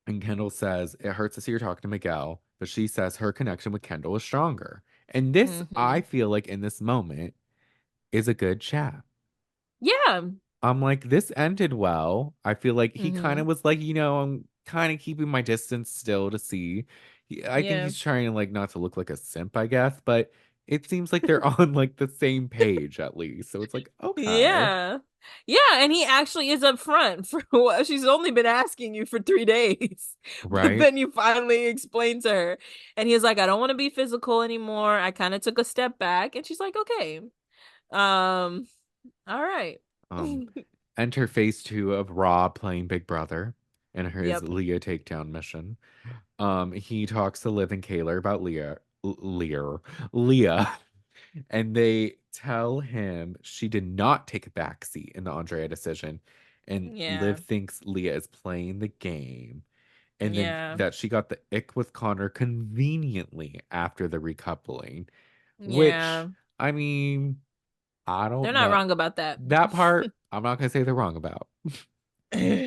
and Kendall says, it hurts to see her talking to Miguel, but she says her connection with Kendall is stronger. And this, Hmm. I feel like in this moment, is a good chat. Yeah. I'm like, this ended well. I feel like he kind Hmm. of was like, I'm kind of keeping my distance still to see. I think Yeah. he's trying like not to look like a simp, I guess, but it seems like they're on like the same page at least. So it's like, okay, Yeah. Yeah, and he actually is upfront for what she's only been asking you for 3 days. But right? then you finally explain to her. And he's like, I don't want to be physical anymore. I kind of took a step back. And she's like, okay. Um, all right. Um, Enter phase two of Rob playing Big Brother and his Yep. Leah takedown mission. He talks to Liv and Kayla about Leah, and they tell him she did not take a backseat in the Andrea decision, and Yeah. Liv thinks Leah is playing the game, and then Yeah. that she got the ick with Connor conveniently after the recoupling, which Yeah. I mean, I They're don't not know. wrong about that. That part, I'm not gonna say they're wrong about.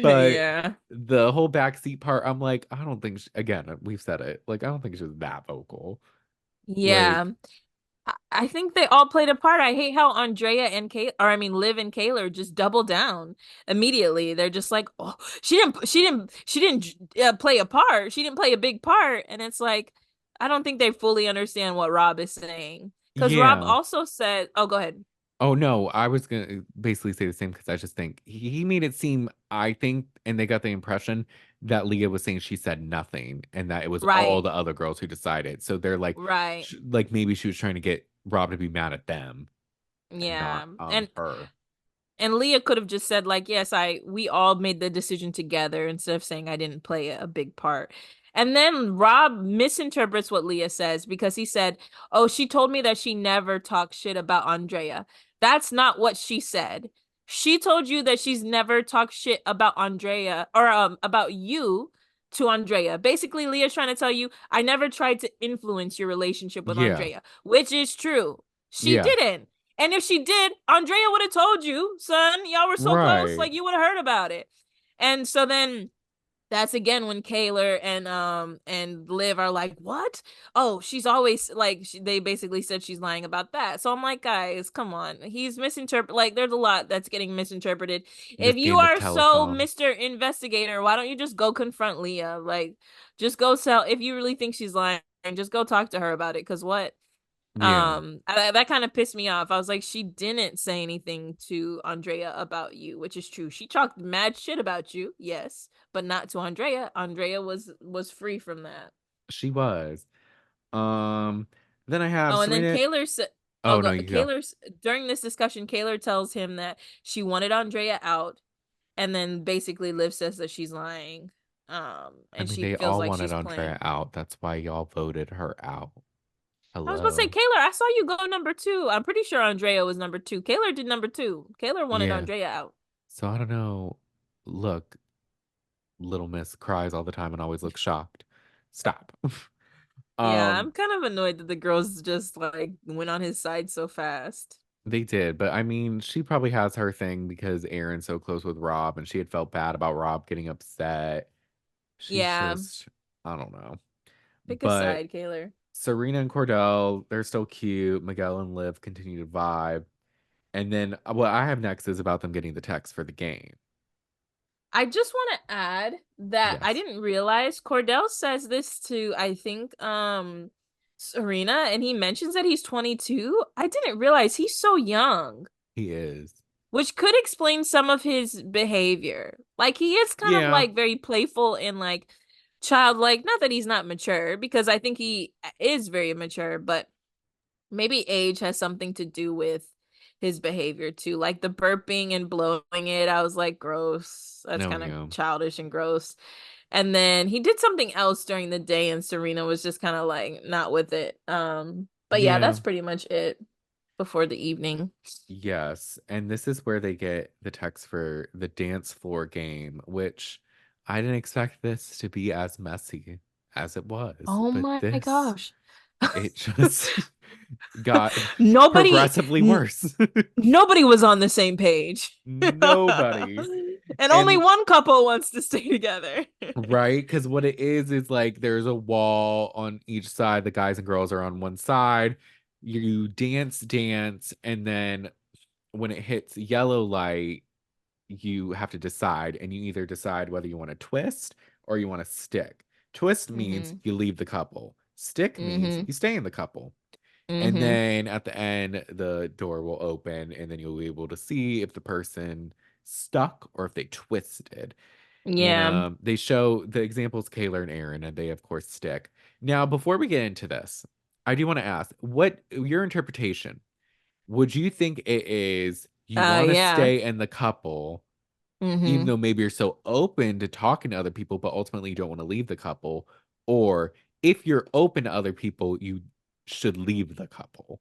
But Yeah. the whole backseat part, I'm like, I don't think, again, we've said it. Like, I don't think she was that vocal. Yeah. Like, I think they all played a part. I hate how Andrea and Kay, or I mean, Liv and Kayla just double down immediately. They're just like, "Oh, she didn't play a part. She didn't play a big part." And it's like, I don't think they fully understand what Rob is saying. Because Rob yeah. also said, "Oh, go ahead." Oh no, I was gonna basically say the same because I just think he made it seem, I think, and they got the impression that Leah was saying she said nothing and that it was all Right, the other girls who decided. So they're like, right, like maybe she was trying to get Rob to be mad at them and yeah, not and her. Leah could have just said like, "Yes, we all made the decision together," instead of saying I didn't play a big part. And then Rob misinterprets what Leah says because he said, "Oh, she told me that she never talks shit about Andrea." That's not what she said. She told you that she's never talked shit about Andrea or about you to Andrea. Basically, Leah's trying to tell you, "I never tried to influence your relationship with Yeah, Andrea," which is true. She yeah, didn't. And if she did, Andrea would have told you, son. Y'all were so close, right. like you would have heard about it. And so then that's again when Kayla and Liv are like, "What? Oh, she's always like they basically said she's lying about that." So I'm like, guys, come on. He's misinterpret like there's a lot that's getting misinterpreted. If This you game of are so telephone. Mr. Investigator, why don't you just go confront Leah? Like just go tell if you really think she's lying, just go talk to her about it cuz what? Yeah. That kind of pissed me off. I was like, she didn't say anything to Andrea about you, which is true. She talked mad shit about you, yes, but not to Andrea. Andrea was free from that. She was. Um, then I have Oh, and then Serena. Kaylor said, "Oh, Oh no, you go. Kaylor." During this discussion, Kaylor tells him that she wanted Andrea out, and then basically Liv says that she's lying, I and mean, she they feels all like wanted she's Andrea playing. out. That's why y'all voted her out. I was about to say, Hello. Kaylor, I saw you go number two. I'm pretty sure Andrea was number two. Kaylor did number two. Kaylor wanted Yeah. Andrea out. So I don't know. Look, Little Miss cries all the time and always looks shocked. Stop. Yeah, Um, I'm kind of annoyed that the girls just like went on his side so fast. they did, but I mean, she probably has her thing because Aaron's so close with Rob and she had felt bad about Rob getting upset. She's Yeah, just, I don't know. pick a But side, Kaylor. Serena and Cordell, they're still cute. Miguel and Liv continue to vibe. And then what I have next is about them getting the text for the game. I just want to add that I Yes, didn't realize Cordell says this to I think Serena and he mentions that he's 22. I didn't realize he's so young, he is. which could explain some of his behavior. Like he is kind of Yeah, like very playful and like childlike, not that he's not mature because I think he is very mature, but maybe age has something to do with his behavior too. Like the burping and blowing it, I was like, gross. That's no, kind of yeah. childish and gross. And then he did something else during the day, and Serena was just kind of like not with it. But yeah, Yeah, that's pretty much it. before the evening. Yes, and this is where they get the text for the dance floor game, which I didn't expect this to be as messy as it was, Oh but my this gosh. it just got Nobody progressively n- worse. nobody was on the same page. Nobody. And only And one couple wants to stay together. right, because what it is like there's a wall on each side. The guys and girls are on one side. You dance, and then when it hits yellow light, you have to decide, and you either decide whether you want to twist or you want to stick. Twist means Mhm. you leave the couple. Stick means Mhm. you stay in the couple. And Mhm. then at the end, the door will open, and then you'll be able to see if the person stuck or if they twisted. And Yeah. they show the examples Kayla and Aaron, and they of course stick. Now, before we get into this, I do want to ask, what your interpretation? Would you think it is you want to Yeah. stay in the couple, even Mhm. though maybe you're so open to talking to other people, but ultimately you don't want to leave the couple? Or if you're open to other people, you should leave the couple?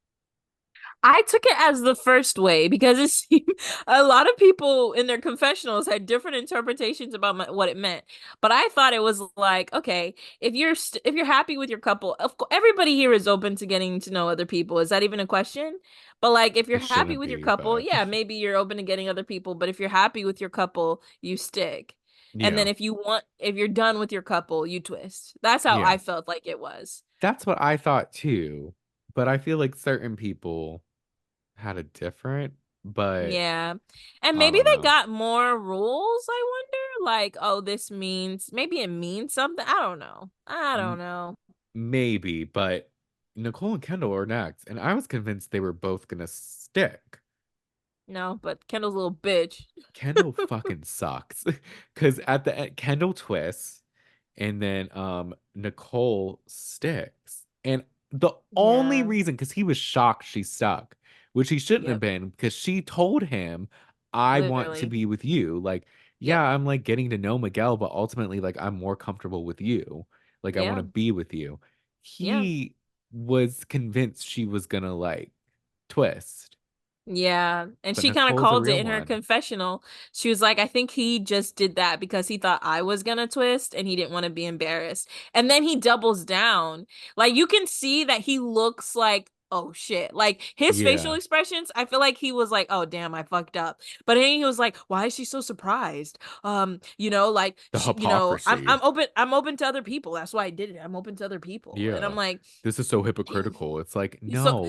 I took it as the first way because it seemed a lot of people in their confessionals had different interpretations about what it meant. But I thought it was like, okay, if you're happy with your couple, everybody here is open to getting to know other people. Is that even a question? But like, if you're It happy shouldn't with your be, couple, but yeah, maybe you're open to getting other people. But if you're happy with your couple, you stick. And then yeah, if you're done with your couple, you twist. That's how yeah. I felt like it was. That's what I thought too. But I feel like certain people had a different, but Yeah. And I maybe don't they know. got more rules, I wonder. Like, oh, this means maybe it means something. I don't know. I don't M- know. Maybe, but Nicole and Kendall are next, and I was convinced they were both gonna stick. No, but Kendall's a little bitch. Kendall fucking sucks. Cause at the end, Kendall twists and then Nicole sticks. And the only Yeah. reason, because he was shocked she stuck, which he shouldn't have Yep. been, because she told him, I want to Literally. be with you. Like, yeah, Yep. I'm like getting to know Miguel, but ultimately, like, I'm more comfortable with you. Like, I want Yeah. to be with you. Yeah. He was convinced she was gonna like twist, Yeah. And but she kind of Nicole's a called it real in her one. confessional. She was like, I think he just did that because he thought I was gonna twist and he didn't want to be embarrassed. And then he doubles down. Like you can see that he looks like, oh shit. Like his facial Yeah. expressions, I feel like he was like, oh damn, I fucked up. But then he was like, why is she so surprised? Like The she, hypocrisy. I'm open to other people. That's why I did it. I'm open to other people. And Yeah. I'm like, This is so hypocritical. It's like, so no.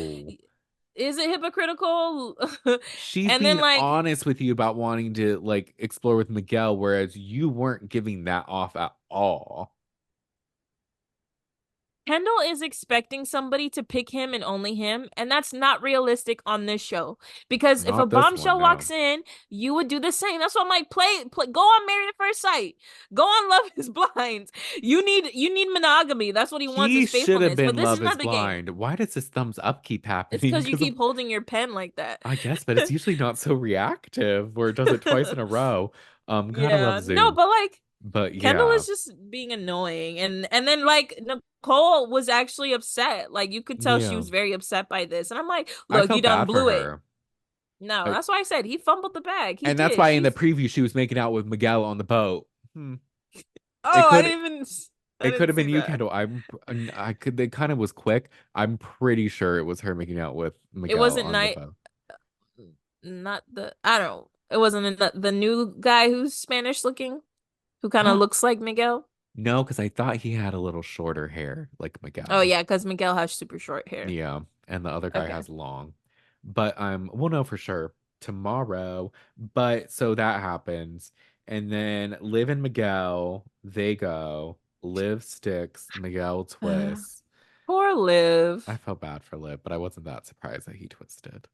is it hypocritical? She's And then being like honest with you about wanting to like explore with Miguel, whereas you weren't giving that off at all. Kendall is expecting somebody to pick him and only him, and that's not realistic on this show. Because if a Not this one, bombshell no. walks in, you would do the same. That's what I'm like, go on Married at First Sight. Go on Love is Blind. You need monogamy. That's what he wants He is should have faithfulness. But been this is Love is not the game. Blind. Why does this thumbs up keep It's happening? because you Because keep holding your pen like that. I guess, but it's usually not so reactive where it does it twice in a row. Kind of love Yeah. No, Zoom. but like But Kendall yeah. is just being annoying, and then like Nicole was actually upset. Like you could tell she Yeah. was very upset by this. And I'm like, I look, you felt done bad for blew it. her. No, I, that's why I said he fumbled the bag. He and that's did. why in the preview she was making out with Miguel on the boat. Hmm. It Oh, could I It could didn't have see been you, that. Kendall. I could. It kind of was quick. I'm pretty sure it was her making out with It Miguel wasn't on the night. boat. Not the. I don't. It wasn't the new guy who's Spanish looking, who kind of Huh? looks like Miguel. No, because I thought he had a little shorter hair like Oh Miguel. yeah, because Miguel has super short hair. Yeah, and the other guy Okay. has long. But we'll know for sure tomorrow. But so that happens, and then Liv and Miguel they go. Liv sticks. Miguel twists. Poor I Liv. felt bad for Liv, but I wasn't that surprised that he twisted.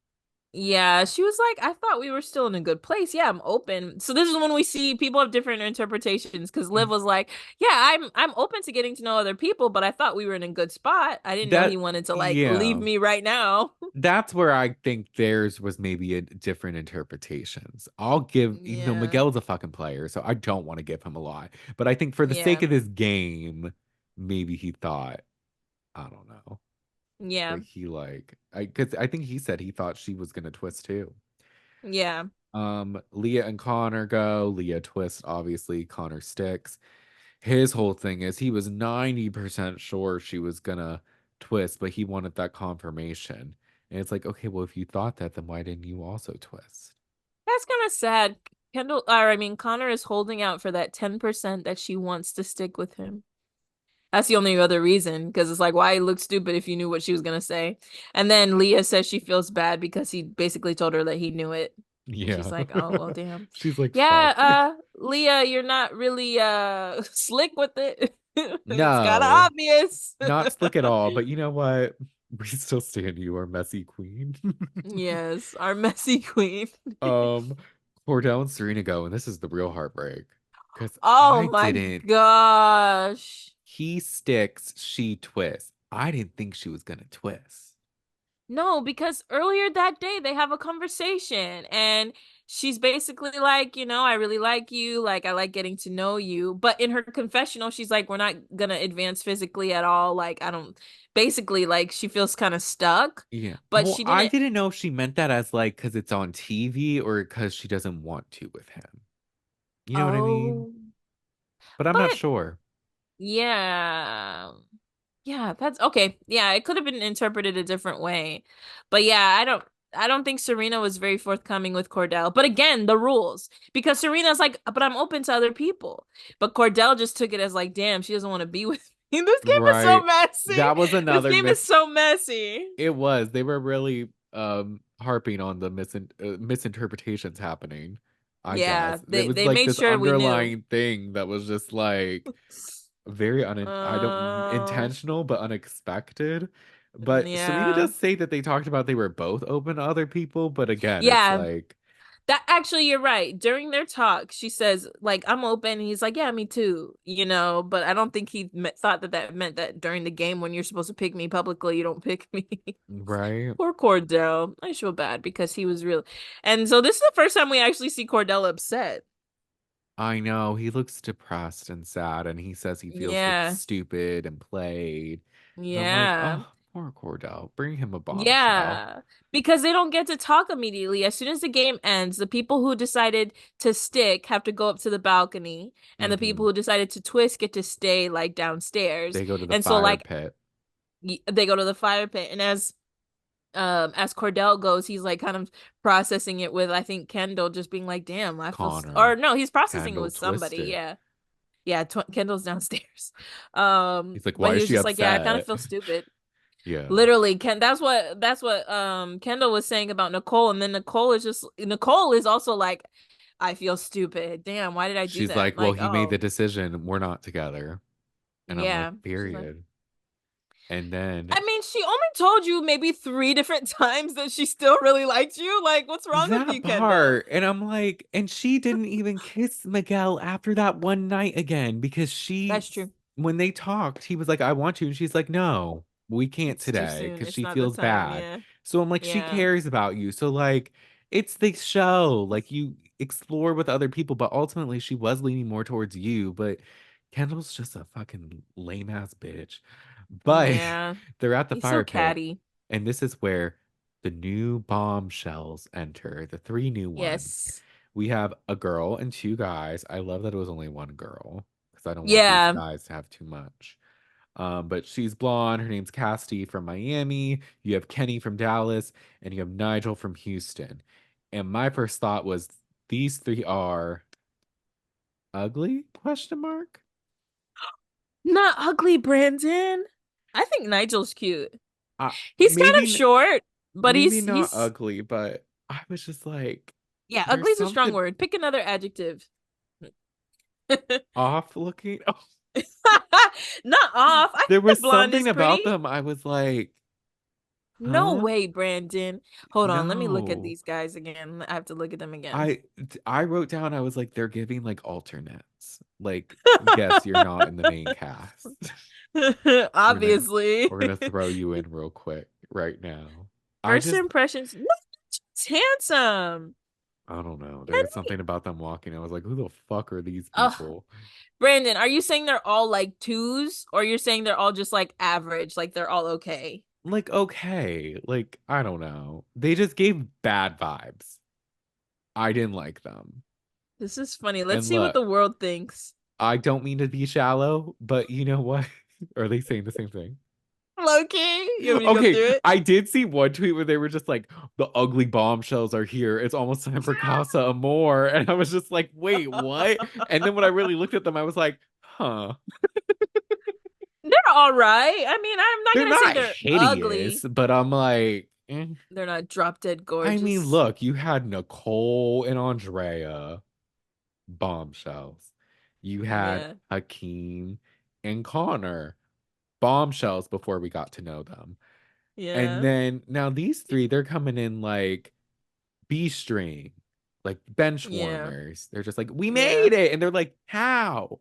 Yeah, she was like, I thought we were still in a good place. Yeah, I'm open. So this is when we see people have different interpretations because Liv was like, yeah, I'm open to getting to know other people, but I thought we were in a good spot. I didn't know he That wanted to like leave yeah. me right now. That's where I think theirs was maybe a different interpretations. I'll give, even though Yeah. Miguel's a fucking player, so I don't want to give him a lot. But I think for the sake Yeah. of this game, maybe he thought, I don't know. Yeah. But he like because I think he said he thought she was gonna twist too. Yeah. Leah and Connor go. Leah twists, obviously. Connor sticks. His whole thing is he was 90% sure she was gonna twist, but he wanted that confirmation. And it's like, okay, well, if you thought that, then why didn't you also twist? That's kind of sad. Kendall, or I mean, Connor is holding out for that 10% that she wants to stick with him. That's the only other reason, because it's like, why look stupid if you knew what she was gonna say? And then Leah says she feels bad because he basically told her that he knew it. And she's Yeah. like, oh, well, damn. She's like, fuck. Yeah, Leah, you're not really slick with it. It's kind of No, obvious. not slick at all. But you know what? We still stand you, our messy queen. Yes, our messy queen. um, Cordell and Serena go, and this is the real heartbreak. Because Oh I my didn't. gosh. He sticks, she twists. I didn't think she was gonna twist. No, because earlier that day they have a conversation and she's basically like, I really like you, like I like getting to know you. But in her confessional, she's like, we're not gonna advance physically at all. Like, I don't basically like she feels kind of stuck, Yeah. but Well, she I didn't. didn't know if she meant that as like because it's on TV or because she doesn't want to with him. You know what I mean? Oh, But I'm not but sure. yeah. Yeah, that's okay. Yeah, it could have been interpreted a different way. But yeah, I don't think Serena was very forthcoming with Cordell. But again, the rules. Because Serena's like, but I'm open to other people. But Cordell just took it as like, damn, she doesn't want to be with me. This game is so Right. messy. That was This another game is miss. so messy. It was. They were really harping on the misinterpretations happening, I Yeah, guess. There they was they like made this sure we knew. underlying thing that was just like very I don't Uh, intentional but unexpected. But Serena yeah. does say that they talked about they were both open to other people, but again, it's Yeah, like that actually, you're right. During their talk, she says, like, I'm open. And he's like, yeah, me too, but I don't think he thought that that meant that during the game when you're supposed to pick me publicly, you don't pick me. right. Poor Cordell. I feel bad because he was real. And so this is the first time we actually see Cordell upset. I know he looks depressed and sad, and he says he feels like Yeah. stupid and played. And I'm like, Yeah. oh, poor Cordell. Bring him a bombshell. Yeah. Because they don't get to talk immediately. As soon as the game ends, the people who decided to stick have to go up to the balcony, and the people Hmm. who decided to twist get to stay like downstairs. They go to the And so fire like pit. they go to the fire pit, and as Cordell goes, he's like kind of processing it with I think Kendall just being like, "Damn, I feel," or Connor, no, he's processing it Kendall with somebody. twisted. Yeah. Yeah, Kendall's downstairs. He's like, But why he is was she just like, "Yeah, I kind of upset? feel stupid." Yeah. Literally, Ken. That's what Kendall was saying about Nicole, and then Nicole is also like, I feel stupid. Damn, why did I do She's that? like, well, Like, he made the oh decision. We're not together. And I'm like, yeah. She's like, period. And then I mean, she only told you maybe three different times that she still really liked you. Like, what's wrong with that you, Kendall? part, and I'm like, and she didn't even kiss Miguel after that one night again because That's true. when they talked, he was like, I want you. And she's like, no, we can't It's too today soon. because It's she not the feels time. bad. Yeah. So I'm like, she Yeah. cares about you. So, like, it's the show. Like, you explore with other people, but ultimately, she was leaning more towards you. But Kendall's just a fucking lame ass bitch. But Yeah. they're at the He's so fire pit. catty. And this is where the new bombshells enter, the three new ones. Yes. We have a girl and two guys. I love that it was only one girl because I don't want these Yeah. guys to have too much. But she's blonde. Her name's Cassidy from Miami. You have Kenny from Dallas, and you have Nigel from Houston. And my first thought was these three are ugly? Question mark. Not ugly, Brandon. I think Nigel's cute. He's kind of Maybe short, but maybe he's not he's ugly, but I was just like, yeah, ugly there's is a strong something word. Pick another adjective. off looking. Not off. I There think the was blonde something is pretty. about them. I was like, No huh? way, Brandon. Hold on, let me look at No. these guys again. I have to look at them again. I wrote down, I was like, they're giving like alternates. Like, yes, you're not in the main cast. We're gonna Obviously. we're gonna throw you in real quick right now. I First just impressions. No, he's handsome. I don't know. There was Kenny. something about them walking. I was like, who the fuck are these Oh, people? Brandon, are you saying they're all like twos, or you're saying they're all just like average, like they're all okay? like okay. Like, I don't know. They just gave bad vibes. I didn't like them. This is funny. Let's And see what look, the world thinks. I don't mean to be shallow, but you know what? Are they saying the same thing? Loki, you want me to go Okay, through it? I did see one tweet where they were just like, the ugly bombshells are here. It's almost time for Casa Amor. And I was just like, wait, what? And then when I really looked at them, I was like, huh. They're all right. I mean, I'm not They're gonna say not they're hideous, ugly. but I'm like, They're not drop dead I mean, gorgeous. look, you had Nicole and Andrea, bombshells. You had Yeah, Hakeem and Connor, bombshells before we got to know them. And yeah, then now these three, they're coming in like B string, like bench yeah, warmers. They're just like, we yeah. made it. And they're like, how?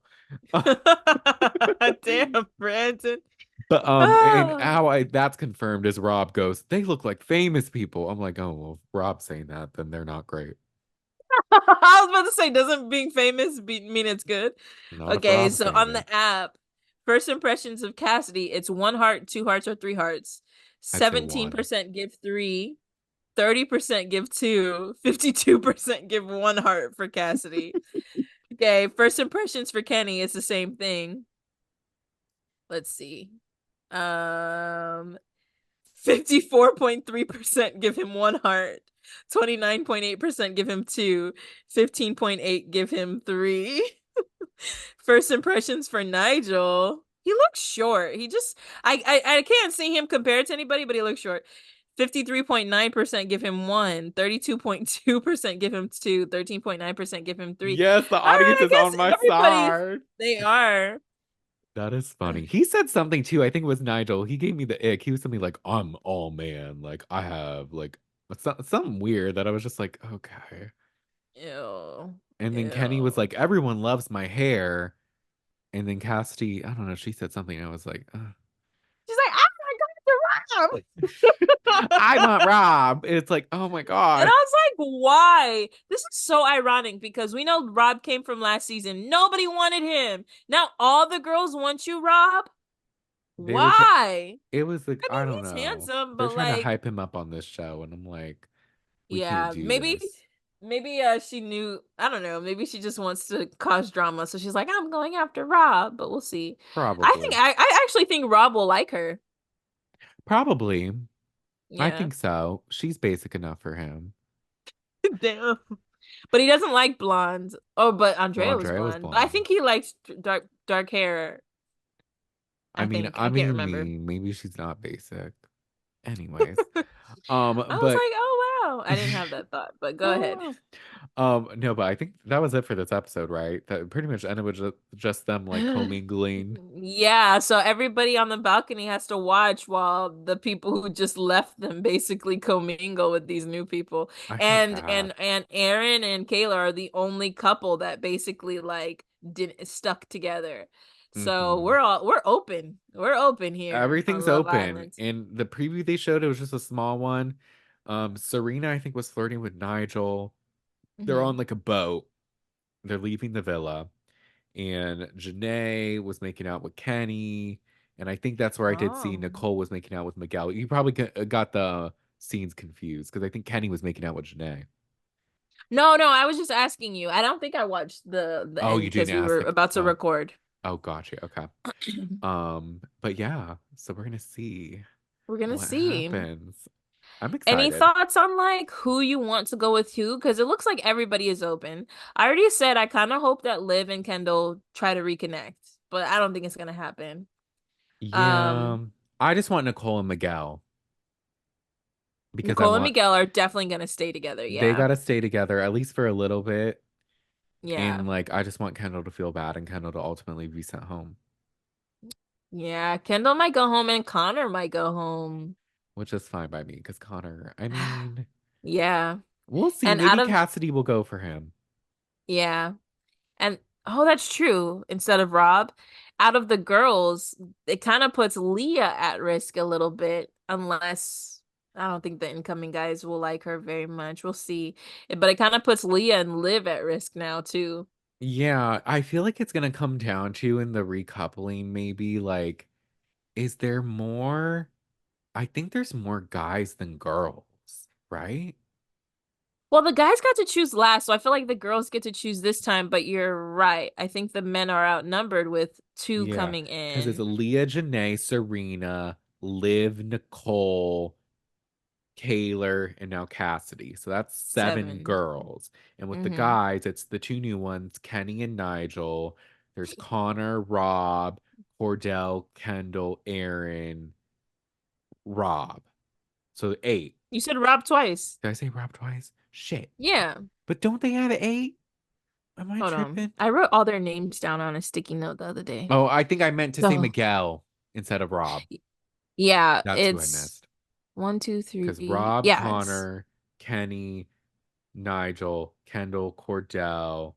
Damn, Brandon. And Oh. how I that's confirmed is Rob goes, they look like famous people. I'm like, oh well, if Rob's saying that, then they're not great. I was about to say, doesn't being famous mean it's good? Not if Okay, Rob's so saying on it. the app, first impressions of Cassidy, it's one heart, two hearts, or three hearts. I'd say one. 17% give three, 30% give two, 52% give one heart for Cassidy. Okay, first impressions for Kenny, it's the same thing. Let's see. Um, 54.3% give him one heart. 29.8% give him two. 15.8 give him three. First impressions for Nigel. He looks short. He just I can't see him compared to anybody, but he looks short. 53.9% give him one. 32.2% give him two. 13.9% give him three. Yes, the All audience right, I is on guess my everybody's side. they are. That is funny. He said something too. I think it was Nigel. He gave me the ick. He was something like, I'm all man. Like, I have like something weird that I was just like, okay. Ew. And then Kenny was Ew. like, everyone loves my hair. And then Cassidy, I don't know, she said something. And I was like, ugh. She's like, oh my God, I you're want Rob. Rob. It's like, oh my And I God. was like, why? This is so ironic because we know Rob came from last season. Nobody wanted him. Now all the girls want you, Rob. They were, Why? it was like, I I mean, don't he's know. handsome, They're but trying to like, hype him up on this show. And I'm like, we can't yeah, do maybe, this. maybe she knew. I don't know. Maybe she just wants to cause drama, so she's like, I'm going after Rob. But we'll see. Probably. I actually think Rob will like her. Probably. I Yeah. think so. She's basic enough for him. Damn. But he doesn't like blondes. Oh, but Well, Andrea was Andrea was blonde. But I blonde. think he likes dark hair. I I mean, think. I can't remember. maybe she's not basic. Anyways, I was but like, oh wow. I didn't have that thought, but go ahead. oh, no, but I think that was it for this episode, right? That pretty much ended with just them like commingling. Yeah, so everybody on the balcony has to watch while the people who just left them basically commingle with these new people. I felt And bad. Aaron and Kayla are the only couple that basically like didn't stuck together. So Hmm. we're open. We're open here on Everything's Love open. Island. In the preview they showed, it was just a small one. Serena, I think, was flirting with Nigel. They're Hmm. on like a boat. They're leaving the villa. And JaNa was making out with Kenny. And I think that's where I did see Oh. Nicole was making out with Miguel. You probably got the scenes confused because I think Kenny was making out with JaNa. No, no, I was just asking you. I don't think I watched the Oh, end you didn't because we ask were the. about to Oh, record. oh, gotcha. Okay. But yeah, so we're gonna see We're gonna what see. happens. I'm Any excited. thoughts on like who you want to go with who? Because it looks like everybody is open. I already said I kind of hope that Liv and Kendall try to reconnect, but I don't think it's gonna happen. Yeah, Um, I just want Nicole and Miguel because I Nicole and want Miguel are definitely gonna stay together. they Yeah. gotta stay together at least for a little bit. And Yeah. like, I just want Kendall to feel bad and Kendall to ultimately be sent home, Yeah. Kendall might go home and Connor might go home. which is fine by me because Connor, I mean, Yeah. we'll see. And out Maybe of Cassidy will go for him. yeah. And oh, that's true. Instead of Rob, out of the girls, it kind of puts Leah at risk a little bit, unless I don't think the incoming guys will like her very much. We'll see. But it kind of puts Leah and Liv at risk now too. Yeah, I feel like it's gonna come down to in the recoupling, maybe like, is there more? I think there's more guys than girls, right? Well, the guys got to choose last, so I feel like the girls get to choose this time, but you're right. I think the men are outnumbered with two Yeah, coming because it's in. Leah, JaNa, Serena, Liv, Nicole, Kaylor, and now Cassidy. So that's seven Seven. girls. And with the Mm-hmm. guys, it's the two new ones, Kenny and Nigel. There's Connor, Rob, Cordell, Kendall, Aaron, Rob. So eight. You said Rob twice. Did I say Rob twice? Shit. Yeah. But don't they have eight? Am I Hold on. tripping? I wrote all their names down on a sticky note the other day. Oh, I think I meant to say So, Miguel instead of Rob. yeah, That's who I it's missed. one, two, Because three. Rob, Yeah, it's Connor, Kenny, Nigel, Kendall, Cordell,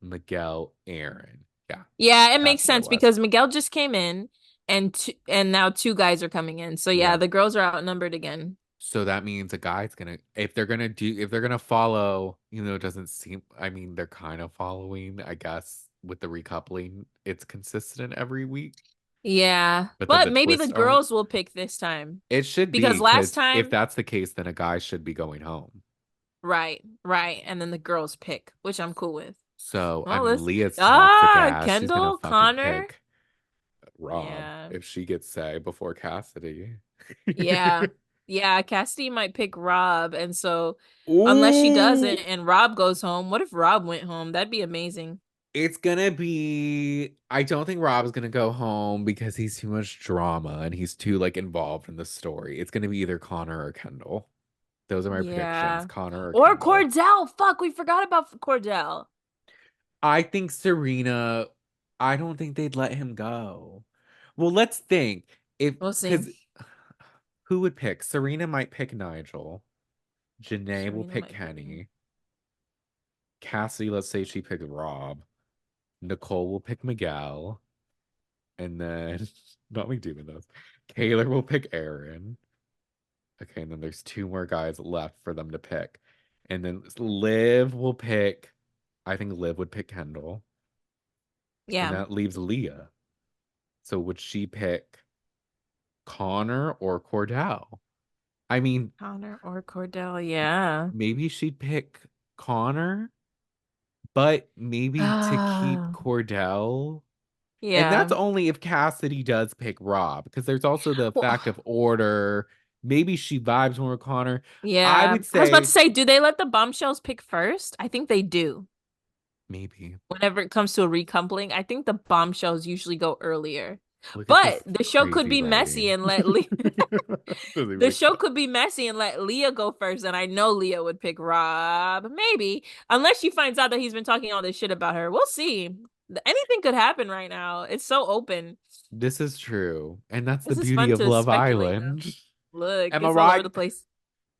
Miguel, Aaron. Yeah, yeah, it makes that's what it sense was. because Miguel just came in and now two guys are coming in. So yeah, Yeah. the girls are outnumbered again. So that means a guy's gonna, if they're gonna follow, even though it doesn't seem, I mean, they're kind of following, I guess, with the recoupling. It's consistent every week, Yeah, but then but the maybe the twist arc, girls will pick this time it should because be, last because if time, that's the case, then a guy should be going home. right, right, and then the girls pick, which I'm cool with. So, I Well, mean, let's Leah's toxic ass. She's gonna Kendall, fucking Connor. pick Rob Yeah. if she gets say before Cassidy. Yeah. Yeah, Cassidy might pick Rob, and so unless she doesn't Ooh, and Rob goes home, what if Rob went home? That'd be amazing. it's gonna be. I don't think Rob's gonna go home because he's too much drama and he's too like involved in the story. It's gonna be either Connor or Kendall. Those are my predictions, Yeah. Connor or Or Kendall. Cordell. Fuck, we forgot about Cordell. I think Serena, I don't think they'd let him go. Well, let's think. If We'll see. because who would pick? Serena might pick Nigel. JaNa will Serena pick might pick him. Kenny. Cassie, let's say she picked Rob. Nicole will pick Miguel. And then, not me doing this. Kaylor will pick Aaron. Okay, and then there's two more guys left for them to pick. And then Liv will pick, I think Liv would pick Kendall. And Yeah. that leaves Leah. So would she pick Connor or Cordell? I mean, Connor or Cordell, yeah. maybe she'd pick Connor, but maybe to keep Ah, Cordell. And that's yeah. only if Cassidy does pick Rob, because there's also the Well, fact of order. Maybe she vibes more with Connor. I yeah. would I was about to say say, do they let the bombshells pick first? I think they do. maybe. Whenever it comes to a recoupling, I think the bombshells usually go earlier. Look at But this the show could crazy be messy writing. and let Doesn't Leah even the make show sense. could be messy and let Leah go first, and I know Leah would pick Rob. Maybe. Unless she finds out that he's been talking all this shit about her. We'll see. Anything could happen right now. It's so open. This is true. And that's the This is beauty fun of to Love speculate though. Island. Look, Am I it's all over right? the place.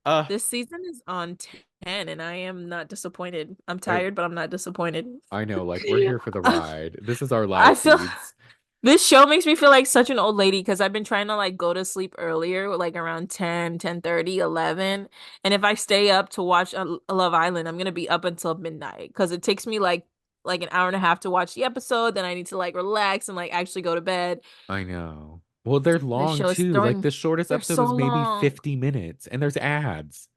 Uh, This season is on 10 and I am not disappointed. I'm I, tired, but I'm not disappointed. I know, like we're here for the ride. This is our I live feel feeds. this show makes me feel like such an old lady because I've been trying to like go to sleep earlier, like around 10, 10:30, 11. And if I stay up to watch Love Island, I'm gonna be up until midnight because it takes me like an hour and a half to watch the episode. Then I need to like relax and like actually go to bed. I know. Well, they're This long show is too. Like throwing, the shortest they're episode so is maybe long. 50 minutes and there's ads.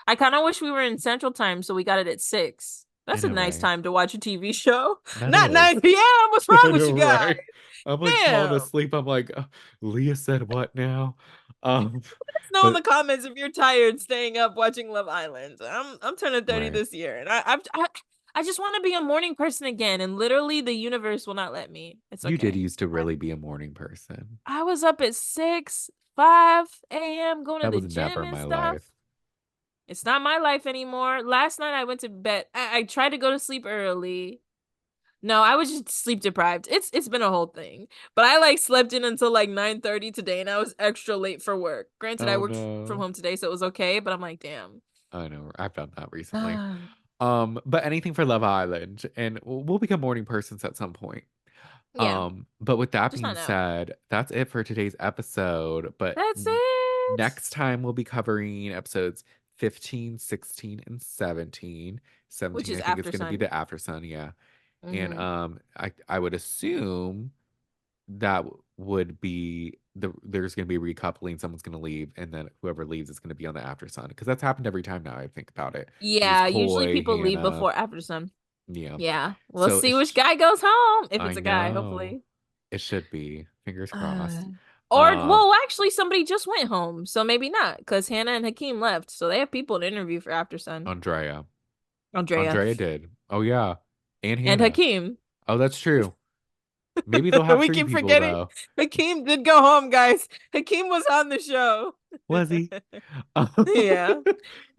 I kind of wish we were in Central Time, so we got it at 6. I That's a know, nice right? time to watch a TV show. That Not is. 9 p.m. What's wrong I with know, you guys? right? I'm like falling Damn. asleep. I'm like, Leah said what now? Um, Know in but the comments if you're tired staying up watching Love Island. I'm turning 30 right. this year, and I just want to be a morning person again, and literally the universe will not let me. It's You did okay. used to really be a morning person. I was up at 6, 5 a.m. going to That the was never gym in and my stuff. life. It's not my life anymore. Last night I went to bed. I tried to go to sleep early. No, I was just sleep deprived. It's been a whole thing. But I like slept in until like 9:30 today and I was extra late for work. Granted, I Oh worked from no. home today, so it was okay, but I'm like, damn. I know. I've done that recently. But anything for Love Island, and we'll become morning persons at some point. Yeah, But with that just being not now. said, that's it for today's episode. But That's it. next time we'll be covering episodes 15, 16, and 17. Which 17, is I think it's after gonna be sun. the After Sun, yeah. And Mm-hmm. I would assume that would be there's going to be recoupling, someone's going to leave, and then whoever leaves is going to be on the after sun, because that's happened every time now I think about it. It was Yeah, usually Coy, people leave Hannah. before after sun. Yeah. Yeah, we'll So see which guy goes home if I it's a guy, know hopefully. it should be, fingers Uh, crossed. or Um, well, actually, somebody just went home, so maybe not, because Hannah and Hakeem left, so they have people to interview for after sun. Andrea. Andrea Andrea did. Oh yeah. And and Hannah. Hakeem. Oh, that's true. Maybe they'll have We three keep people forgetting though. Hakeem did go home, guys. Hakeem was on the show. Was he? Yeah.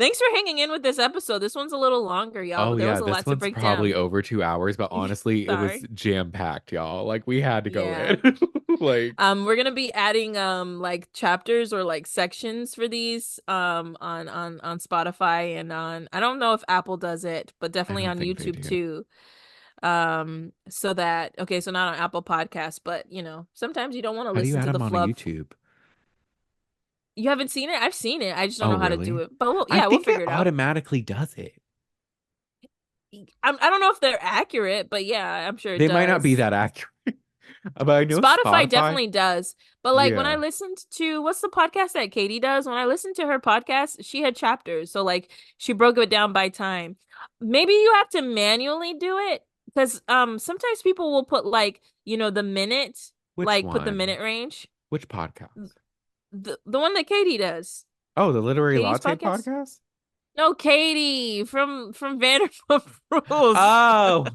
Thanks for hanging in with this episode. This one's a little longer, y'all, Oh but there was yeah, a this lot to one's break probably down. over 2 hours, but honestly, it was Sorry. jam-packed, y'all. Like we had to go Yeah. in. Like We're gonna be adding like chapters or like sections for these on Spotify and on I don't know if Apple does it, but I definitely don't on think they YouTube do. too. So that okay, so not on Apple Podcasts, but sometimes you don't want to How do you listen add to the them on a fluff. YouTube? You haven't seen it? I've seen it. I just don't Oh, know how to do really? it. But I we'll think it figure it out. automatically does it. I don't know if they're accurate, but yeah, I'm sure it They might not be does. that accurate, but I know Spotify Spotify. definitely does. But like when I Yeah. listened to what's the podcast that Katie does? When I listened to her podcast, she had chapters. So like she broke it down by time. Maybe you have to manually do it because sometimes people will put like, the minute, Which like put the one? minute range. Which podcast? The one that Katie does. Oh, the Literary Katie's Latte podcast? podcast? No, Katie from Vanderpump Rules. Oh.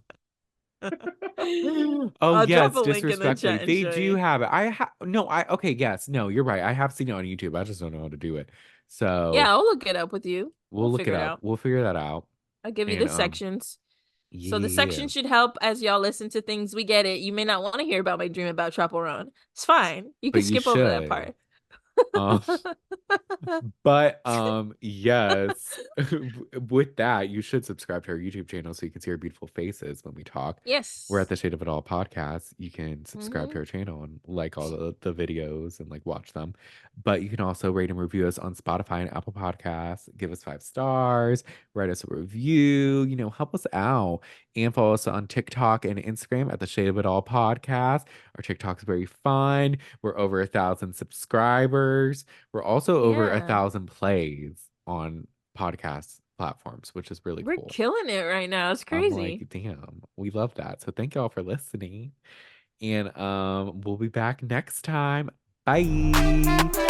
Oh I'll drop yes, a link in the disrespectfully. chat and They show do you. have it. No, okay, yes. No, you're right. I have seen it on YouTube. I just don't know how to do it. Yeah, So I'll look it up with you. We'll we'll look figure it it up. out. We'll figure that out. I'll give you And the sections. So the yeah. section should help as y'all listen to things. We get it. You may not want to hear about my dream about Chaperone. It's fine. You can But you skip over that should. part. Um But yes, with that, you should subscribe to our YouTube channel so you can see our beautiful faces when we talk. We're at Yes. the Shade of It All podcast. You can subscribe to Mm-hmm. our channel and like all the videos and like watch them. But you can also rate and review us on Spotify and Apple Podcasts. Give us 5 stars, write us a review, help us out. And follow us on TikTok and Instagram at the Shade of It All podcast. Our TikTok's very fun. We're over 1,000 subscribers. We're also over a Yeah. 1,000 plays on podcast platforms, which is really We're cool. killing it right now. It's I'm crazy. like, damn, we love that. So thank y'all for listening. And we'll be back next time. Bye.